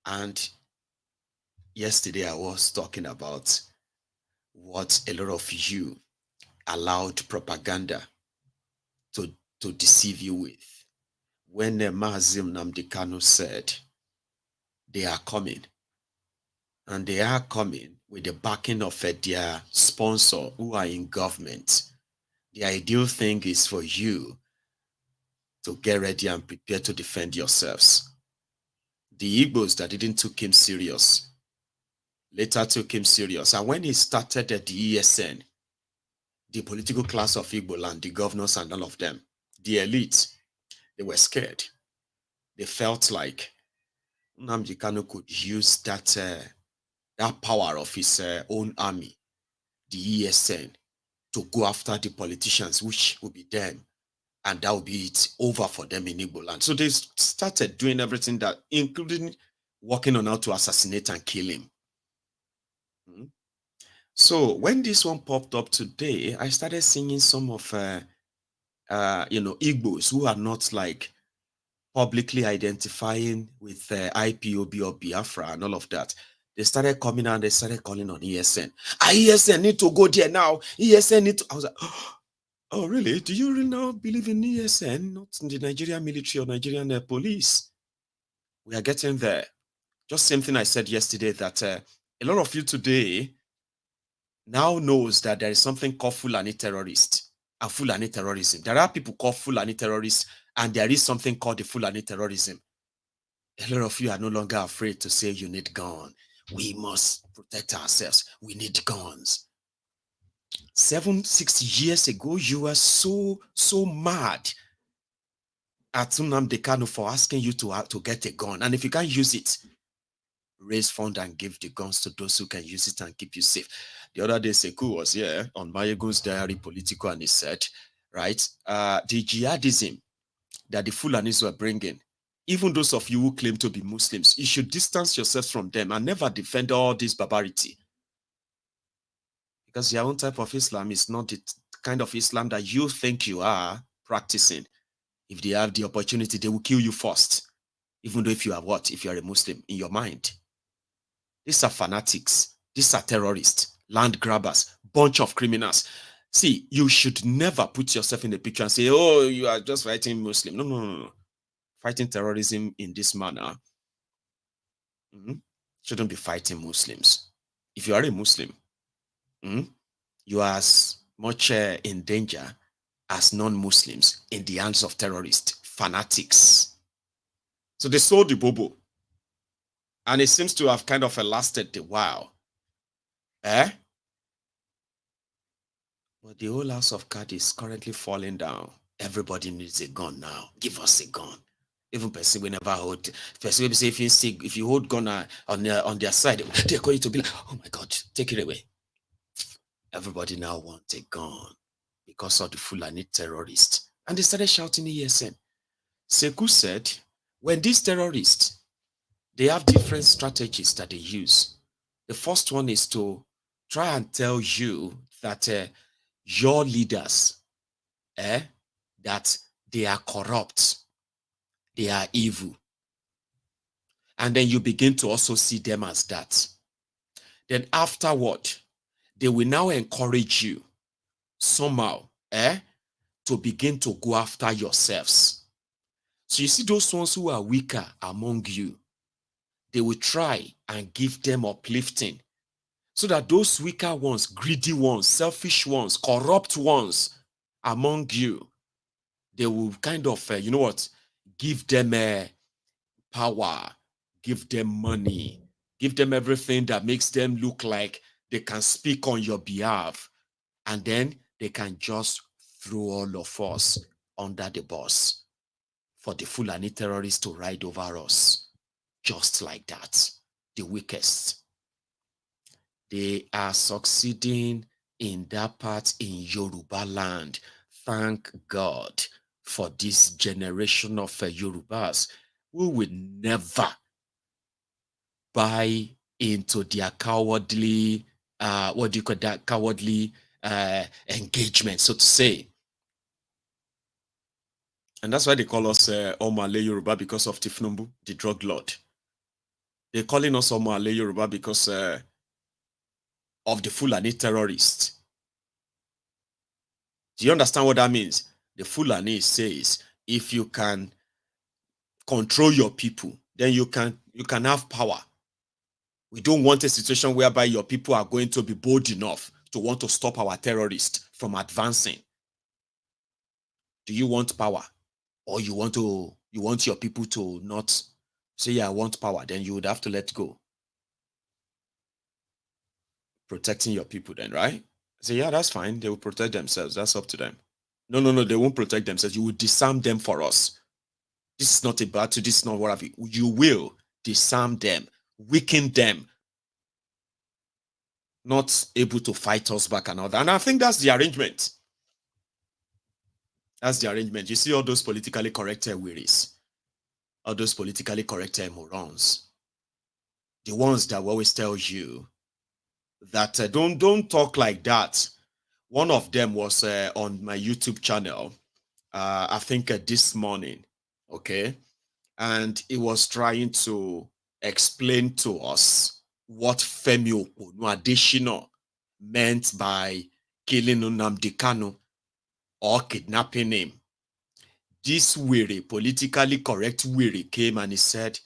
And yesterday I was talking about what a lot of you allowed propaganda to deceive you with. When Mazim Nnamdi Kanu said, they are coming, and they are coming with the backing of their sponsor who are in government. The ideal thing is for you to get ready and prepare to defend yourselves. The Igbos that didn't take him serious later took him serious. And when he started at the ESN, the political class of Igbo land, the governors and all of them, the elite, they were scared. They felt like Nnamdi Kanu could use that power of his own army, the ESN, to go after the politicians, which would be them. And that would be it over for them in Igbo land. So they started doing everything that, including working on how to assassinate and kill him. So when this one popped up today, I started seeing some of, Igbos who are not like publicly identifying with IPOB or Biafra and all of that. They started coming and they started calling on ESN. ESN need to go there now. ESN need to. I was like, oh, really? Do you really now believe in ESN, not in the Nigerian military or Nigerian police? We are getting there. Just same thing I said yesterday, that a lot of you today now knows that there is something called Fulani terrorist and Fulani terrorism. There are people called Fulani terrorists, and there is something called the Fulani terrorism. A lot of you are no longer afraid to say you need gun. We must protect ourselves. We need guns. 7-6 years ago, you were so mad at Nnamdi Kanu for asking you to get a gun. And if you can't use it, raise fund and give the guns to those who can use it and keep you safe. The other day, Sekou was here on Mayegun's diary, Political, and he said, right, the jihadism that the Fulanis were bringing, even those of you who claim to be Muslims, you should distance yourselves from them and never defend all this barbarity. Because your own type of Islam is not the kind of Islam that you think you are practicing. If they have the opportunity, they will kill you first. Even though if you are what? If you are a Muslim in your mind. These are fanatics. These are terrorists, land grabbers, bunch of criminals. See, you should never put yourself in the picture and say, oh, you are just fighting Muslim. No. Fighting terrorism in this manner shouldn't be fighting Muslims. If you are a Muslim, you are as much in danger as non-Muslims in the hands of terrorists, fanatics. So they sold the bobo. And it seems to have kind of lasted a while. But the whole house of cards is currently falling down. Everybody needs a gun now. Give us a gun. Even person we never hold. Person we say if you hold gun on their side, they're going to be like, oh my God, take it away. Everybody now wants a gun because of the Fulani terrorists. And they started shouting ESN. Sekou said, when these terrorists, they have different strategies that they use. The first one is to try and tell you that your leaders, that they are corrupt, they are evil. And then you begin to also see them as that. Then afterward, they will now encourage you somehow to begin to go after yourselves. So you see those ones who are weaker among you, they will try and give them uplifting so that those weaker ones, greedy ones, selfish ones, corrupt ones among you, they will kind of, give them power, give them money, give them everything that makes them look like they can speak on your behalf, and then they can just throw all of us under the bus for the Fulani terrorists to ride over us. Just like that. The weakest. They are succeeding in that part in Yoruba land. Thank God for this generation of Yorubas who will never buy into their cowardly, what do you call that, cowardly engagement, so to say. And that's why they call us Omale Yoruba, because of Tinubu, the drug lord. They're calling us Omale Yoruba because of the Fulani terrorists. Do you understand what that means? The Fulani says, if you can control your people, then you can have power. We don't want a situation whereby your people are going to be bold enough to want to stop our terrorists from advancing. Do you want power? Or you want your people to not say, yeah, I want power? Then you would have to let go. Protecting your people then, right? Say, yeah, that's fine. They will protect themselves. That's up to them. No, they won't protect themselves. You will disarm them for us. This is not a battle. This is not what have you. You will disarm them, weaken them, not able to fight us back and all that. And I think that's the arrangement. That's the arrangement. You see all those politically correct wearies, all those politically correct morons, the ones that will always tell you that don't talk like that. One of them was on my YouTube channel, I think this morning, okay? And he was trying to explain to us what Femi Adesina meant by killing Nnamdi Kanu or kidnapping him. This weary, politically correct weary, came and he said,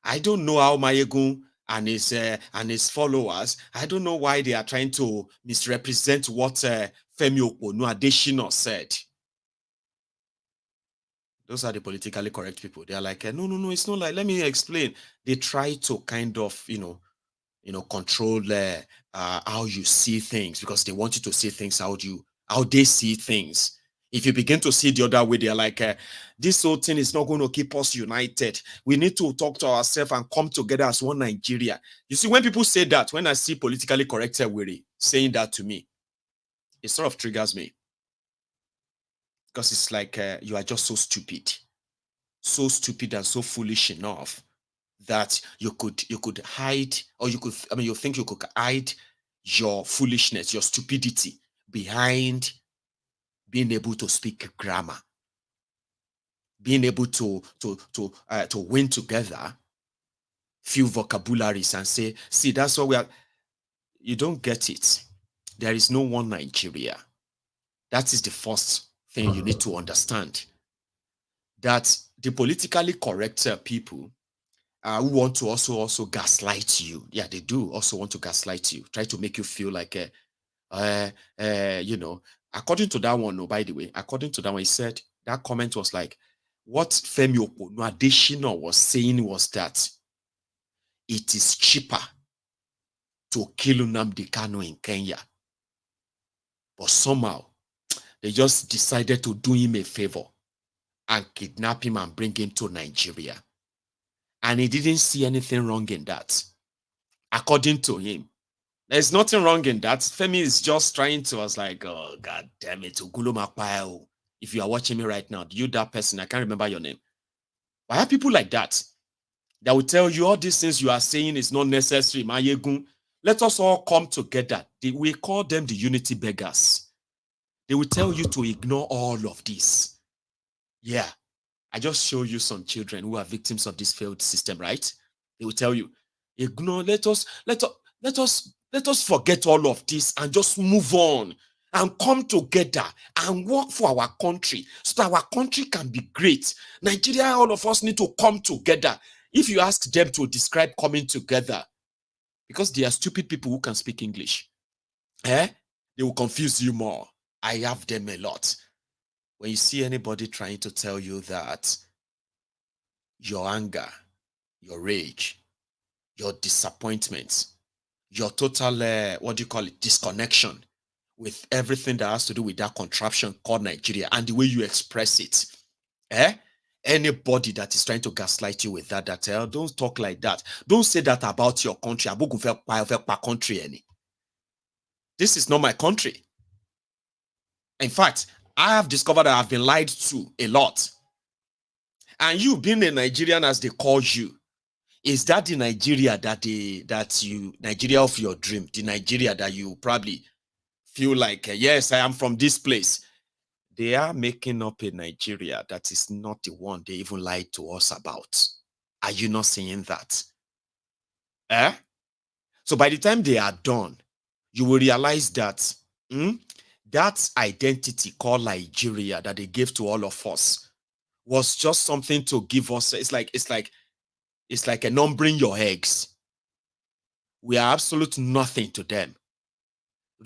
I don't know how Mayegun and his followers, I don't know why they are trying to misrepresent what Femi Adesina said. Those are the politically correct people. They are like, no, it's not like, let me explain. They try to kind of, control how you see things, because they want you to see things how they see things. If you begin to see the other way, they're like, this whole thing is not going to keep us united. We need to talk to ourselves and come together as one Nigeria. You see, when people say that, when I see politically correct Wiri saying that to me, it sort of triggers me. Because it's like you are just so stupid and so foolish enough that you could hide, or you think you could hide your foolishness, your stupidity behind being able to speak grammar, being able to win together few vocabularies and say, see, that's what we are. You don't get it. There is no one Nigeria. That is the first thing you need to understand. That the politically correct people who want to also gaslight you. Yeah, they do also want to gaslight you. Try to make you feel like, according to that one, by the way, according to that one, he said, that comment was like, what Femi Adesina was saying was that it is cheaper to kill Nnamdi Kanu in Kenya. But somehow, they just decided to do him a favor and kidnap him and bring him to Nigeria. And he didn't see anything wrong in that. According to him, there's nothing wrong in that. Femi is just trying to, I was like, oh, God damn it. If you are watching me right now, you that person, I can't remember your name. Why are people like that? That will tell you all these things you are saying is not necessary. Mayegun, let us all come together. We call them the unity beggars. They will tell you to ignore all of this. Yeah. I just show you some children who are victims of this failed system, right? They will tell you, ignore, let us forget all of this and just move on and come together and work for our country so that our country can be great. Nigeria, all of us need to come together. If you ask them to describe coming together, because they are stupid people who can speak English, they will confuse you more. I have them a lot. When you see anybody trying to tell you that your anger, your rage, your disappointments, your total, disconnection with everything that has to do with that contraption called Nigeria and the way you express it. Anybody that is trying to gaslight you with that, don't talk like that. Don't say that about your country. This is not my country. In fact, I have discovered that I've been lied to a lot. And you being a Nigerian as they call you, is that the Nigeria Nigeria of your dream, the Nigeria that you probably feel like, yes, I am from this place. They are making up a Nigeria that is not the one they even lied to us about. Are you not seeing that? So by the time they are done, you will realize that that identity called Nigeria that they gave to all of us was just something to give us. It's like a numbering your eggs. We are absolute nothing to them.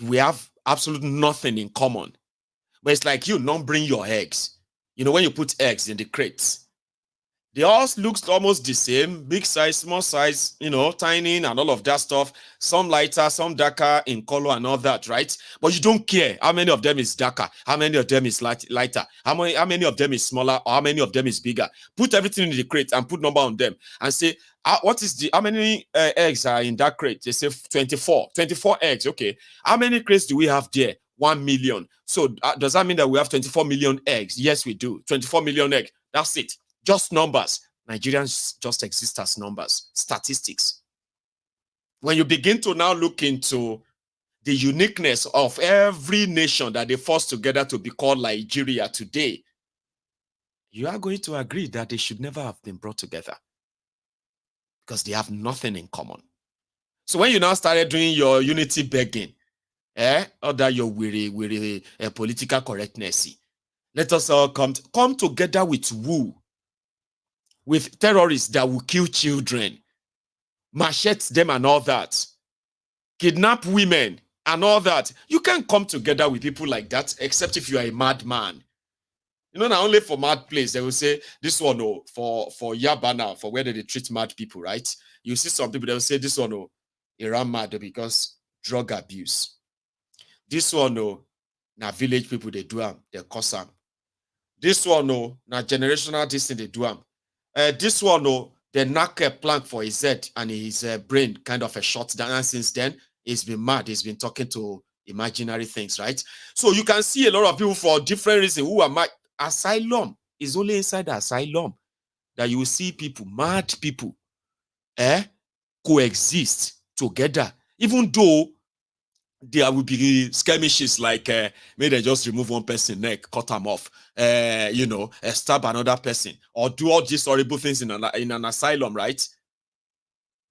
We have absolute nothing in common. But it's like you numbering your eggs. You know, when you put eggs in the crates, they all look almost the same, big size, small size, you know, tiny and all of that stuff. Some lighter, some darker in color and all that, right? But you don't care how many of them is darker, how many of them is lighter, how many of them is smaller, or how many of them is bigger. Put everything in the crate and put number on them and say, how many eggs are in that crate? They say 24 eggs. Okay. How many crates do we have there? 1 million. So does that mean that we have 24 million eggs? Yes, we do. 24 million eggs. That's it. Just numbers. Nigerians just exist as numbers, statistics. When you begin to now look into the uniqueness of every nation that they forced together to be called Nigeria today, you are going to agree that they should never have been brought together because they have nothing in common. So when you now started doing your unity begging, or that your weary political correctness, let us all come together with who? With terrorists that will kill children, machete them and all that, kidnap women and all that. You can't come together with people like that except if you are a madman. You know, not only for mad place, they will say this one for Yabana, for where they treat mad people, right? You see some people, they will say this one Iran mad because drug abuse. This one na village people, they do them, they cause them. This one na generational this thing they do them. This one, they knock a plank for his head and his brain kind of a shut down. And since then, he's been mad. He's been talking to imaginary things, right? So you can see a lot of people for different reasons who are mad. Asylum is only inside the asylum that you will see people, mad people, coexist together. Even though there will be skirmishes like maybe they just remove one person's neck, cut them off, stab another person, or do all these horrible things in an asylum, right?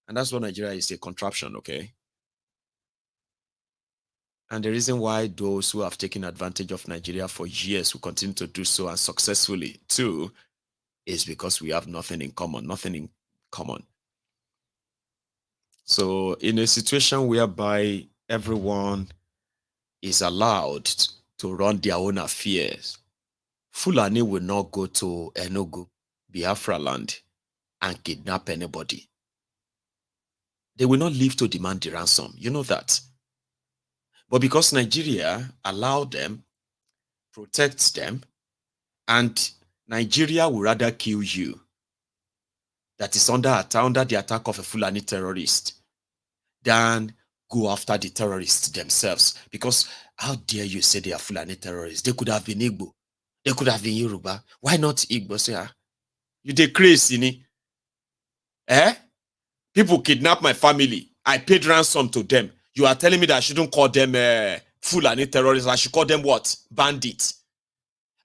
And that's what Nigeria is, a contraption, okay? And the reason why those who have taken advantage of Nigeria for years will continue to do so and successfully too is because we have nothing in common, So in a situation whereby everyone is allowed to run their own affairs, Fulani will not go to Enugu, Biafra land, and kidnap anybody. They will not live to demand the ransom. You know that. But because Nigeria allowed them, protects them, and Nigeria will rather kill you that is under the attack of a Fulani terrorist than go after the terrorists themselves. Because how dare you say they are Fulani terrorists? They could have been Igbo. They could have been Yoruba. Why not Igbo? Say, you dey crazy, People kidnap my family. I paid ransom to them. You are telling me that I shouldn't call them Fulani terrorists. I should call them what? Bandits.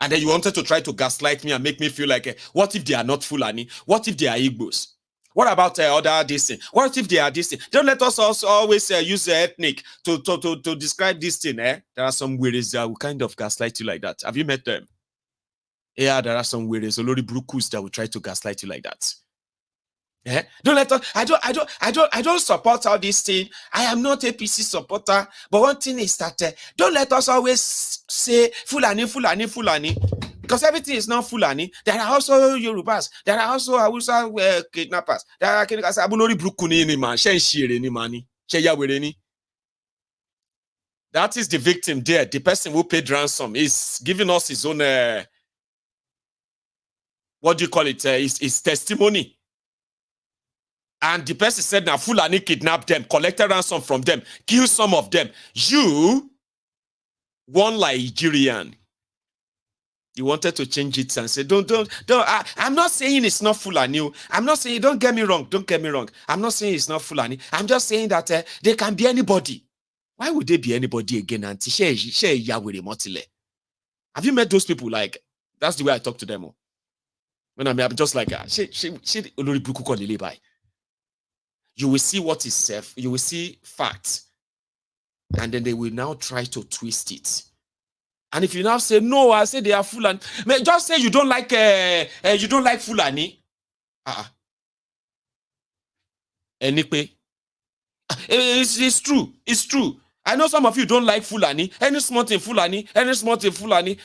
And then you wanted to try to gaslight me and make me feel like, what if they are not Fulani? What if they are Igbos? What about other this thing? What if they are this thing? Don't let us also always use the ethnic to describe this thing. There are some weirdos that will kind of gaslight you like that. Have you met them? Yeah, there are some weirdos, Olori Brukus, that will try to gaslight you like that. Don't let us. I don't support all this thing. I am not a PC supporter. But one thing is that don't let us always say Fulani. Because everything is not Fulani. There are also Yorubas. There are also Hausa kidnappers. There are kidnappers. Abulori Brukuni ni man. Shenshire ni mani. That is the victim there. The person who paid ransom is giving us his own, what do you call it? His testimony. And the person said, now Fulani kidnapped them, collected ransom from them, killed some of them. You, one Nigerian, you wanted to change it and say, don't. I'm not saying it's not Fulani. I'm not saying, don't get me wrong. I'm not saying it's not Fulani. I'm just saying that they can be anybody. Why would they be anybody again? Have you met those people? Like, that's the way I talk to them. When I'm just like, you will see what is safe, you will see facts, and then they will now try to twist it. And if you now say, no, I say they are Fulani, just say you don't like Fulani. Anyway, it's true. It's true. I know some of you don't like Fulani. Any small thing Fulani, everything Fulani,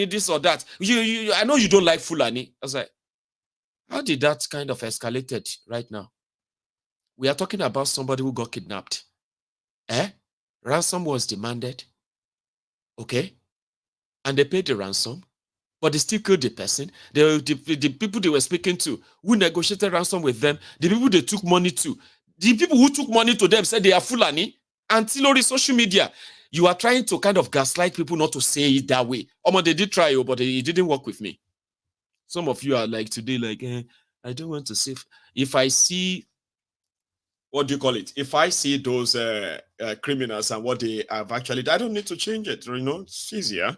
this or that. I know you don't like Fulani. I was like, how did that kind of escalated right now? We are talking about somebody who got kidnapped. Ransom was demanded. Okay? And they paid the ransom, but they still killed the person. The people they were speaking to, who negotiated ransom with them, the people they took money to, the people who took money to them said they are Fulani. Until on social media, you are trying to kind of gaslight people not to say it that way. They did try, but it didn't work with me. Some of you are like today, like, I don't want to say. If I see, what do you call it? If I see those criminals and what they have actually, I don't need to change it. It's easier.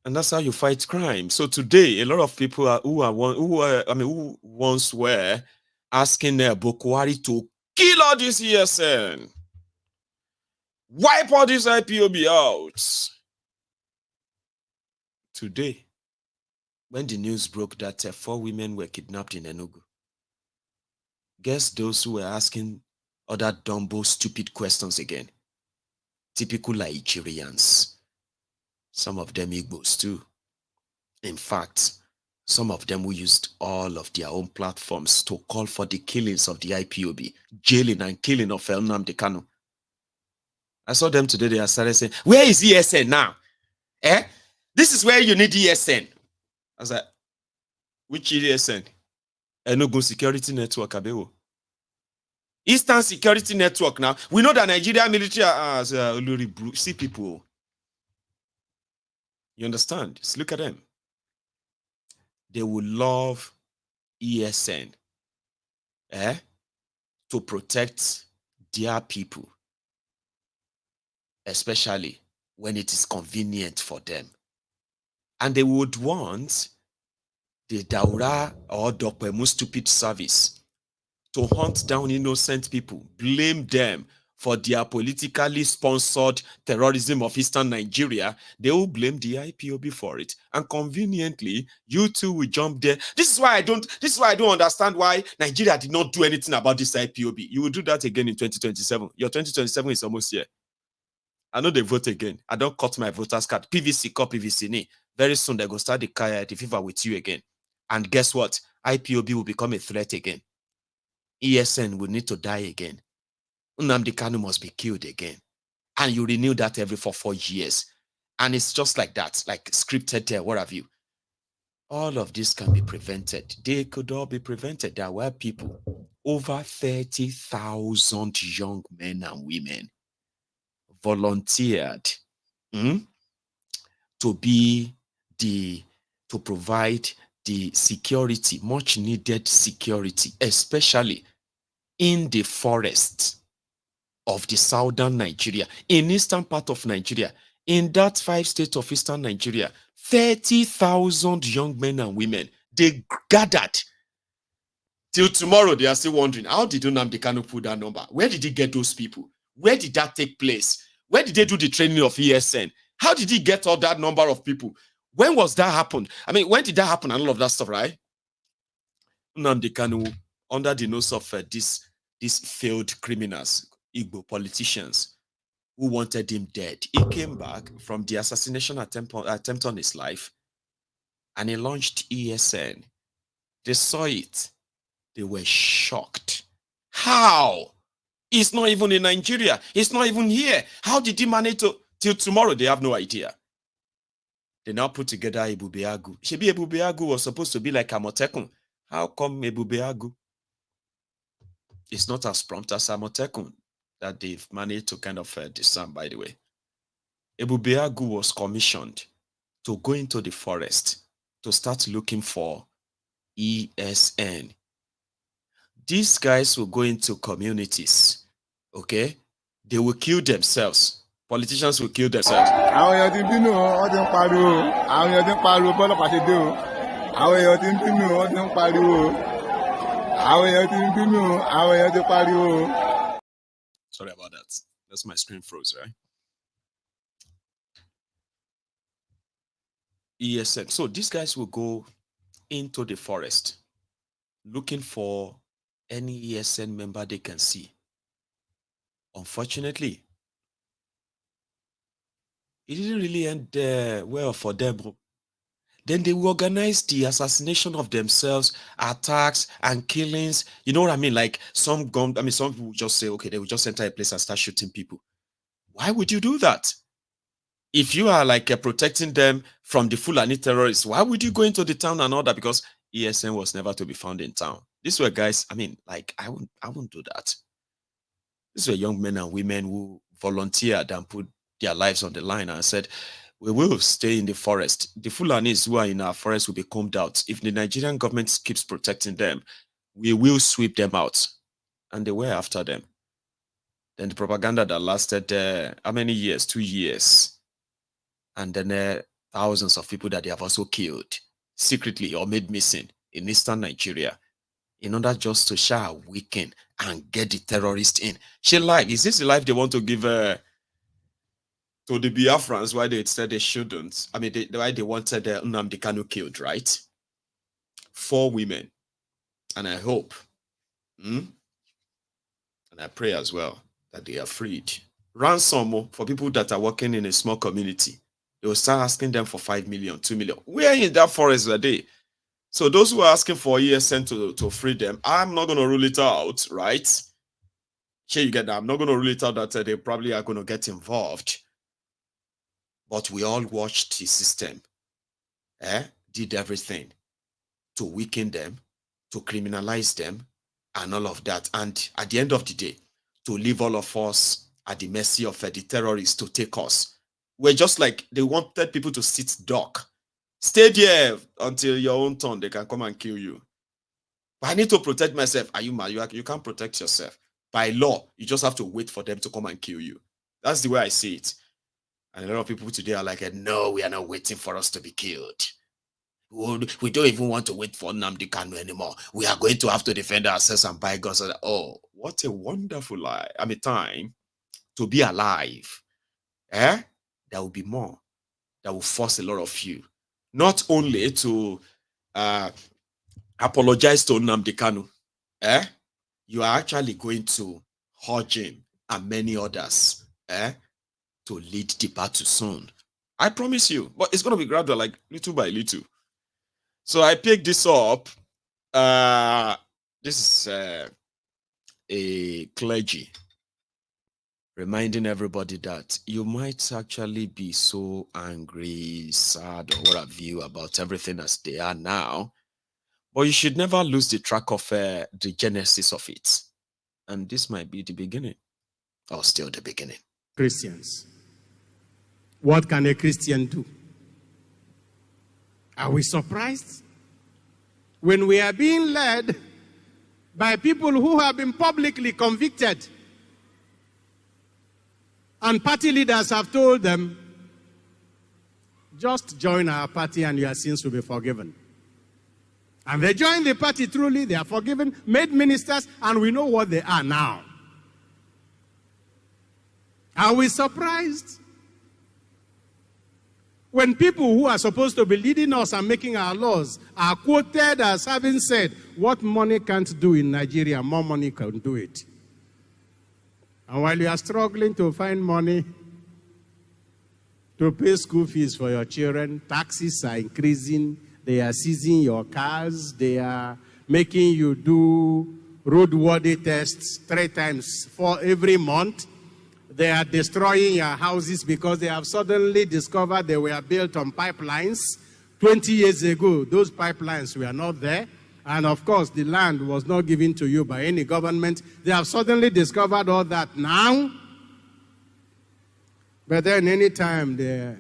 And that's how you fight crime. So today, a lot of people who once were asking Bokwari to kill all this ESN, wipe all this IPOB out. Today, when the news broke that 4 women were kidnapped in Enugu, guess those who were asking other dumbo, stupid questions again? Typical Nigerians. Some of them Igbos too. In fact, some of them who used all of their own platforms to call for the killings of the IPOB, jailing and killing of Nnamdi Kanu. I saw them today, they started saying, where is ESN now? This is where you need ESN. I was like, which ESN? Enugu Security Network, Abewo. Eastern Security Network now. We know that Nigeria military has see people. You understand? Just look at them. They will love ESN to protect their people, especially when it is convenient for them. And they would want the Daura or Dopemu stupid service to hunt down innocent people, blame them for their politically sponsored terrorism of Eastern Nigeria. They will blame the IPOB for it. And conveniently, you two will jump there. This is why I don't understand why Nigeria did not do anything about this IPOB. You will do that again in 2027. Your 2027 is almost here. I know they vote again. I don't cut my voters card. PVC, call PVC. Very soon they go start the Kaya FIFA with you again. And guess what? IPOB will become a threat again. ESN will need to die again. Nnamdi Kanu must be killed again. And you renew that every 4 years. And it's just like that, like scripted, what have you. All of this can be prevented. They could all be prevented. There were people, over 30,000 young men and women volunteered to provide the security, much needed security, especially in the forests of the southern Nigeria, in eastern part of Nigeria, in that 5 states of eastern Nigeria. 30,000 young men and women, they gathered. Till tomorrow, they are still wondering, how did Nnamdi Kanu put that number? Where did he get those people? Where did that take place? Where did they do the training of ESN? How did he get all that number of people? When was that happen? I mean, when did that happen and all of that stuff, right? Nnamdi Kanu, under the nose of these failed criminals, Igbo politicians who wanted him dead, he came back from the assassination attempt on his life and he launched ESN. They saw it. They were shocked. How? He's not even in Nigeria. He's not even here. How did he manage to, till tomorrow? They have no idea. They now put together Ebubeagu. Shebi Ebubeagu was supposed to be like Amotekun. How come Ebubeagu is not as prompt as Amotekun that they've managed to kind of discern, by the way? Ebubeagu was commissioned to go into the forest to start looking for ESN. These guys will go into communities, okay? They will kill themselves. Politicians will kill themselves. Sorry about that. That's my screen froze, right? ESN. So these guys will go into the forest looking for any ESN member they can see. Unfortunately, it didn't really end well for them. Then they will organize the assassination of themselves, attacks and killings. You know what I mean? Like some people just say, okay, they will just enter a place and start shooting people. Why would you do that? If you are like protecting them from the Fulani terrorists, why would you go into the town and all that? Because ESN was never to be found in town. These were guys, I wouldn't do that. These were young men and women who volunteered and put their lives on the line and said, we will stay in the forest. The Fulanis who are in our forest will be combed out. If the Nigerian government keeps protecting them, we will sweep them out. And they were after them. Then the propaganda that lasted, how many years? 2 years. And then thousands of people that they have also killed secretly or made missing in eastern Nigeria in order just to share a weekend and get the terrorists in. Is this the life they want to give to the Biafrans? Why they said they shouldn't? Why they wanted Nnamdi Kanu killed, right? 4 women. And I hope, and I pray as well, that they are freed. Ransom for people that are working in a small community. They will start asking them for 5 million, 2 million. Where in that forest were they? So those who are asking for ESN to free them, I'm not going to rule it out, right? Here you get that. I'm not going to rule it out that they probably are going to get involved. But we all watched the system, did everything to weaken them, to criminalize them, and all of that. And at the end of the day, to leave all of us at the mercy of the terrorists to take us. We're just like, they wanted people to sit duck. Stay there until your own turn. They can come and kill you. But I need to protect myself. Are you mad? You can't protect yourself. By law, you just have to wait for them to come and kill you. That's the way I see it. And a lot of people today are like, no, we are not waiting for us to be killed. We don't even want to wait for Nnamdi Kanu anymore. We are going to have to defend ourselves and buy guns. Oh, what a wonderful time to be alive. There will be more that will force a lot of you not only to apologize to Nnamdi Kanu. You are actually going to urge him and many others to lead the battle soon. I promise you. But it's going to be gradual, like little by little. So I picked this up. This is a clergy reminding everybody that you might actually be so angry, sad, or what have you about everything as they are now, but you should never lose the track of the genesis of it. And this might be the beginning, or still the beginning. Christians. What can a Christian do? Are we surprised? When we are being led by people who have been publicly convicted, and party leaders have told them, just join our party and your sins will be forgiven. And they joined the party truly, they are forgiven, made ministers, and we know what they are now. Are we surprised? When people who are supposed to be leading us and making our laws are quoted as having said, what money can't do in Nigeria, more money can do it. And while you are struggling to find money to pay school fees for your children, taxes are increasing, they are seizing your cars, they are making you do roadworthy tests 3 times for every month. They are destroying your houses because they have suddenly discovered they were built on pipelines. 20 years ago, those pipelines were not there. And of course, the land was not given to you by any government. They have suddenly discovered all that now. But then anytime the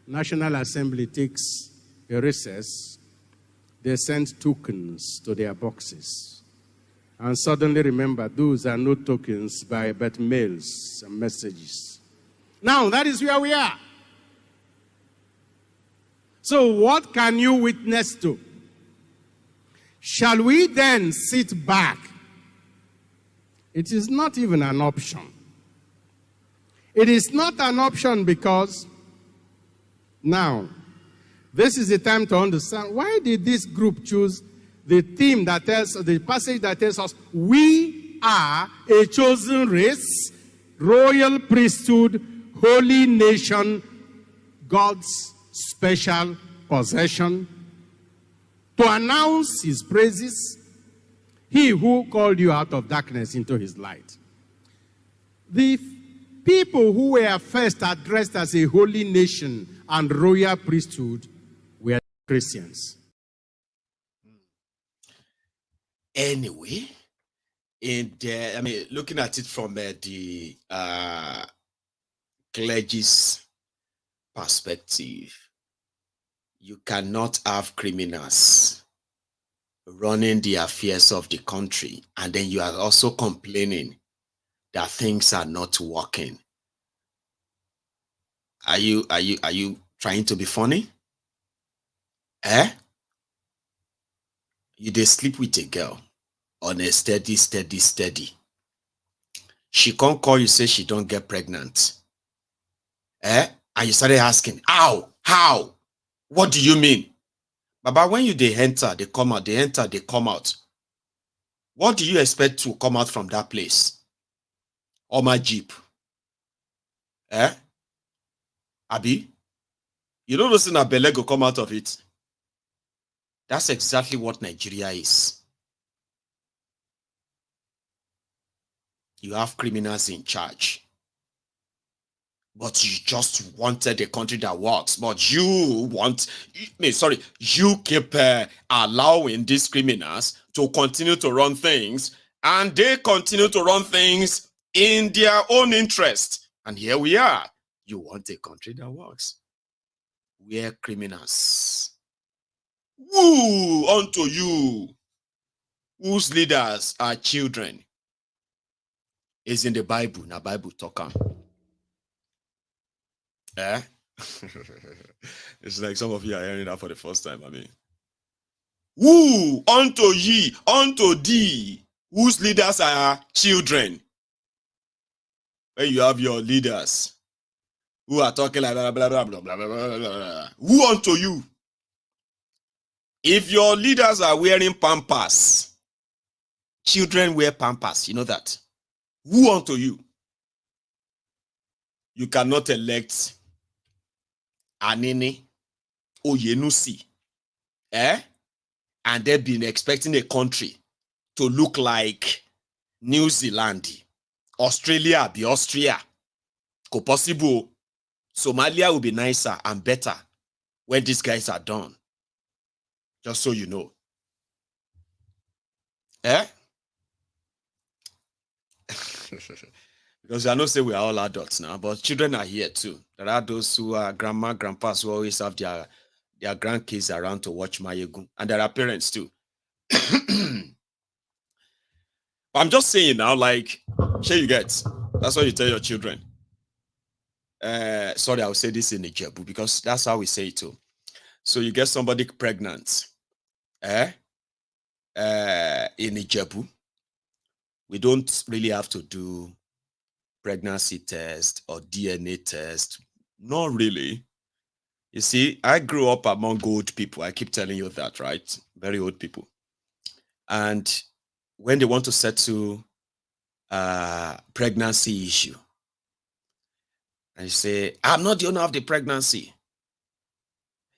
National Assembly takes a recess, they send tokens to their boxes. And suddenly remember, those are not tokens but mails and messages. Now, that is where we are. So what can you witness to? Shall we then sit back? It is not even an option. It is not an option because now, this is the time to understand why did this group choose the theme that tells, the passage that tells us, we are a chosen race, royal priesthood, holy nation, God's special possession, to announce his praises, he who called you out of darkness into his light. The people who were first addressed as a holy nation and royal priesthood were Christians. Anyway, looking at it from the clergy's perspective, you cannot have criminals running the affairs of the country, and then you are also complaining that things are not working. Are you trying to be funny? You dey sleep with a girl on a steady. She can't call you, say she don't get pregnant. And you started asking, how? What do you mean? But when you they enter, they come out, they enter, they come out. What do you expect to come out from that place? Or my Jeep? Abi? You don't listen to Bele go come out of it. That's exactly what Nigeria is. You have criminals in charge. But you just wanted a country that works. But you keep allowing these criminals to continue to run things, and they continue to run things in their own interest. And here we are. You want a country that works. We are criminals. Woo unto you, whose leaders are children, is in the Bible. Now Bible talk am. It's like some of you are hearing that for the first time. Woo unto ye, unto thee, whose leaders are children. When you have your leaders who are talking like blah blah blah blah blah blah blah blah. Who unto you? If your leaders are wearing pampers, children wear pampers, you know that. Who unto you? You cannot elect Anini Oyenusi, and they've been expecting a country to look like New Zealand, Australia, be Austria. Could possible Somalia will be nicer and better when these guys are done. Just so you know. Because I know say we are all adults now, but children are here too. There are those who are grandma, grandpas who always have their grandkids around to watch Mayegun. And there are parents too. I'm just saying now, like, sure you get. That's what you tell your children. Sorry, I'll say this in Ijebu because that's how we say it too. So you get somebody pregnant. In Ijebu, we don't really have to do pregnancy test or DNA test. Not really. You see, I grew up among old people. I keep telling you that, right? Very old people. And when they want to settle pregnancy issue, and you say, I'm not the owner of the pregnancy.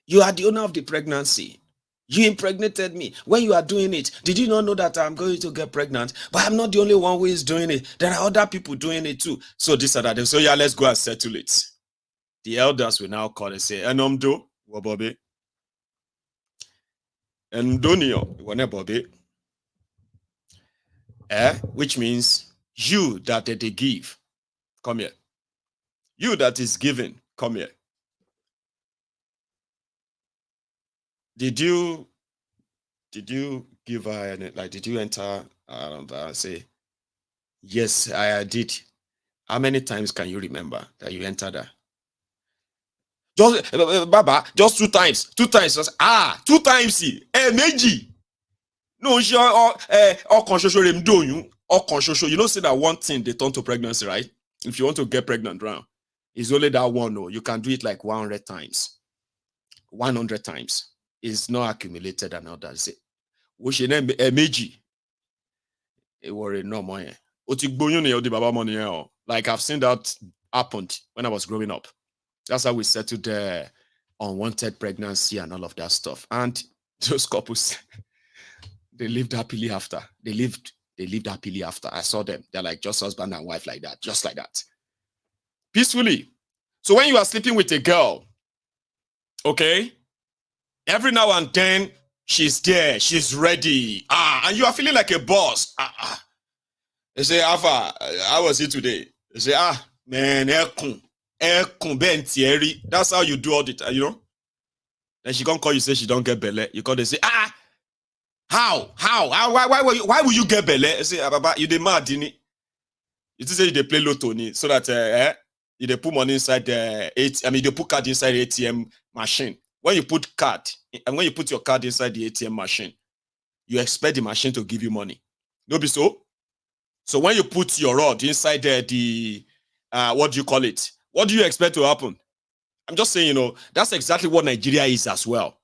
You are the owner of the pregnancy. You impregnated me. When you are doing it, did you not know that I'm going to get pregnant? But I'm not the only one who is doing it. There are other people doing it too. So this and that. So yeah, let's go and settle it. The elders will now call and say, Enomdo, wabobe. Endonio, wabobe. Which means you that they give, come here. You that is given, come here. Did you give her any, like, did you enter and say, yes, I did? How many times can you remember that you entered her? Just Baba, just 2 times. 2 times. 2 times. Meji. No, you know, say that one thing they turn to pregnancy, right? If you want to get pregnant round, it's only that one. No, you can do it like 100 times. 100 times. It's not accumulated and all that. Say, what's your name? Meji. It worry no more. Like I've seen that happened when I was growing up. That's how we settled the unwanted pregnancy and all of that stuff. And those couples, they lived happily after. They lived happily after. I saw them. They're like just husband and wife like that. Just like that. Peacefully. So when you are sleeping with a girl, okay, every now and then she's there. She's ready. And you are feeling like a boss. They say, Alpha, how was it today? They say, man, that's how you do all the time, you know? Then she can't call you, say she don't get belly. You call, they say, how? Why will you get belly? I say, Baba, you the mad, didn't it? You just say they play lotto, so that you put money inside the they put card inside the ATM machine. When you put your card inside the ATM machine, you expect the machine to give you money. No be so? So when you put your rod inside the what do you call it? What do you expect to happen? I'm just saying, you know, that's exactly what Nigeria is as well.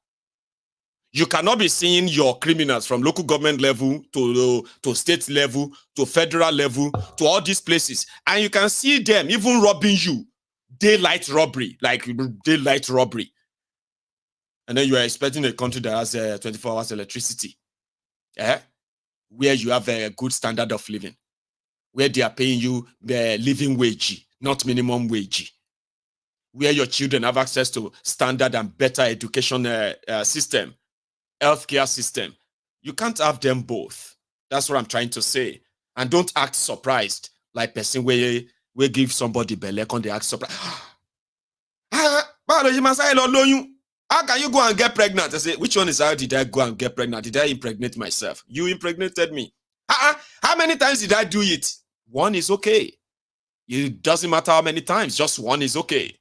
You cannot be seeing your criminals from local government level to state level to federal level to all these places, and you can see them even robbing you, daylight robbery, and then you are expecting a country that has 24 hours electricity, where you have a good standard of living, where they are paying you the living wage, not minimum wage, where your children have access to standard and better education system, healthcare system. You can't have them both. That's what I'm trying to say. And don't act surprised, like person where give somebody belly on they act surprised. How can you go and get pregnant? I say, which one is how did I go and get pregnant? Did I impregnate myself? You impregnated me. How many times did I do it? One is okay. It doesn't matter how many times. Just one is okay.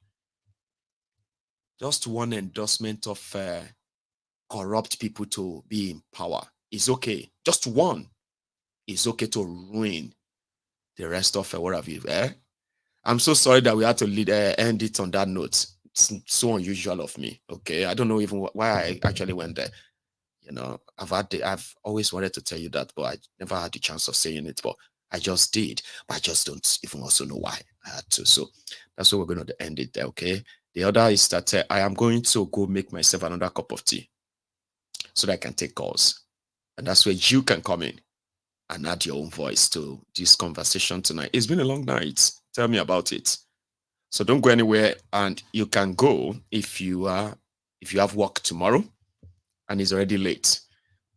Just one endorsement of corrupt people to be in power is okay. Just one is okay to ruin the rest of what have you. I'm so sorry that we had to end it on that note. It's so unusual of me. Okay, I don't know even why I actually went there. You know, I've always wanted to tell you that, but I never had the chance of saying it. But I just did. But I just don't even also know why I had to. So that's why we're going to end it there. Okay. The other is that I am going to go make myself another cup of tea so that I can take calls. And that's where you can come in and add your own voice to this conversation tonight. It's been a long night. Tell me about it. So don't go anywhere, and you can go if you have work tomorrow and it's already late.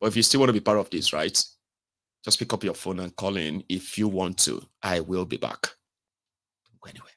But if you still want to be part of this, right? Just pick up your phone and call in if you want to. I will be back. Don't go anywhere.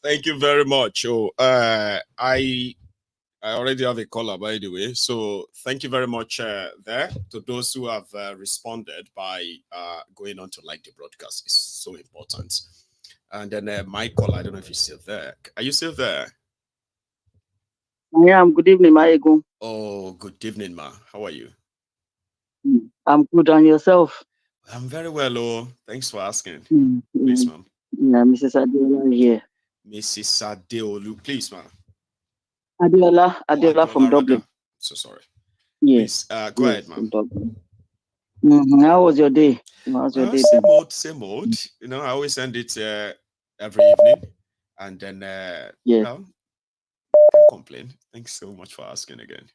Thank you very much. Oh, I already have a caller, by the way. So thank you very much there to those who have responded by going on to like the broadcast. It's so important. And then my caller, I don't know if he's still there. Are you still there? Yeah, good evening, Maegu. Oh, good evening, ma. How are you? I'm good, and yourself? I'm very well, oh. Thanks for asking. Please, ma'am. Yeah, Mrs. Adeola here. Mrs. Adeolu, please, ma'am. Adeola from Dublin. So sorry. Yes. Please, go ahead, ma'am. How was your day? How's your day? Same old. You know, I always send it every evening, and then you know, can't complain. Thanks so much for asking again.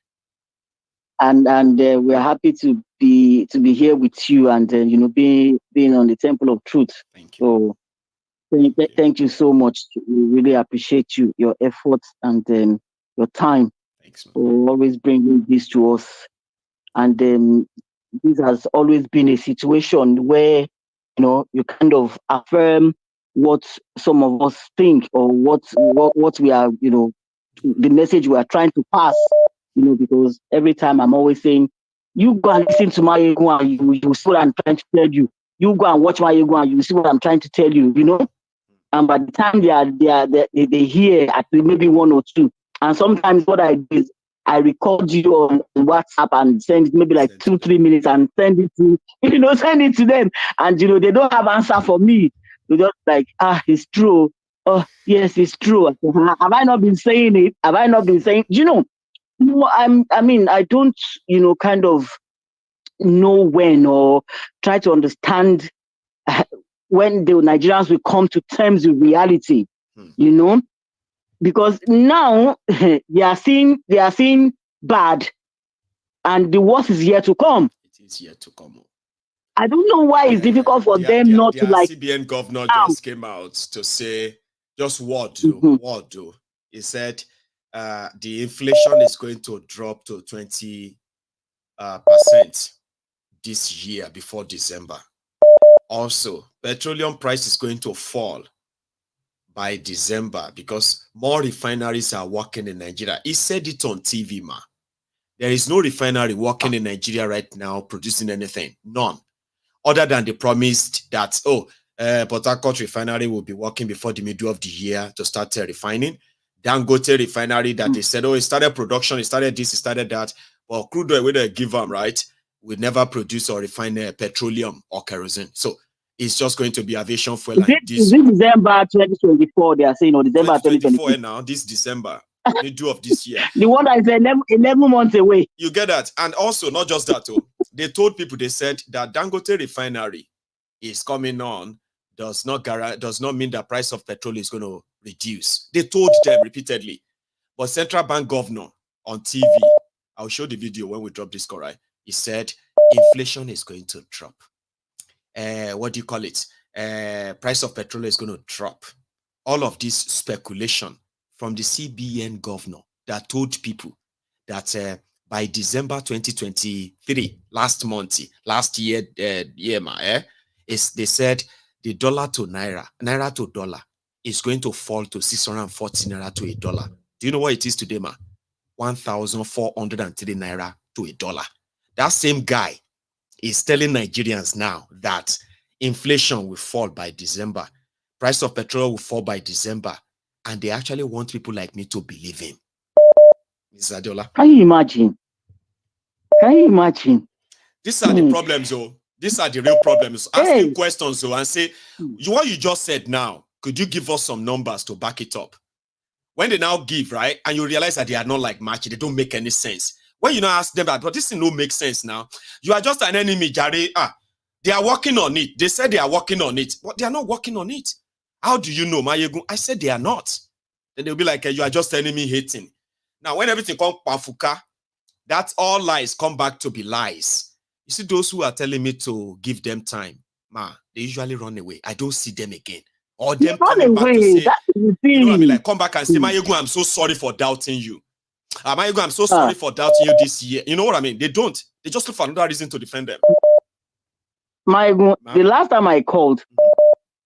And we're happy to be here with you, and you know, being on the Temple of Truth. Thank you. So thank you so much. We really appreciate your efforts and your time. Thanks, man. For always bringing this to us. And this has always been a situation where, you know, you kind of affirm what some of us think, or what we are, you know, the message we are trying to pass, you know, because every time I'm always saying, you go and listen to my ego and you see what I'm trying to tell you. You go and watch my ego and you see what I'm trying to tell you, you know. And by the time they hear at maybe one or two, and sometimes what I do is I record you on WhatsApp and send it maybe like 2-3 minutes and send it to them, and you know, they don't have answer for me. They just like, it's true. Oh yes, it's true. Have I not been saying it? Have I not been saying? You know, I don't, you know, kind of know when or try to understand when the Nigerians will come to terms with reality, you know, because now they are seeing bad, and the worst is yet to come. It is yet to come. I don't know why it's difficult for them not to like. CBN governor just came out to say just word. He said the inflation is going to drop to 20% this year before December. Also, petroleum price is going to fall by December because more refineries are working in Nigeria. He said it on TV, ma. There is no refinery working in Nigeria right now producing anything. None. Other than they promised that, Port Harcourt refinery will be working before the middle of the year to start refining. Dangote refinery that they said, it started production, it started this, it started that. But crude oil, whether they give them, right, we never produce or refine petroleum or kerosene. So it's just going to be aviation fuel. Is it December 2024? They are saying, or December 2024 now, this December, middle of this year. The one that is 11 months away. You get that? And also, not just that, they told people, they said that Dangote refinery is coming on, does not mean the price of petrol is going to reduce. They told them repeatedly. But Central Bank governor on TV, I'll show the video when we drop this call, right? He said inflation is going to drop. What do you call it? Price of petrol is going to drop. All of this speculation from the CBN governor that told people that by December 2023, last year, they said the dollar to naira to dollar is going to fall to 640 naira to $1. Do you know what it is today, ma? 1,403 naira to $1. That same guy is telling Nigerians now that inflation will fall by December. Price of petrol will fall by December. And they actually want people like me to believe him. Mrs. Adeola. Can you imagine? These are the problems, though. These are the real problems. Asking questions, though, and say, what you just said now, could you give us some numbers to back it up? When they now give, right, and you realize that they are not like match, they don't make any sense. When you now ask them that, but this thing don't make sense now. You are just an enemy, Jare. They are working on it. They said they are working on it, but they are not working on it. How do you know, Mayegun? I said they are not. Then they'll be like, you are just enemy hating. Now, when everything comes Pafuka, that's all lies come back to be lies. You see, those who are telling me to give them time, they usually run away. I don't see them again. Or them coming back to say, you know what I mean? Like, come back and say, Mayegun, I'm so sorry for doubting you. Mayegun, I'm so sorry for doubting you this year. You know what I mean? They don't. They just look for another reason to defend them. Mayegun, the last time I called,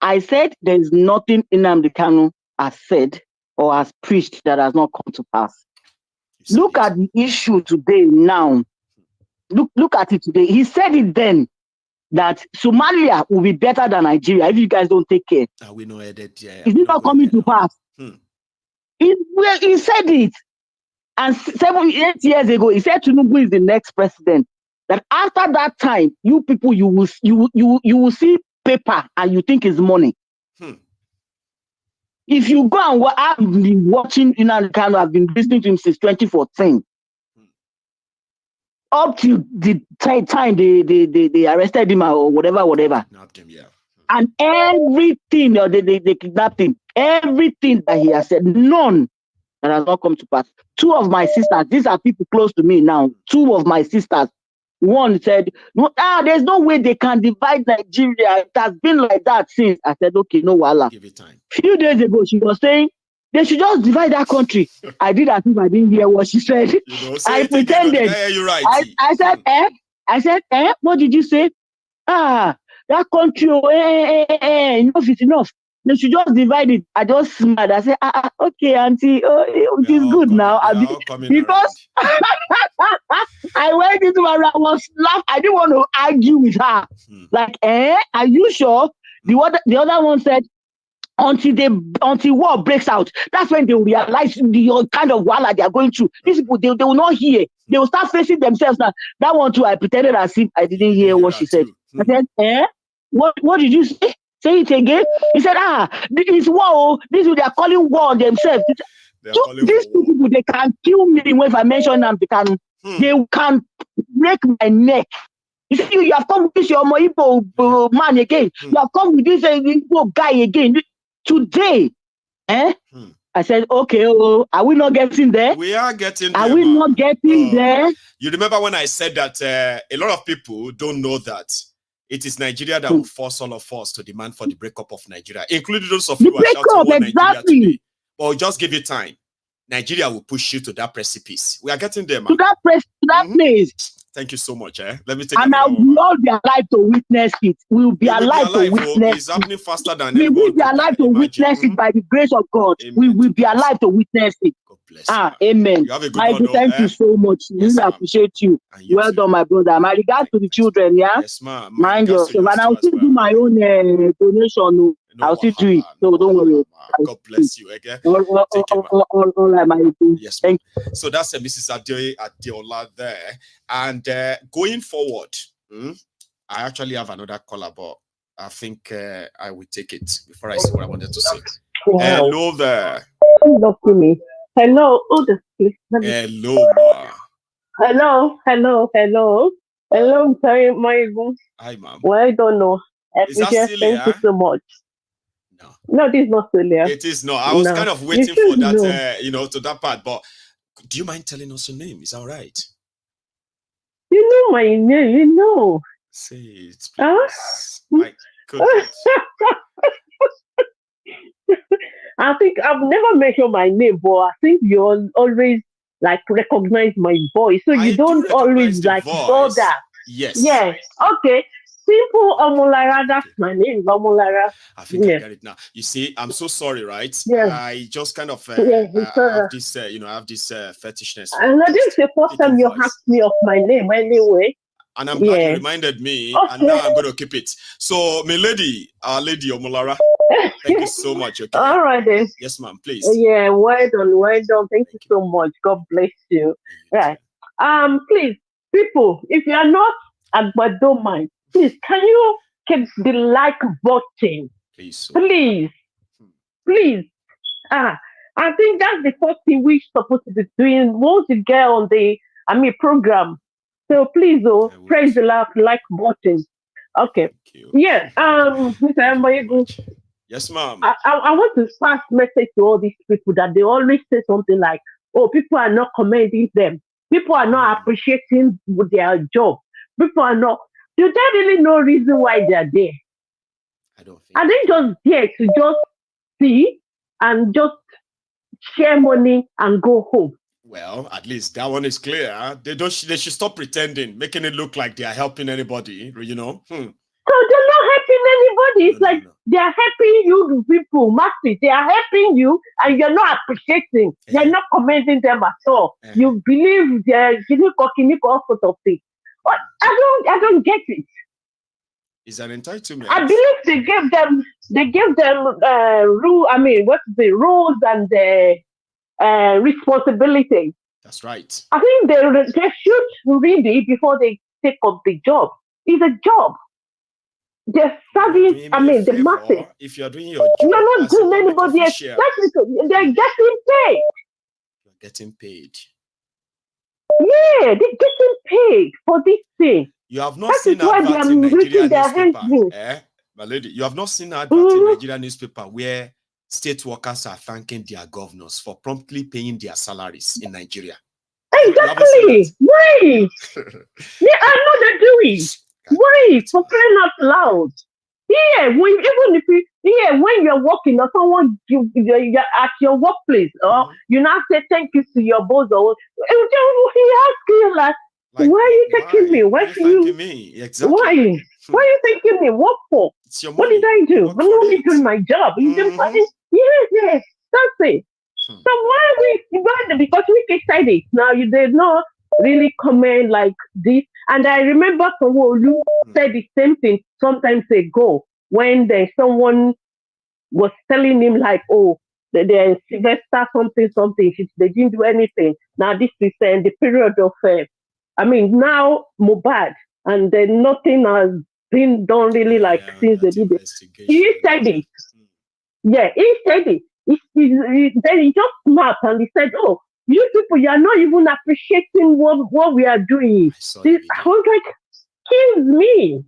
I said there's nothing Nnamdi Kanu has said or has preached that has not come to pass. Look at the issue today now. Look at it today. He said it then that Somalia will be better than Nigeria if you guys don't take care. We know that. Is it not coming to pass? He said it. And 7-8 years ago, he said Tinubu is the next president. That after that time, you people, you will see paper and you think it's money. If you go and I've been watching I've been listening to him since 2014. Up to the time they arrested him or whatever. And everything, they kidnapped him. Everything that he has said, none that has not come to pass. 2 of my sisters, these are people close to me now. 2 of my sisters, one said, there's no way they can divide Nigeria. It has been like that since. I said, okay, no wala. Give it time. Few days ago, she was saying they should just divide that country. I did as if I didn't hear what she said. I pretended. You're right. I said, what did you say? That country, enough is enough. They should just divide it. I just smiled. I said, okay, auntie, it is good now. Because I went into my room, I was laughing. I didn't want to argue with her. Like, are you sure? The other one said, until war breaks out, that's when they will realize the kind of war they are going through. These people, they will not hear. They will start facing themselves now. That one too, I pretended as if I didn't hear what she said. I said, what did you say? Say it again. He said, it's war. This is they are calling war on themselves. These people, they can kill me if I mention them. They can break my neck. You see, you have come with this your Igbo man again. You have come with this Igbo guy again. Today, I said, okay, are we not getting there? We are getting there. Are we not getting there? You remember when I said that a lot of people don't know that it is Nigeria that will force all of us to demand for the breakup of Nigeria, including those of you who are shouting Nigeria today. But just give it time. Nigeria will push you to that precipice. We are getting there, man. To that place. Thank you so much. Let me take and I will all be alive to witness it. We will be alive to witness It's happening faster than we will be alive to witness it by the grace of God. Amen. We will be alive to witness it. God bless you. Amen. Thank you so much. Yes, really appreciate you. Well done, my brother. My regards to the children, yeah? Yes, ma'am. Mind yourself. And I'll still do my own donation. I'll still do it. So don't worry. God bless you again. All right, my yes, thank you. So that's Mrs. Adeola there. And going forward, I actually have another caller, but I think I will take it before I say what I wanted to say. Wow. Hello there. Hello, me. Hello. Oh, hello, ma. Hello. Hello, sorry, my. Hi, ma'am. Well, I don't know. Is that silly, thank you so much. No, this is not silly. It is not. I was kind of waiting for that, to that part. But do you mind telling us your name? Is that all right? You know my name, Say it, please. My goodness. I think I've never mentioned my name, but I think you always recognize my voice. So you don't always know that. Yes. Yes. Okay. Simple Omolara, that's my name, Omolara. I think I get it now. You see, I'm so sorry, right? Yeah. I just kind of have this, I have this fetishness. And this is the first time you asked me of my name anyway. And I'm glad you reminded me, and now I'm going to keep it. So, my lady, our lady Omolara, thank you so much. Okay. All right then. Yes, ma'am, please. Yeah, well done. Thank you so much. God bless you. Right. Please, people, if you are not but don't mind, please, can you keep the like button? Please. Please. I think that's the first thing we're supposed to be doing once you get on the program. So please, press the like button. Okay. Yeah. Mr. Amboyegu. Yes, ma'am. I want to pass message to all these people that they always say something like, "Oh, people are not commending them. People are not appreciating their job. People are not." Do they really know reason why they are there? I don't think. Are they just there to just see and just share money and go home? Well, at least that one is clear. They should stop pretending, making it look like they are helping anybody. So they're not helping anybody. It's like they are helping you people, masses. They are helping you, and you're not appreciating. You're not commending them at all. You believe they're giving all sorts of things. But I don't get it. It's an entitlement. I believe they gave them rule. I mean, what's the rules and the responsibilities. That's right. I think they should read it before they take up the job. It's a job. They're serving, the masses. If you're doing your job, you're not doing anybody else. They're getting paid. You're getting paid. Yeah, they're getting paid for this thing. You have not seen adverts in Nigerian newspaper. My lady, you have not seen adverts in Nigerian newspaper where state workers are thanking their governors for promptly paying their salaries in Nigeria. Exactly. Why? Yeah, I know they're doing. Why? For crying out loud. Yeah, when you're working or someone you're at your workplace or you now say thank you to your boss or he asks you like why are you thanking me? Why are you me? Exactly. Why? Why are you thanking me? What for? What did I do? I'm not doing my job. Yes, that's it. So why because we said it now, they not really comment like this. And I remember Sanwo-Olu said the same thing sometimes ago when there's was telling him like, oh, the Sylvester something, they didn't do anything. Now this is the period of, now Mohbad, and then nothing has been done really since they did it. He said it. Yeah, he said it. Then he just snapped and he said, oh, you people, you are not even appreciating what we are doing. This 100 kills me.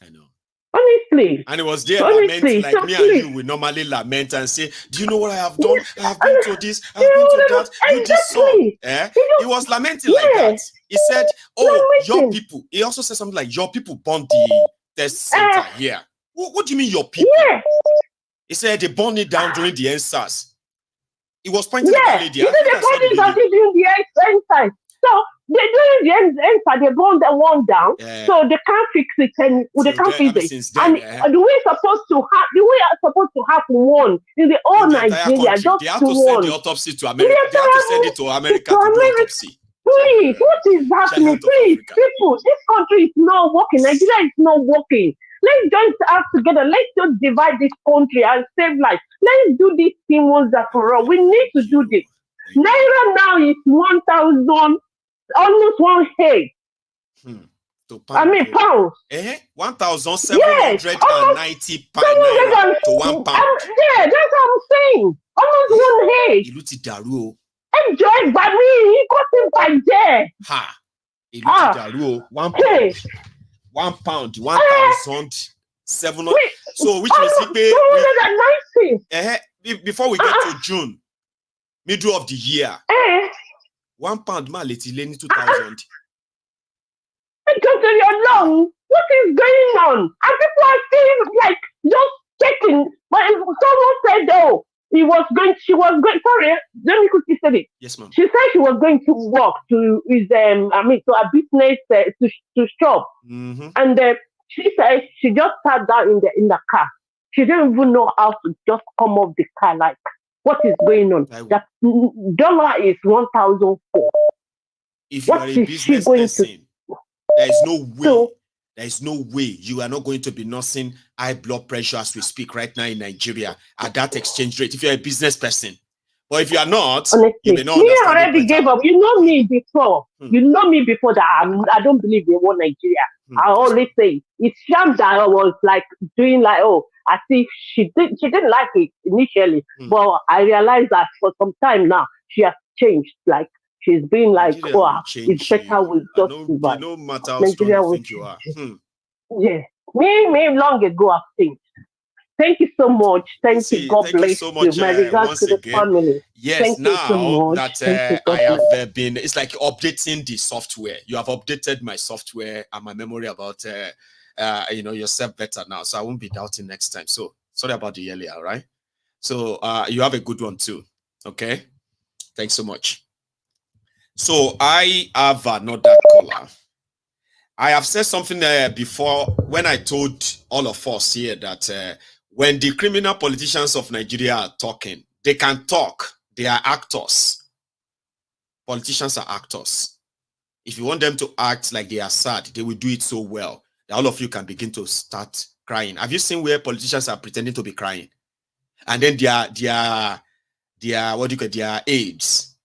I know. Honestly. And it was there lamenting like me and you would normally lament and say, do you know what I have done? I have been to this, I have been to that, you this song. He was lamenting like that. He said, oh, your people. He also said something like, your people burned the test center here. What do you mean your people? Yeah. He said they burned it down during the NSAS. He was pointing at that lady. They burned it down during the NSAS. So during the NSAS, they burned the one down. So they can't fix it and they can't fix it. And the way it's supposed to have one in the whole Nigeria, just they have to send the autopsy to America. They have to send it to America to do autopsy. Please, what is happening? Please, people, this country is not working. Nigeria is not working. Let's join us together. Let's just divide this country and save lives. Let's do this thing once and for all. We need to do this. Naira now is 1,000, almost 1,800. Pounds. 1,790 naira to 1 pound. Yeah, that's what I'm saying. Almost 1,800. Enjoy by me. He got it by there. Ha. 1 pound. 1 pound, 1,700. So which means before we get to June, middle of the year, 1 pound let's 2,000. You're long. What is going on? And people are still just checking. But someone said, oh, she was going, sorry, let me quickly say it. Yes, ma'am. She said she was going to walk to to a business to shop. Mm-hmm. And she said she just sat down in the car. She didn't even know how to just come off the car. Like, what is going on? That dollar is 1,004. If you are a business person, there is no way. There is no way you are not going to be nursing high blood pressure as we speak right now in Nigeria at that exchange rate. If you're a business person, but if you are not, honestly, you may not me already gave up. You know me before. You know me before that I don't believe in one Nigeria. I always say it's shame that I was doing I think she didn't like it initially, but I realized that for some time now she has changed. She's been it's better with just survive. No matter how strong you think you are. Yeah, me long ago I've changed. Thank you so much. Thank you. God bless you. My regards to the family. Yes, thank now you so much. that I have been, it's like updating the software. You have updated my software and my memory about yourself better now. So I won't be doubting next time. So sorry about the earlier, all right? So you have a good one too. Okay. Thanks so much. So I have another caller. I have said something before when I told all of us here that when the criminal politicians of Nigeria are talking, they can talk. They are actors. Politicians are actors. If you want them to act like they are sad, they will do it so well that all of you can begin to start crying. Have you seen where politicians are pretending to be crying? And then their what do you call their aides,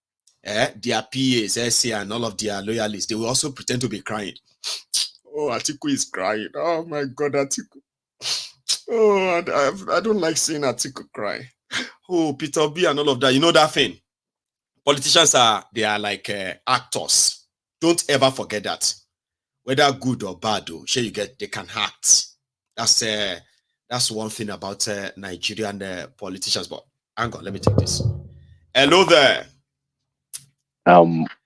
their PAs, SC, and all of their loyalists, they will also pretend to be crying. Oh, Atiku is crying. Oh my God, Atiku. Oh, I don't like seeing Atiku cry. Oh, Peter B and all of that. You know that thing? Politicians they are like actors. Don't ever forget that. Whether good or bad, sure you get, they can act. That's one thing about Nigerian politicians. But hang on, let me take this. Hello there.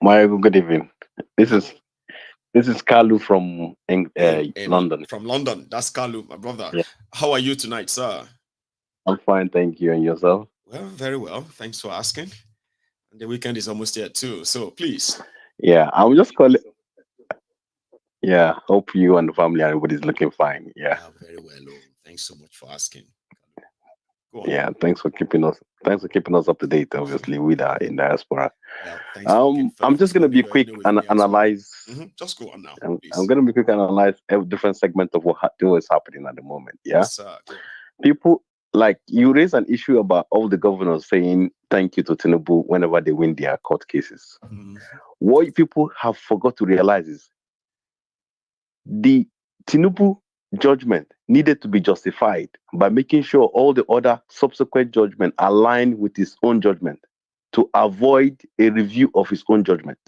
Michael, good evening. This is Kalu from London. From London. That's Kalu, my brother. Yeah. How are you tonight, sir? I'm fine, thank you. And yourself? Well, very well. Thanks for asking. And the weekend is almost here too. So please. Yeah, I'm just calling. Yeah, hope you and the family and everybody's looking fine. Yeah. Very well. Thanks so much for asking. Go on. Yeah, thanks for keeping us up to date, obviously, with our in diaspora. Yeah, I'm just gonna be quick and analyze. Just go on now. I'm gonna be quick and analyze a different segment of what is happening at the moment. Yeah. Yes, sir. People like you raise an issue about all the governors saying thank you to Tinubu whenever they win their court cases. What people have forgot to realize is the Tinubu judgment needed to be justified by making sure all the other subsequent judgment align with his own judgment to avoid a review of his own judgment.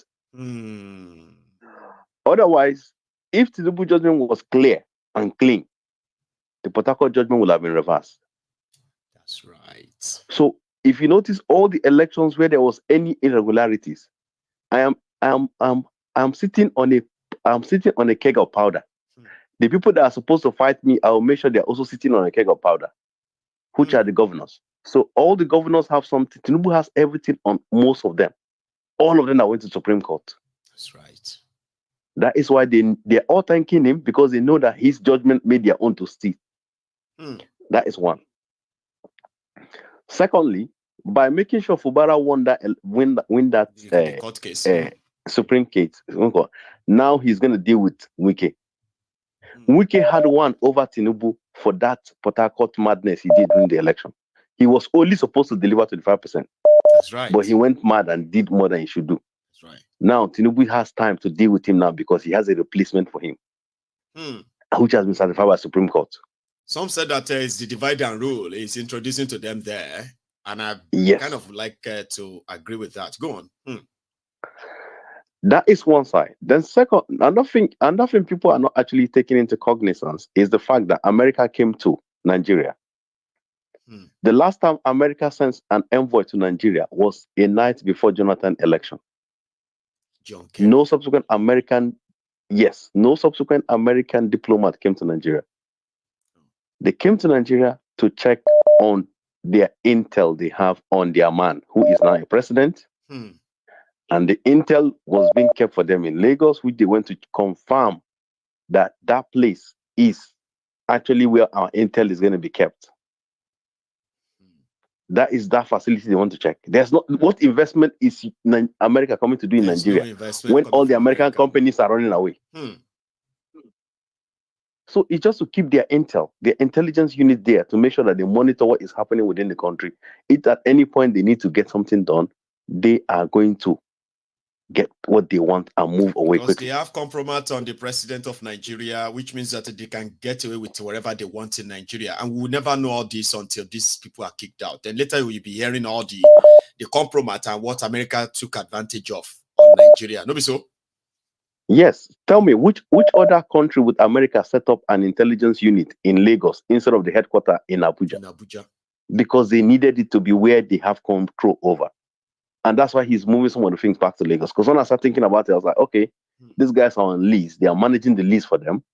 Otherwise, if Tinubu judgment was clear and clean, the Port Harcourt judgment would have been reversed. That's right. So if you notice all the elections where there was any irregularities, I'm sitting on a keg of powder. The people that are supposed to fight me, I will make sure they're also sitting on a keg of powder, which are the governors. So all the governors have something. Tinubu has everything on most of them. All of them are went to Supreme Court. That's right. That is why they're all thanking him, because they know that his judgment made their own to steal. That is one. Secondly, by making sure Fubara win that court case. Supreme case, now he's going to deal with Wike. Wike had won over Tinubu for that Port Harcourt madness he did during the election. He was only supposed to deliver 25%. That's right. But he went mad and did more than he should do. That's right. Now Tinubu has time to deal with him now because he has a replacement for him, which has been certified by Supreme Court. Some said that it's the divide and rule. He's introducing to them there, and I kind of like to agree with that. Go on. That is one side. Then second, another thing people are not actually taking into cognizance is the fact that America came to Nigeria. The last time America sent an envoy to Nigeria was a night before Jonathan election. No subsequent American diplomat came to Nigeria. They came to Nigeria to check on their intel they have on their man, who is now a president. And the intel was being kept for them in Lagos, which they went to confirm that that place is actually where our intel is going to be kept. That is that facility they want to check. There's not what investment is America coming to do in Nigeria when all the American companies are running away. So it's just to keep their intel, their intelligence unit there to make sure that they monitor what is happening within the country. If at any point they need to get something done, they are going to get what they want and move away because quickly. They have compromise on the president of Nigeria, which means that they can get away with whatever they want in Nigeria. And we will never know all this until these people are kicked out. Then later you'll be hearing all the compromise and what America took advantage of on Nigeria. No be so? Yes. Tell me, which other country would America set up an intelligence unit in Lagos instead of the headquarters in Abuja? In Abuja. Because they needed it to be where they have control over. And that's why he's moving some of the things back to Lagos. Because when I started thinking about it, I was like, okay, these guys are on lease. They are managing the lease for them.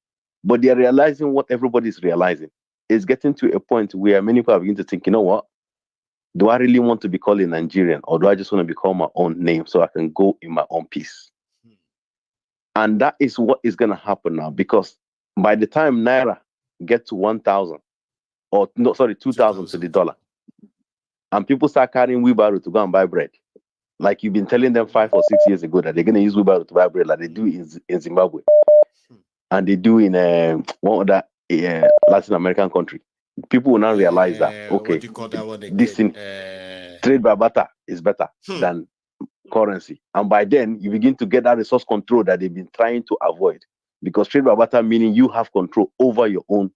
But they are realizing what everybody's realizing. It's getting to a point where many people are beginning to think, you know what? Do I really want to be called a Nigerian? Or do I just want to be called my own name so I can go in my own peace? And that is what is going to happen now, because by the time Naira get to 1,000, or no, sorry, 2,000 to the dollar, and people start carrying wheelbarrow to go and buy bread, like you've been telling them 5 or 6 years ago that they're going to use wheelbarrow to buy bread, like they do in Zimbabwe, and they do in one other Latin American country. People will now realize that, okay, what do you call that one again? This thing, trade by barter is better than currency. And by then, you begin to get that resource control that they've been trying to avoid. Because trade by barter meaning you have control over your own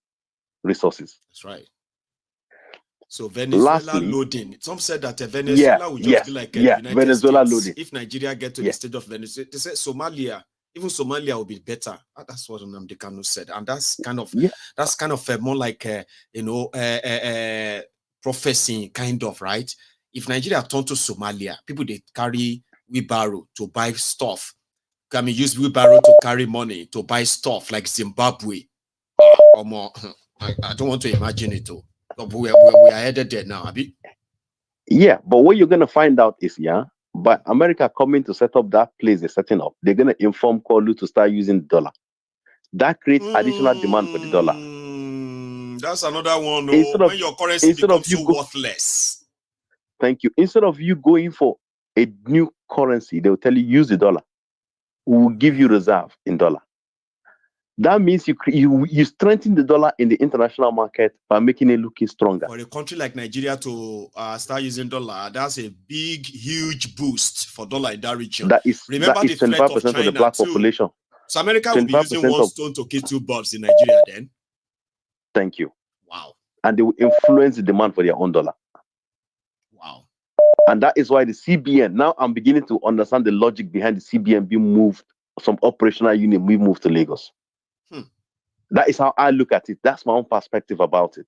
resources. That's right. So Venezuela loading. Some said that Venezuela would just be like United Venezuela States. loading. If Nigeria get to the stage of Venezuela, they said Somalia, even Somalia will be better. That's what Nnamdi Kanu said, and that's kind of more like prophecy, kind of, right? If Nigeria turned to Somalia, people they carry wheelbarrow to buy stuff. Can we use wheelbarrow to carry money to buy stuff like Zimbabwe? Or more. I don't want to imagine it too. But we are headed there now, Abi. Yeah, but what you're gonna find out is by America coming to set up that place they're setting up, they're gonna inform Kolu to start using the dollar. That creates additional demand for the dollar. That's another one. When your currency becomes so worthless. Thank you. Instead of you going for a new currency, they will tell you use the dollar. We will give you reserve in dollar. That means you strengthen the dollar in the international market by making it looking stronger. For a country like Nigeria to start using dollar, that's a big, huge boost for dollar in that region. Remember the threat of China, of the black population. So America will be using one stone to kill two birds in Nigeria then? Thank you. Wow. And they will influence the demand for their own dollar. Wow. And that is why the CBN, now I'm beginning to understand the logic behind the CBN being moved, some operational unit being moved to Lagos. That is how I look at it. That's my own perspective about it.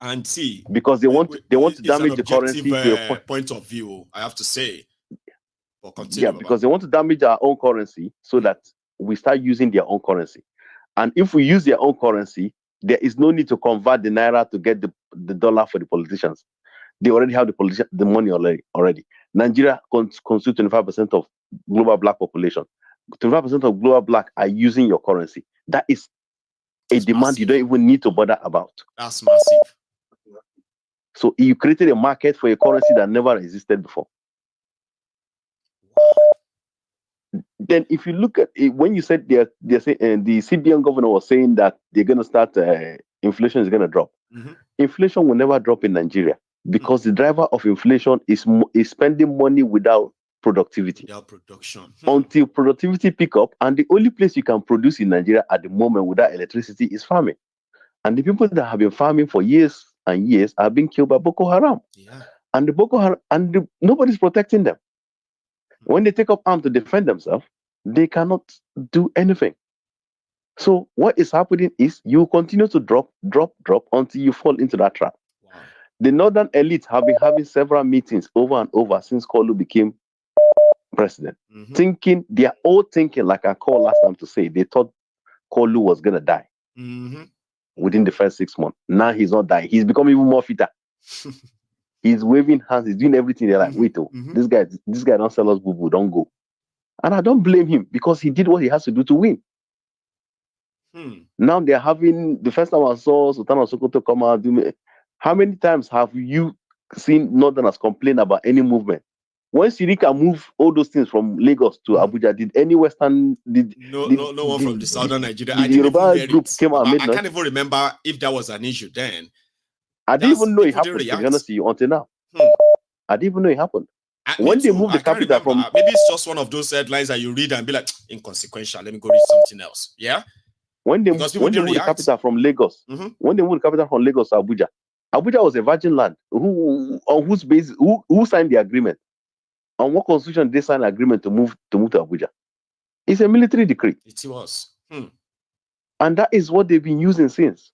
And see, because they want to damage the currency to a point of view, I have to say. But continue, because they want to damage our own currency so that we start using their own currency. And if we use their own currency, there is no need to convert the naira to get the dollar for the politicians. They already have the money already. Nigeria constitutes 25% of global black population. 25% of global black are using your currency. That is a demand massive. You don't even need to bother about. That's massive. So you created a market for a currency that never existed before. Then if you look at it, when you said they're saying, the CBN governor was saying that they're going to start, inflation is going to drop. Inflation will never drop in Nigeria because the driver of inflation is spending money without productivity. Without production. Until productivity pick up, and the only place you can produce in Nigeria at the moment without electricity is farming. And the people that have been farming for years and years are being killed by Boko Haram. Yeah. And the Boko Haram, nobody's protecting them. When they take up arms to defend themselves, they cannot do anything. So what is happening is you continue to drop until you fall into that trap. Wow. The northern elites have been having several meetings over and over since Kolu became president, they are all thinking, like I called last time to say, they thought Kolu was gonna die within the first 6 months. Now he's not dying. He's becoming even more fitter. He's waving hands. He's doing everything. They're like, wait, this guy don't sell us boo-boo. Don't go. And I don't blame him because he did what he has to do to win. Now they're having the first time I saw Sultan of Sokoto come out. How many times have you seen Northerners complain about any movement? When Sirika moved all those things from Lagos to Abuja, did any Western no one from the southern Nigeria? I didn't even hear group came out. I can't even remember if that was an issue then. I didn't even know it happened. To be honest with you, until now, I didn't even know it happened. When they moved the capital from, maybe it's just one of those headlines that you read and be like inconsequential. Let me go read something else. Yeah. When they moved the capital from Lagos, when they moved the capital from Lagos to Abuja, Abuja was a virgin land. On whose basis? Who signed the agreement? On what constitution did they sign an agreement to move to Abuja? It's a military decree. It was. And that is what they've been using since.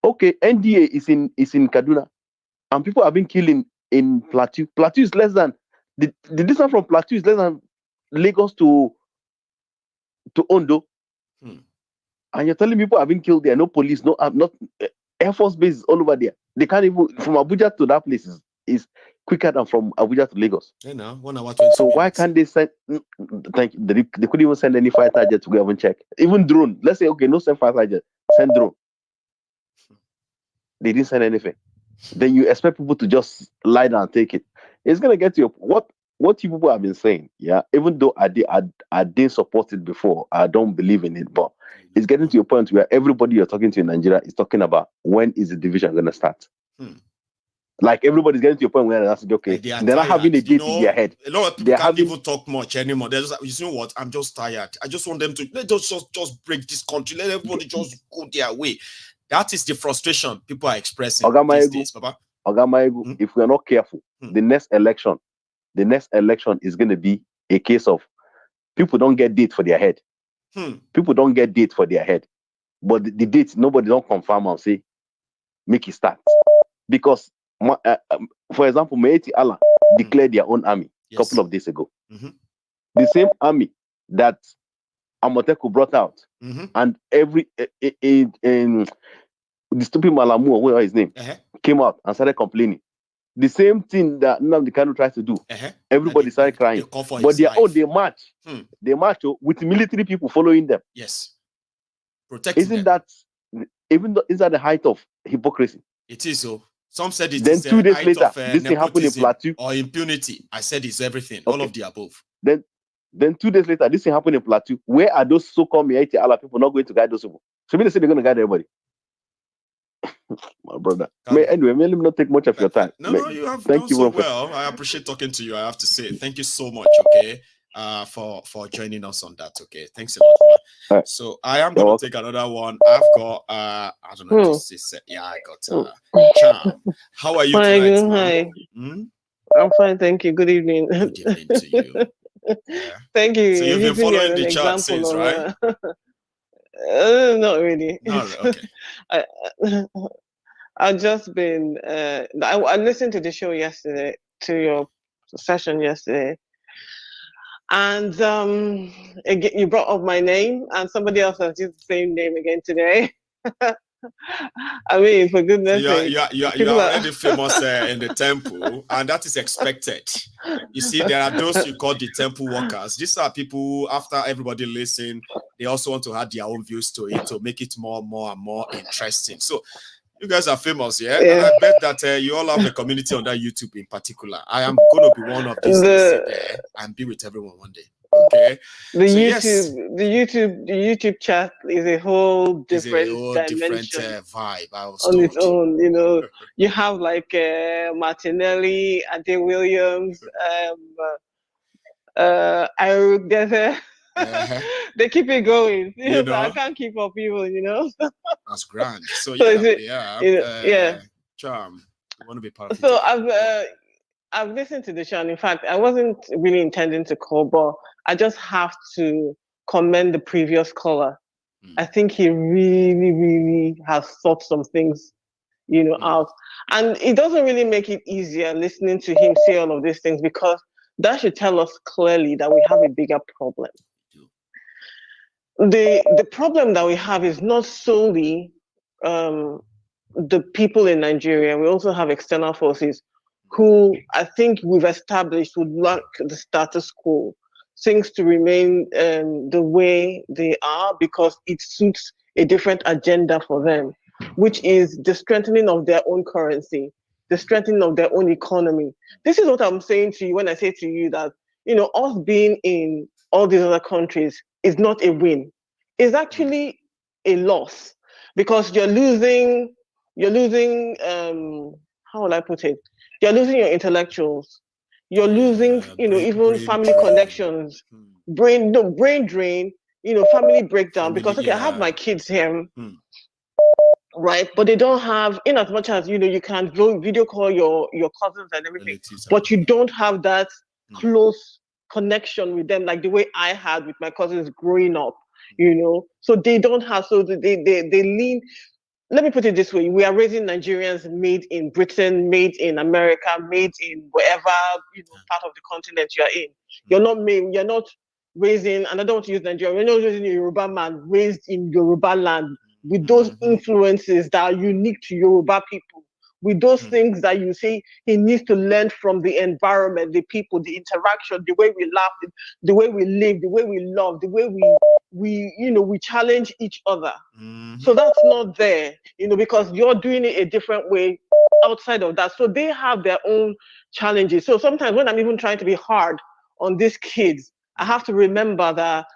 Okay, NDA is in Kaduna, and people have been killed in Plateau. Plateau is less than the distance from Plateau is less than Lagos to Ondo. And you're telling people have been killed there. No police, not Air Force bases all over there. They can't even from Abuja to that place is quicker than from Abuja to Lagos. Yeah, now 1 hour 20 So minutes. why can't they send? Thank you. They couldn't even send any fighter jet to go and check. Even drone. Let's say okay, no send fighter jet, send drone. They didn't send anything. Then you expect people to just lie down and take it. It's gonna get to your what you people have been saying. Yeah, even though I didn't support it before, I don't believe in it, but it's getting to your point where everybody you're talking to in Nigeria is talking about when is the division gonna start. Like everybody's getting to a point where they're asking, okay, they're not having a date in their head. A lot of people can't even talk much anymore. They're just, you know what? I'm just tired. I just want them to let us just break this country. Let everybody just go their way. That is the frustration people are expressing these days, Papa. If we're not careful, the next election is going to be a case of people don't get date for their head. People don't get date for their head, but the date nobody don't confirm and say make it start because. For example, Meiti Allah declared their own army a couple of days ago. The same army that Amoteku brought out, and every the stupid Malamu, what was his name, came out and started complaining. The same thing that Nnamdi Kanu tries to do. Everybody started crying. But they march. They march with military people following them. Yes, protecting Isn't them. Is that the height of hypocrisy? It is so. Some said it then is 2 days later, this thing happened in Plateau. Or impunity. I said it's everything. Okay. All of the above. Then 2 days later, this thing happened in Plateau. Where are those so-called Meiti Allah people not going to guide those people? So they say they're going to guide everybody. My brother. Anyway, let me not take much of your time. No, you have done so well. I appreciate talking to you. I have to say thank you so much. Okay. For joining us on that. Okay, thanks a lot. Right. So I am going to take another one. I've got I don't know if this is I got Charm. How are you tonight? Hi. I'm fine, thank you. Good evening. Good evening to you. Thank you. So you've been following the chart since, right? Not really. No, okay. I've just been I listened to the show yesterday, to your session yesterday. And again, you brought up my name, and somebody else has used the same name again today. I mean, for goodness sake. You are already famous in the temple, and that is expected. You see, there are those you call the temple workers. These are people who, after everybody listen, they also want to add their own views to it to make it more and more interesting. So you guys are famous, yeah? And I bet that you all have a community on that YouTube in particular. I am going to be one of these days there and be with everyone one day. Okay. The YouTube chat is a whole different dimension, vibe on its own. You know, you have like Martinelli, Ade Williams, they keep it going. You know? I can't keep up even, you know. That's grand. So Charm, you want to be part of it? So I've listened to the show, and in fact, I wasn't really intending to call, but I just have to commend the previous caller. I think he really, really has thought some things, you know, out. And it doesn't really make it easier listening to him say all of these things, because that should tell us clearly that we have a bigger problem. The problem that we have is not solely the people in Nigeria. We also have external forces who I think we've established would like the status quo, things to remain the way they are because it suits a different agenda for them, which is the strengthening of their own currency, the strengthening of their own economy. This is what I'm saying to you when I say to you that, you know, us being in all these other countries is not a win. It's actually a loss, because you're losing, how will I put it? You're losing your intellectuals. You're losing, you know, even family connections, brain drain, you know, family breakdown. Because okay, I have my kids here, right? But they don't have, in as much as, you know, you can video call your cousins and everything, but you don't have that close connection with them like the way I had with my cousins growing up, you know. So they don't have, so they lean. Let me put it this way: we are raising Nigerians made in Britain, made in America, made in wherever, you know, part of the continent you are in. You're not raising, and I don't want to use Nigeria, we're not raising a Yoruba man raised in Yoruba land with those influences that are unique to Yoruba people, with those things that you say he needs to learn from the environment, the people, the interaction, the way we laugh, the way we live, the way we love, the way we challenge each other. So that's not there, because you're doing it a different way outside of that. So they have their own challenges. So sometimes when I'm even trying to be hard on these kids, I have to remember that,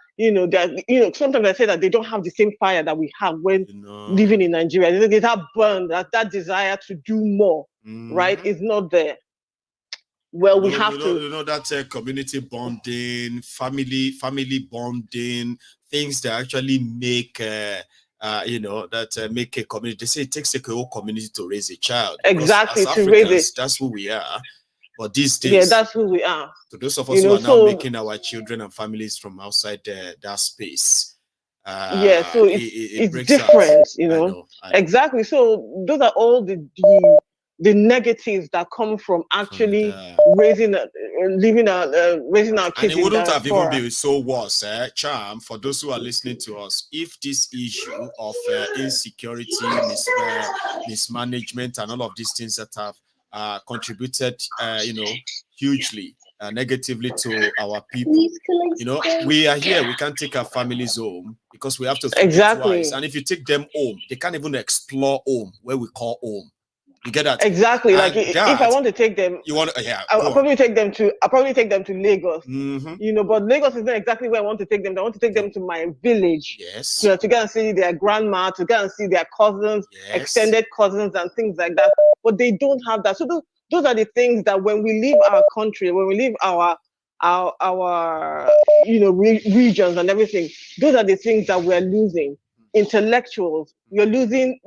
sometimes I say that they don't have the same fire that we have when living in Nigeria. There's that burn, that desire to do more, right? It's not there. Well, we have to. That community bonding, family bonding, things that actually make, make a community. They say it takes a whole community to raise a child. Exactly, as to Africans, raise it. That's who we are. But these days, yeah, that's who we are. To those of us who are now making our children and families from outside that space. So it's different, I know. Exactly. So those are all the negatives that come from actually raising our kids. And it wouldn't have even been so worse, Charm, for those who are listening to us, if this issue of insecurity, mismanagement, and all of these things that have contributed, hugely negatively to our people. We are here. We can't take our families home because we have to think twice. And if you take them home, they can't even explore home where we call home. You get that? Exactly. And like if I want to take them, I'll probably take them to Lagos. But Lagos is not exactly where I want to take them. I want to take them to my village. Yes. To go and see their grandma, to go and see their cousins, extended cousins, and things like that. But they don't have that. So those are the things that when we leave our country, when we leave our regions and everything, those are the things that we're losing. Intellectuals, we're losing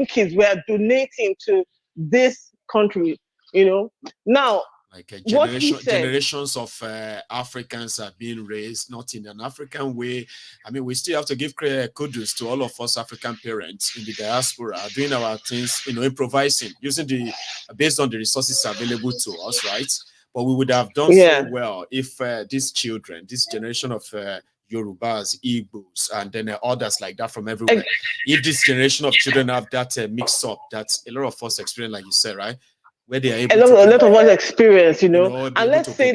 kids. We're donating to this country, Now, like generations of Africans are being raised not in an African way. I mean, we still have to give kudos to all of us African parents in the diaspora doing our things, improvising, based on the resources available to us, right? But we would have done so well if these children, this generation of Yorubas, Igbos, and then others like that from everywhere. If this generation of children have that mix up that a lot of us experience, like you said, right? Where they are able a lot of us experience, and let's say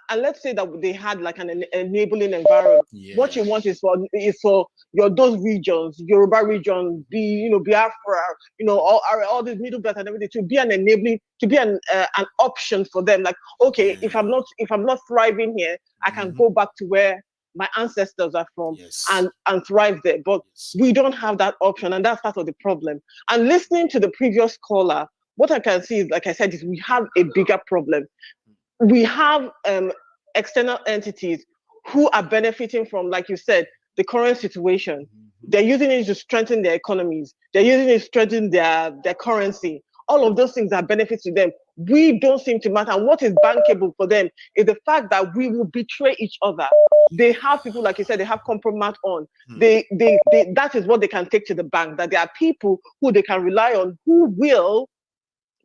and let's say that they had like an enabling environment. Yeah. What you want is for those regions, Yoruba region, Biafra, all the Middle Belt and everything, to be an enabling, to be an option for them. Like, okay, if I'm not thriving here, I can go back to where my ancestors are from and thrive there. But we don't have that option, and that's part of the problem. And listening to the previous caller, what I can see is, like I said, is we have a bigger problem. We have external entities who are benefiting from, like you said, the current situation. They're using it to strengthen their economies. They're using it to strengthen their currency. All of those things are benefits to them. We don't seem to matter. And what is bankable for them is the fact that we will betray each other. They have people, like you said, they have compromise on. That is what they can take to the bank, that there are people who they can rely on who will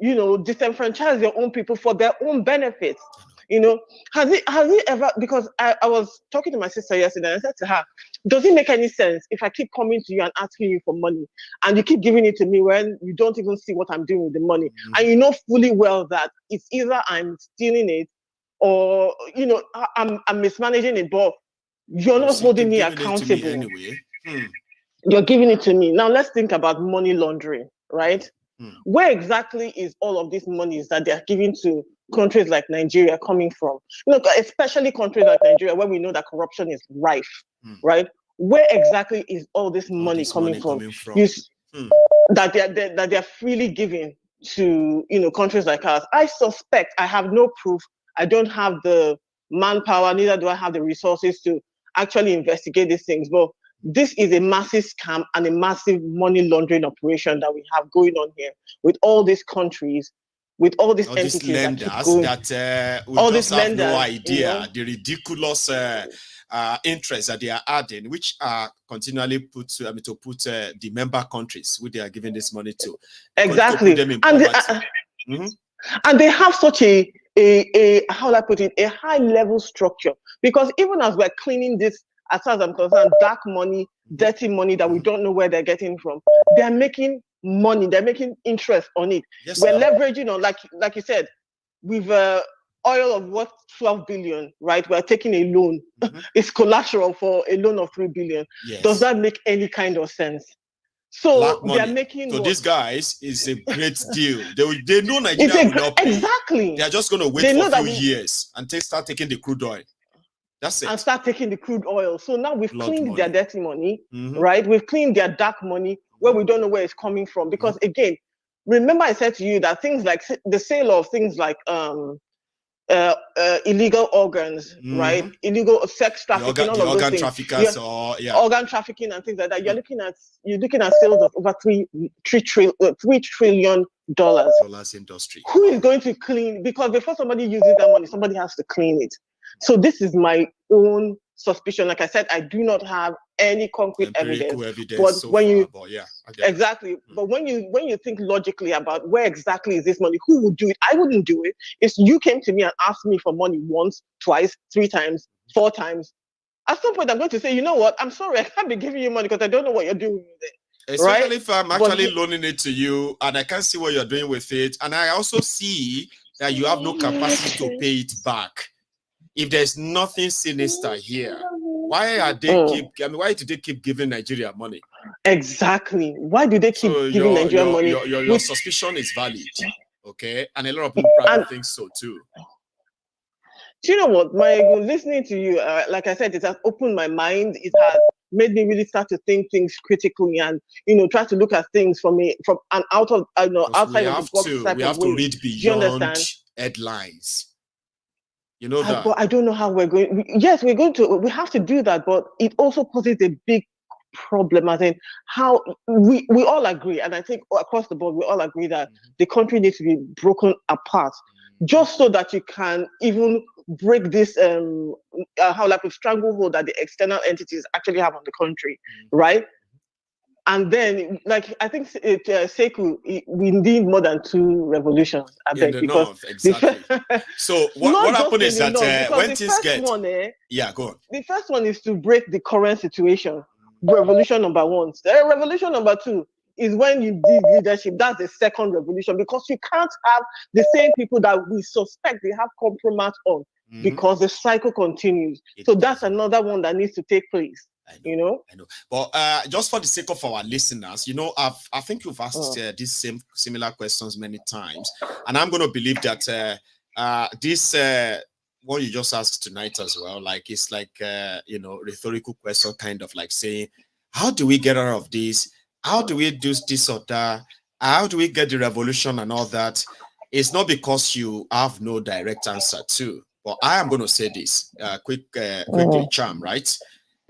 disenfranchise their own people for their own benefits. Has it ever, because I was talking to my sister yesterday, and I said to her, does it make any sense if I keep coming to you and asking you for money and you keep giving it to me when you don't even see what I'm doing with the money? And you know fully well that it's either I'm stealing it or, I'm mismanaging it, but you're not holding me accountable. Anyway. You're giving it to me. Now let's think about money laundering, right? Where exactly is all of these monies that they're giving to countries like Nigeria coming from? Especially countries like Nigeria, where we know that corruption is rife, right? Where exactly is all this money coming from? That they're freely giving to countries like ours? I suspect, I have no proof, I don't have the manpower, neither do I have the resources to actually investigate these things, but this is a massive scam and a massive money laundering operation that we have going on here with all these countries, with all these entities, these lenders that we just have no idea the ridiculous interest that they are adding, which are continually put to put the member countries who they are giving this money to. Exactly, and they have such a how do I put it, a high level structure, because even as we're cleaning this, as far as I'm concerned, dark money, dirty money that we don't know where they're getting from, they're making money. They're making interest on it. Yes, we're leveraging on, like you said, with oil of what 12 billion, right? We're taking a loan. It's collateral for a loan of 3 billion. Yes. Does that make any kind of sense? So they're making. So these guys is a great deal. They know Nigeria will not pay. Exactly. They are just going to wait for a few years and start taking the crude oil. That's it. And start taking the crude oil. So now we've cleaned their dirty money, right? We've cleaned their dark money where we don't know where it's coming from. Because again, remember I said to you that things like the sale of things like illegal organs, right? Illegal sex trafficking, all of those things. Traffickers organ trafficking and things like that. You're looking at sales of over $3 trillion. Dollars industry. Who is going to clean? Because before somebody uses that money, somebody has to clean it. So this is my own suspicion. Like I said, I do not have any concrete evidence. But But when you think logically about where exactly is this money, who would do it? I wouldn't do it. If you came to me and asked me for money once, twice, 3 times, 4 times, at some point I'm going to say, you know what? I'm sorry, I can't be giving you money because I don't know what you're doing with it. Especially if I'm actually loaning it to you and I can't see what you're doing with it, and I also see that you have no capacity to pay it back. If there's nothing sinister here, why do they keep giving Nigeria money? Exactly. Why do they keep giving Nigeria money? Your suspicion is valid, okay? And a lot of people probably think so too. Do you know what? Listening to you, like I said, it has opened my mind. It has made me really start to think things critically and try to look at things from an outside of the box type of way. We have to read beyond headlines. You know that. But I don't know how we're going. Yes, we have to do that, but it also poses a big problem. As in how we all agree, and I think across the board we all agree that the country needs to be broken apart, just so that you can even break this stranglehold that the external entities actually have on the country, right? And then, like I think Sekou, we need more than 2 revolutions. I beg, because North, exactly. So what happened is that when things get go on. The first one is to break the current situation. Revolution number 1. Revolution number 2 is when you did leadership. That's the second revolution, because you can't have the same people that we suspect they have compromise on, because the cycle continues. So that's another one that needs to take place. I know. But just for the sake of our listeners, I think you've asked these similar questions many times, and I'm going to believe that this what you just asked tonight as well, like it's like rhetorical question, kind of like saying, how do we get out of this? How do we do this or that? How do we get the revolution and all that? It's not because you have no direct answer to, but I am going to say this quickly, Charm, right?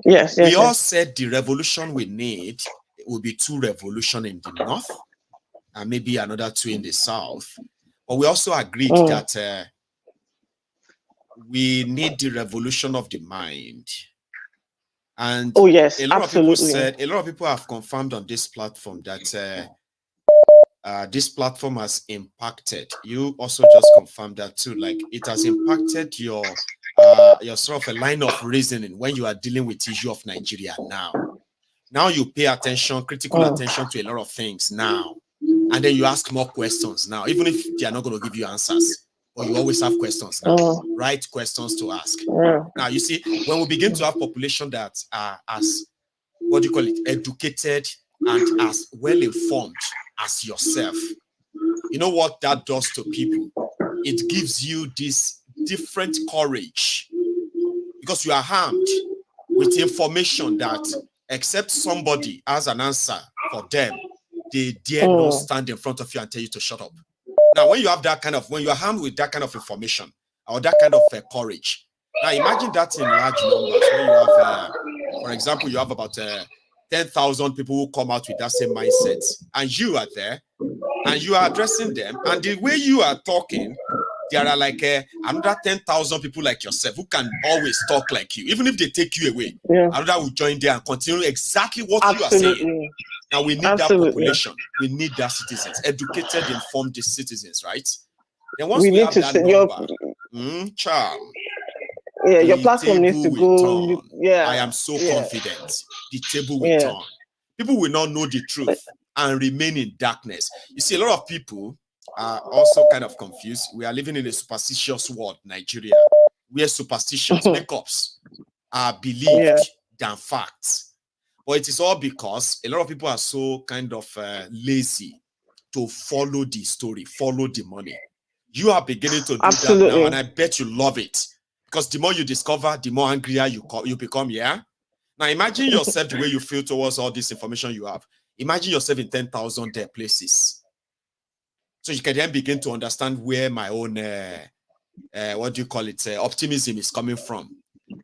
Yes. We all said the revolution we need will be 2 revolutions in the north and maybe another 2 in the south. But we also agreed that we need the revolution of the mind. And a lot of people have confirmed on this platform that this platform has impacted. You also just confirmed that too. Like it has impacted your sort of a line of reasoning when you are dealing with the issue of Nigeria now. Now you pay attention, critical attention to a lot of things now. And then you ask more questions now, even if they are not going to give you answers. But you always have questions now, right questions to ask. Now, you see, when we begin to have population that are as, educated and as well-informed as yourself, you know what that does to people? It gives you this different courage, because you are armed with information that except somebody has an answer for them, they dare not stand in front of you and tell you to shut up. Now, when you have that kind of, when you are armed with that kind of information or that kind of courage, now imagine that in large numbers. When you have, for example, you have about 10,000 people who come out with that same mindset, and you are there, and you are addressing them, and the way you are talking, there are like another 10,000 people like yourself who can always talk like you, even if they take you away. Another will join there and continue exactly what you are saying. Now we need that population. We need that citizens, educated, informed citizens, right? Then once we have that number, Charm. Yeah, your platform needs to go. I am so confident. The table will turn. People will not know the truth. and remain in darkness. You see, a lot of people are also kind of confused. We are living in a superstitious world, Nigeria, where superstitions, makeups are believed than facts. But it is all because a lot of people are so kind of lazy to follow the story, follow the money. You are beginning to do that now, and I bet you love it. Because the more you discover, the more angrier you become, yeah? Now imagine yourself the way you feel towards all this information you have. Imagine yourself in 10,000 places. So you can then begin to understand where my own, what do you call it, optimism is coming from.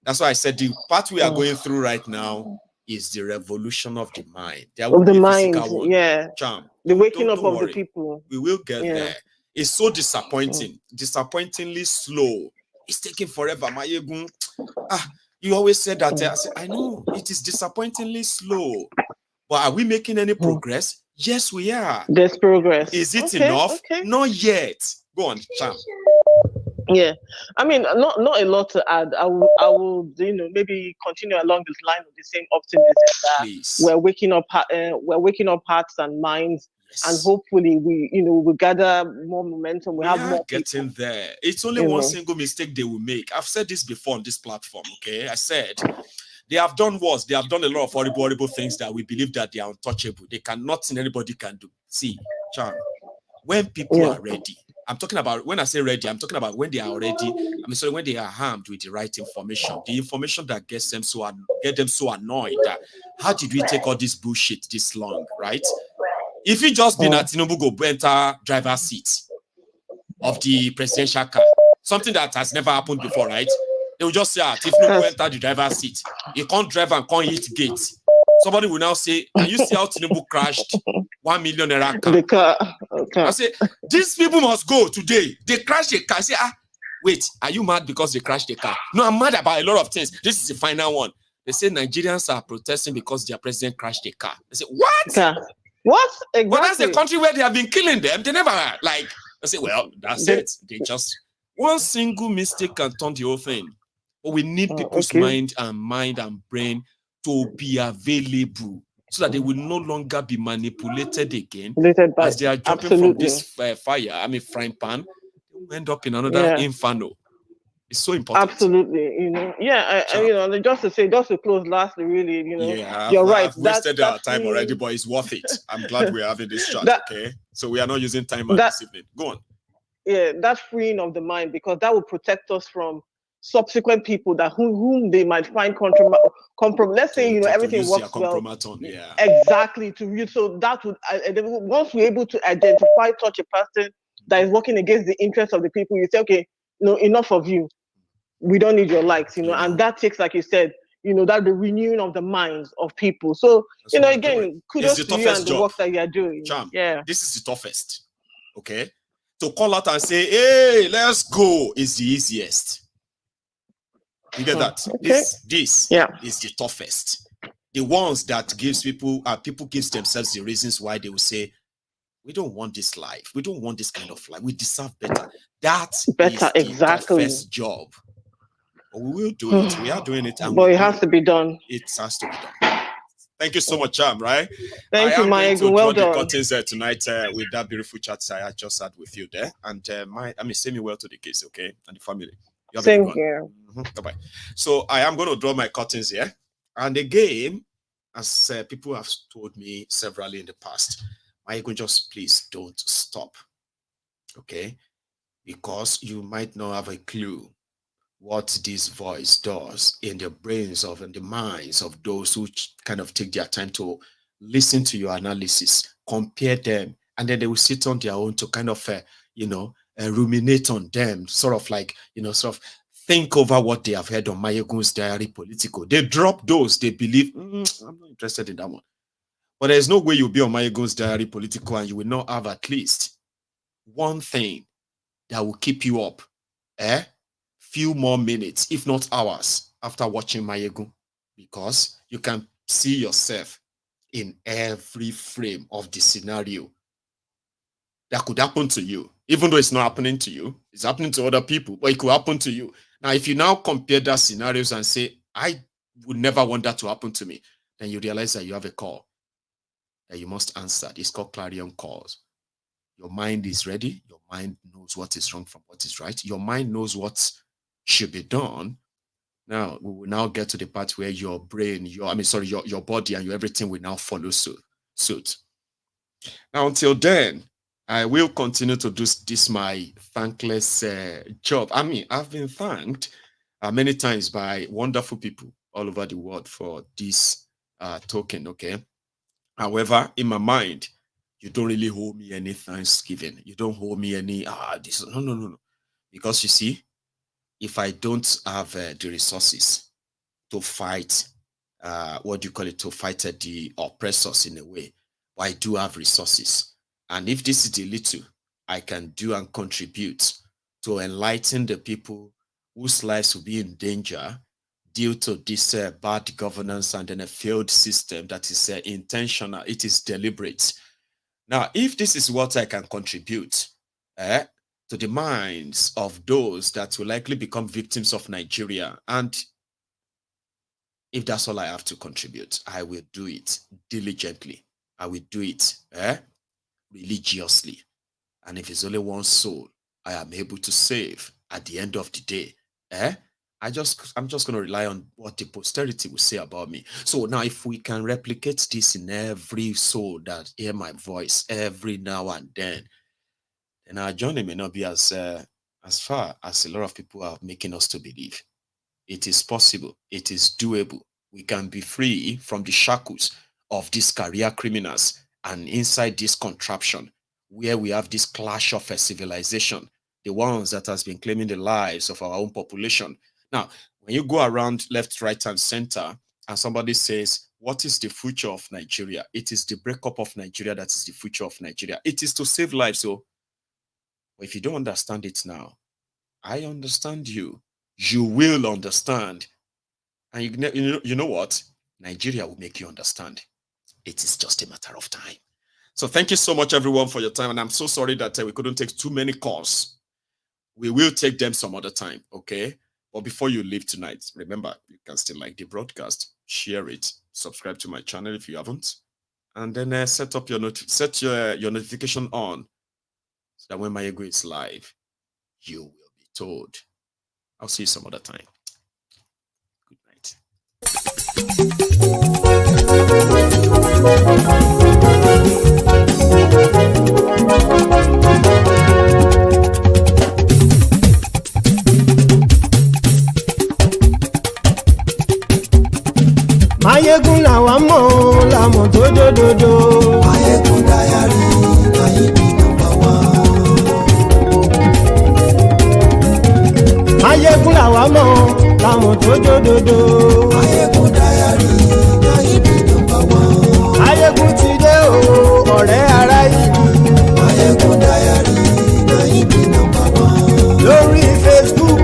That's why I said the part we are going through right now is the revolution of the mind. There will be a physical one. Charm. The waking up of worry. the people. We will get there. It's so disappointing, disappointingly slow. It's taking forever. Mayegun, you always said that. I said, I know it is disappointingly slow, but are we making any progress? Yes, we are. There's progress. Is it enough? Not yet. Go on, Cham. Yeah, I mean, not a lot to add. I will, maybe continue along this line of the same optimism that we're waking up hearts and minds. And hopefully we gather more momentum. We have more getting people. there. It's only one single mistake they will make. I've said this before on this platform. Okay, I said they have done worse. They have done a lot of horrible things that we believe that they are untouchable. They cannot, anybody can do. See, Charm, when people are ready. I'm talking about, when I say ready, I'm talking about when they are already, when they are armed with the right information, the information that gets them so annoyed that how did we take all this bullshit this long, right? If it just been at Tinubu go enter driver's seat of the presidential car, something that has never happened before, right? They will just say, if Tinubu enter the driver's seat, he can't drive and can't hit gates. Somebody will now say, can you see how Tinubu crashed 1 million naira car? The car. I say, these people must go today. They crashed a car. I say, wait, are you mad because they crashed a car? No, I'm mad about a lot of things. This is the final one. They say Nigerians are protesting because their president crashed a car. I say, what? What? Exactly. But that's the country where they have been killing them. They never I say, well, that's it. They just one single mistake can turn the whole thing. But we need people's mind and brain to be available so that they will no longer be manipulated again as they are jumping from this frying pan. They will end up in another inferno. It's so important. Absolutely, just to close lastly, really, you're right. I've wasted our time already, but it's worth it. I'm glad we're having this chat, okay? So we are not using time this evening. Go on. Yeah, that's freeing of the mind, because that will protect us from subsequent people that whom they might find compromise. Let's say everything works well. Exactly. So that would once we're able to identify such a person that is working against the interests of the people, you say, okay, no, enough of you. We don't need your likes, and that takes, like you said, that the renewing of the minds of people. So, again, kudos to you and the work that you are doing. Cham, this is the toughest. Okay? To call out and say, hey, let's go is the easiest. You get that? Okay. This is the toughest. The ones that people gives themselves the reasons why they will say, we don't want this life. We don't want this kind of life. We deserve better. That's the toughest job. But we will do it. We are doing it. But it has to be done. It has to be done. Thank you so much, Cham, right? Thank you, Michael. Well done. The curtains tonight with that beautiful chat I just had with you there. And say me well to the kids, okay? And the family. Same here. Bye-bye. So I am going to draw my curtains here. And again, as people have told me severally in the past, Michael, just please don't stop, okay? Because you might not have a clue what this voice does in the brains and the minds of those who kind of take their time to listen to your analysis, compare them, and then they will sit on their own to kind of, ruminate on them, sort of think over what they have heard on Mayegun's Diary Political. They drop those, they believe, I'm not interested in that one. But there's no way you'll be on Mayegun's Diary Political and you will not have at least one thing that will keep you up, few more minutes, if not hours, after watching Mayegun, because you can see yourself in every frame of the scenario that could happen to you. Even though it's not happening to you, it's happening to other people, but it could happen to you. Now, if you now compare that scenarios and say, I would never want that to happen to me, then you realize that you have a call. and you must answer. It's called clarion calls. Your mind is ready. Your mind knows what is wrong from what is right. Your mind knows what should be done. Now, we will now get to the part where your brain, your body and your everything will now follow suit. Now, until then, I will continue to do this my thankless job. I mean, I've been thanked many times by wonderful people all over the world for this token, okay? However, in my mind, you don't really hold me any thanksgiving. You don't hold me any, no. Because you see, if I don't have the resources to fight, to fight the oppressors in a way, but I do have resources. And if this is the little I can do and contribute to enlighten the people whose lives will be in danger due to this bad governance and then a failed system that is intentional, it is deliberate. Now, if this is what I can contribute to the minds of those that will likely become victims of Nigeria, and if that's all I have to contribute, I will do it diligently. I will do it religiously. And if it's only one soul I am able to save at the end of the day, I'm just going to rely on what the posterity will say about me. So now if we can replicate this in every soul that hear my voice every now and then our journey may not be as far as a lot of people are making us to believe. It is possible. It is doable. We can be free from the shackles of these career criminals, and inside this contraption where we have this clash of a civilization, the ones that has been claiming the lives of our own population. Now, when you go around left, right, and center, and somebody says, what is the future of Nigeria? It is the breakup of Nigeria that is the future of Nigeria. It is to save lives. So if you don't understand it now, I understand you. You will understand. And you know what? Nigeria will make you understand. It is just a matter of time. So thank you so much, everyone, for your time. And I'm so sorry that we couldn't take too many calls. We will take them some other time, okay? But before you leave tonight, remember, you can still like the broadcast, share it, subscribe to my channel if you haven't, and then set your notification on so that when my ego is live, you will be told. I'll see you some other time. Good night. Mayegun làwa mọ̀ làmọ̀ tó dòdòdò. Mayegun dayari Mayegun number one. Mayegun làwa mọ̀ làmọ̀ tó dòdòdò. Mayegun dayari Mayegun number one. Mayegun ti dé o ọ̀rẹ́ ara yìí. Mayegun dayari Mayegun number one. Lórí Facebook,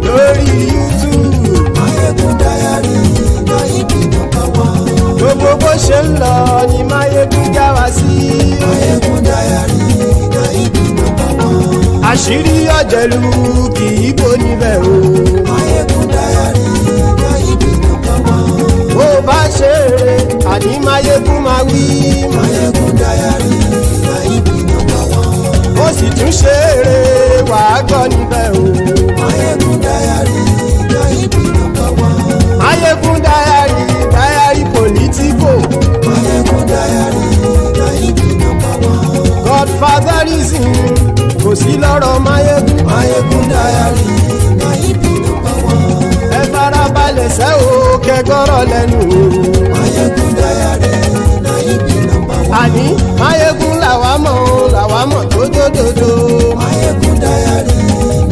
lórí YouTube. Mayegun dayari Mayegun number one. Gbogbo bó ṣe ń lọ ni Mayegun já wa sí. Mayegun dayari Mayegun number one. Àṣírí ọ̀jẹ̀lú kì í bò níbẹ̀ o. Mayegun dayari Mayegun number one. Bó bá ṣe eré àní Mayegun máa wí. Mayegun dayari Mayegun number one. Ó sì tún ṣe eré wàá gbọ́ níbẹ̀ o. Mayegun dayari Mayegun number one. Mayegun dayari Political. Mayegun dayari Mayegun number one. Godfatherism kò sí lọ́rọ̀ Mayegun. Mayegun dayari Mayegun number one. Ẹ farabalẹ̀ sẹ́ o kẹgọ́rọ̀ lẹ́nu o. Mayegun dayari Mayegun number one. Àní Mayegun làwa mọ̀ tó dòdòdò. Mayegun dayari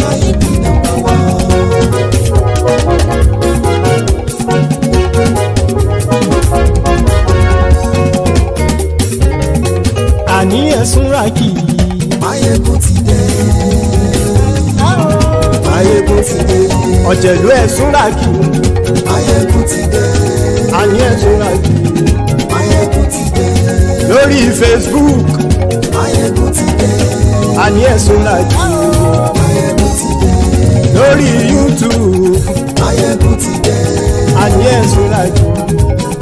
Mayegun number one. Àní ẹ̀sùn rákì. Mayegun ti dé. Mayegun ti dé. Ọ̀jẹ̀lú ẹ̀sùn rákì. Mayegun ti dé. Àní ẹ̀sùn rákì. Mayegun ti dé. Lórí Facebook. Mayegun ti dé. Àní ẹ̀sùn rákì. Mayegun ti dé. Lórí YouTube. Mayegun ti dé. Àní ẹ̀sùn rákì.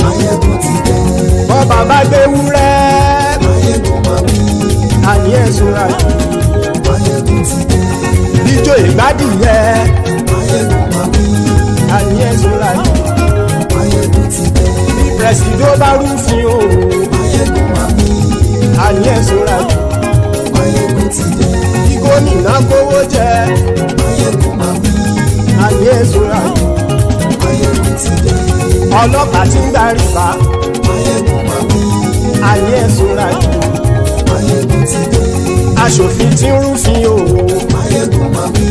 Mayegun ti dé. Bọ́ bàbá gbé wúrẹ́. joyè gbádìyẹ. Máyégún máa wí. Àníyàn sọ́ra yìí. Máyégún ti dé. Bí pẹ̀sìdó bá rúfin o. Máyégún máa wí. Àníyàn sọ́ra yìí. Máyégún ti dé. Bí gómìnà gbówó jẹ. Máyégún máa wí. Àníyàn sọ́ra yìí. Máyégún ti dé. Ọlọ́pàá ti ń darí bá. Máyégún máa wí. Àníyàn sọ́ra yìí. Máyégún ti dé. Aṣòfin tí ń rúfin o. Máyégún máa wí.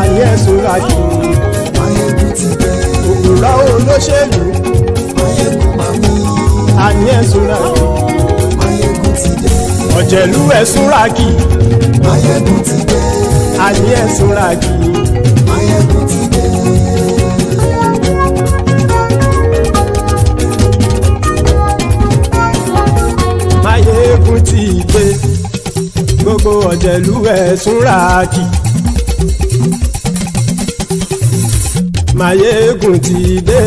Àníyàn sọ́ra yìí. Máyégún ti dé. Òkúra olóṣèlú. Máyégún máa wí. Àníyàn sọ́ra yìí. Máyégún ti dé. Ọ̀jẹ̀lú ẹ̀sùn ràgì. Máyégún ti dé. Àníyàn sọ́ra yìí. Máyégún ti dé. Máyégún ti dé. Gbogbo ọ̀jẹ̀lú ẹ̀sùn ràgì. Máyégún ti dé.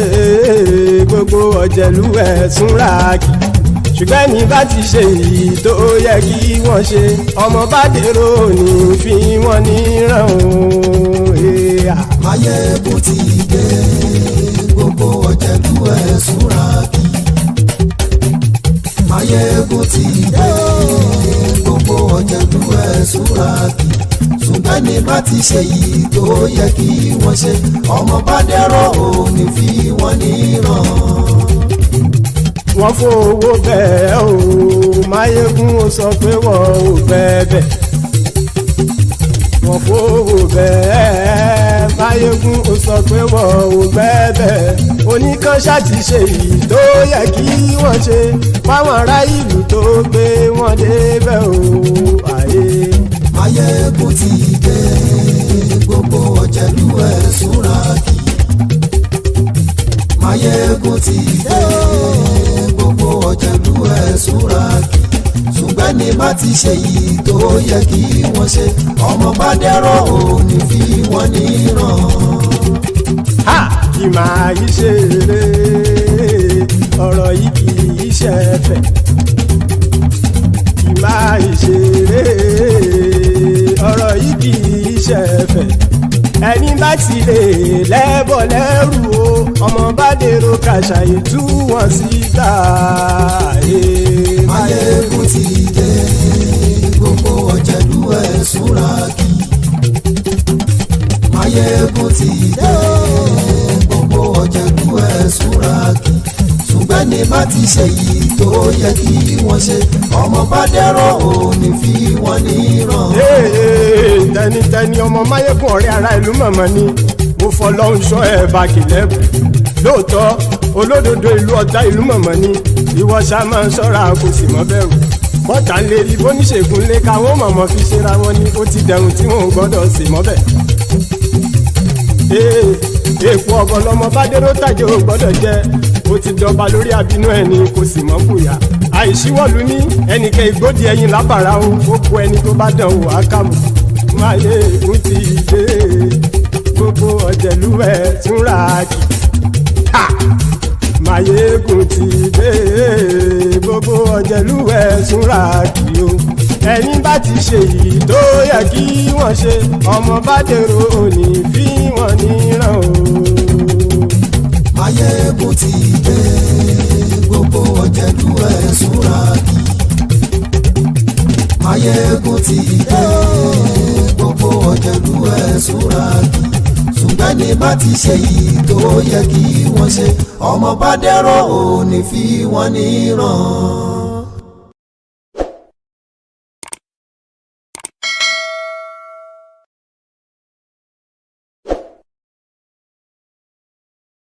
Gbogbo ọ̀jẹ̀lú ẹ̀sùn ràgì. Ṣùgbọ́n ní bá ti ṣe èyí tó yẹ kí wọ́n ṣe, ọmọ bá dèrò ní fi wọ́n níran o. Máyégún ti dé. Gbogbo ọ̀jẹ̀lú ẹ̀sùn ràgì. Máyégún ti dé. Gbogbo ọ̀jẹ̀lú ẹ̀sùn ràgì. Ṣùgbọ́n ní bá ti ṣe yìí tó yẹ kí wọ́n ṣe, ọmọ bá dẹ́rọ̀ ò ní fi wọ́n níran. Wọ́n fowó bẹ́ẹ̀ o, Máyégún ó sọ pé wọ́n ò bẹ́ẹ̀. Wọ́n fowó bẹ́ẹ̀, Máyégún ó sọ pé wọ́n ò bẹ́ẹ̀. Oníkanṣá ti ṣe yìí tó yẹ kí wọ́n ṣe, fáwọn ará ìlú tó gbé wọn débẹ̀ o. Máyégún ti dé. Gbogbo ọ̀jẹ̀lú ẹ̀sùn ràgì. Máyégún ti dé. Gbogbo ọ̀jẹ̀lú ẹ̀sùn ràgì. Ṣùgbọ́n ní bá ti ṣe yìí tó yẹ kí wọ́n ṣe, ọmọ bá dẹ́rọ̀ ò ní fi wọ́n níran. Kì máa yí ṣeré, ọ̀rọ̀ yìí kì í ṣẹ̀fẹ̀. Kì máa yí ṣeré, ọ̀rọ̀ yìí kì í ṣẹ̀fẹ̀. Ẹni bá ti lè lẹ́bọ̀ lẹ́rù o, ọmọ bá dèrò kàṣàyè tú wọn síta. Máyégún ti dé. Gbogbo ọ̀jẹ̀lú ẹ̀sùn ràgì. Máyégún ti dé. Gbogbo ọ̀jẹ̀lú ẹ̀sùn ràgì. Ṣùgbọ́n ní bá ti ṣe yìí tó yẹ kí wọ́n ṣe, ọmọ bá dẹ́rọ̀ ò ní fi wọ́n níran. Tẹnitẹni ọmọ Máyégún ọ̀rẹ́ ara ìlú mọ̀mọ́ ni mo fọlọ́hún ṣọ́ ẹ̀ bá kìlẹ́bù. Lóòótọ́ olódodo ìlú ọ̀tá ìlú mọ̀mọ́ ni ìwọ ṣá máa ń ṣọ́ra kò sì mọ́ bẹ̀rù. Bọ́tà ń lè rí bóníṣègùn lé káwọn mọ̀mọ́ fi ṣera wọn ni ó ti dẹrùn tí wọn ò gbọ́dọ̀ sì mọ́ bẹ̀. Èèpo ọ̀bọ̀lọmọ bá dérò tàjẹ́ ò gbọ́dọ̀ jẹ́, ó ti dọba lórí abínú ẹni kò sì mọ́ fòyà. Àìsíwọ́lu ní ẹnìkẹ́ ìgbódì ẹyin lábàrá o, ó kó ẹni tó bá dán o àkàmù. Máyégún ti dé. Gbogbo ọ̀jẹ̀lú ẹ̀sùn ràgì. Máyégún ti dé. Gbogbo ọ̀jẹ̀lú ẹ̀sùn ràgì o. Ẹni bá ti ṣe yìí tó yẹ kí wọ́n ṣe, ọmọ bá dèrò òní fi wọ́n níran o. Máyégún ti dé. Gbogbo ọ̀jẹ̀lú ẹ̀sùn ràgì. Máyégún ti dé. Gbogbo ọ̀jẹ̀lú ẹ̀sùn ràgì. Ṣùgbọ́n ní bá ti ṣe yìí tó yẹ kí wọ́n ṣe, ọmọ bá dẹ́rọ̀ ò ní fi wọ́n níran.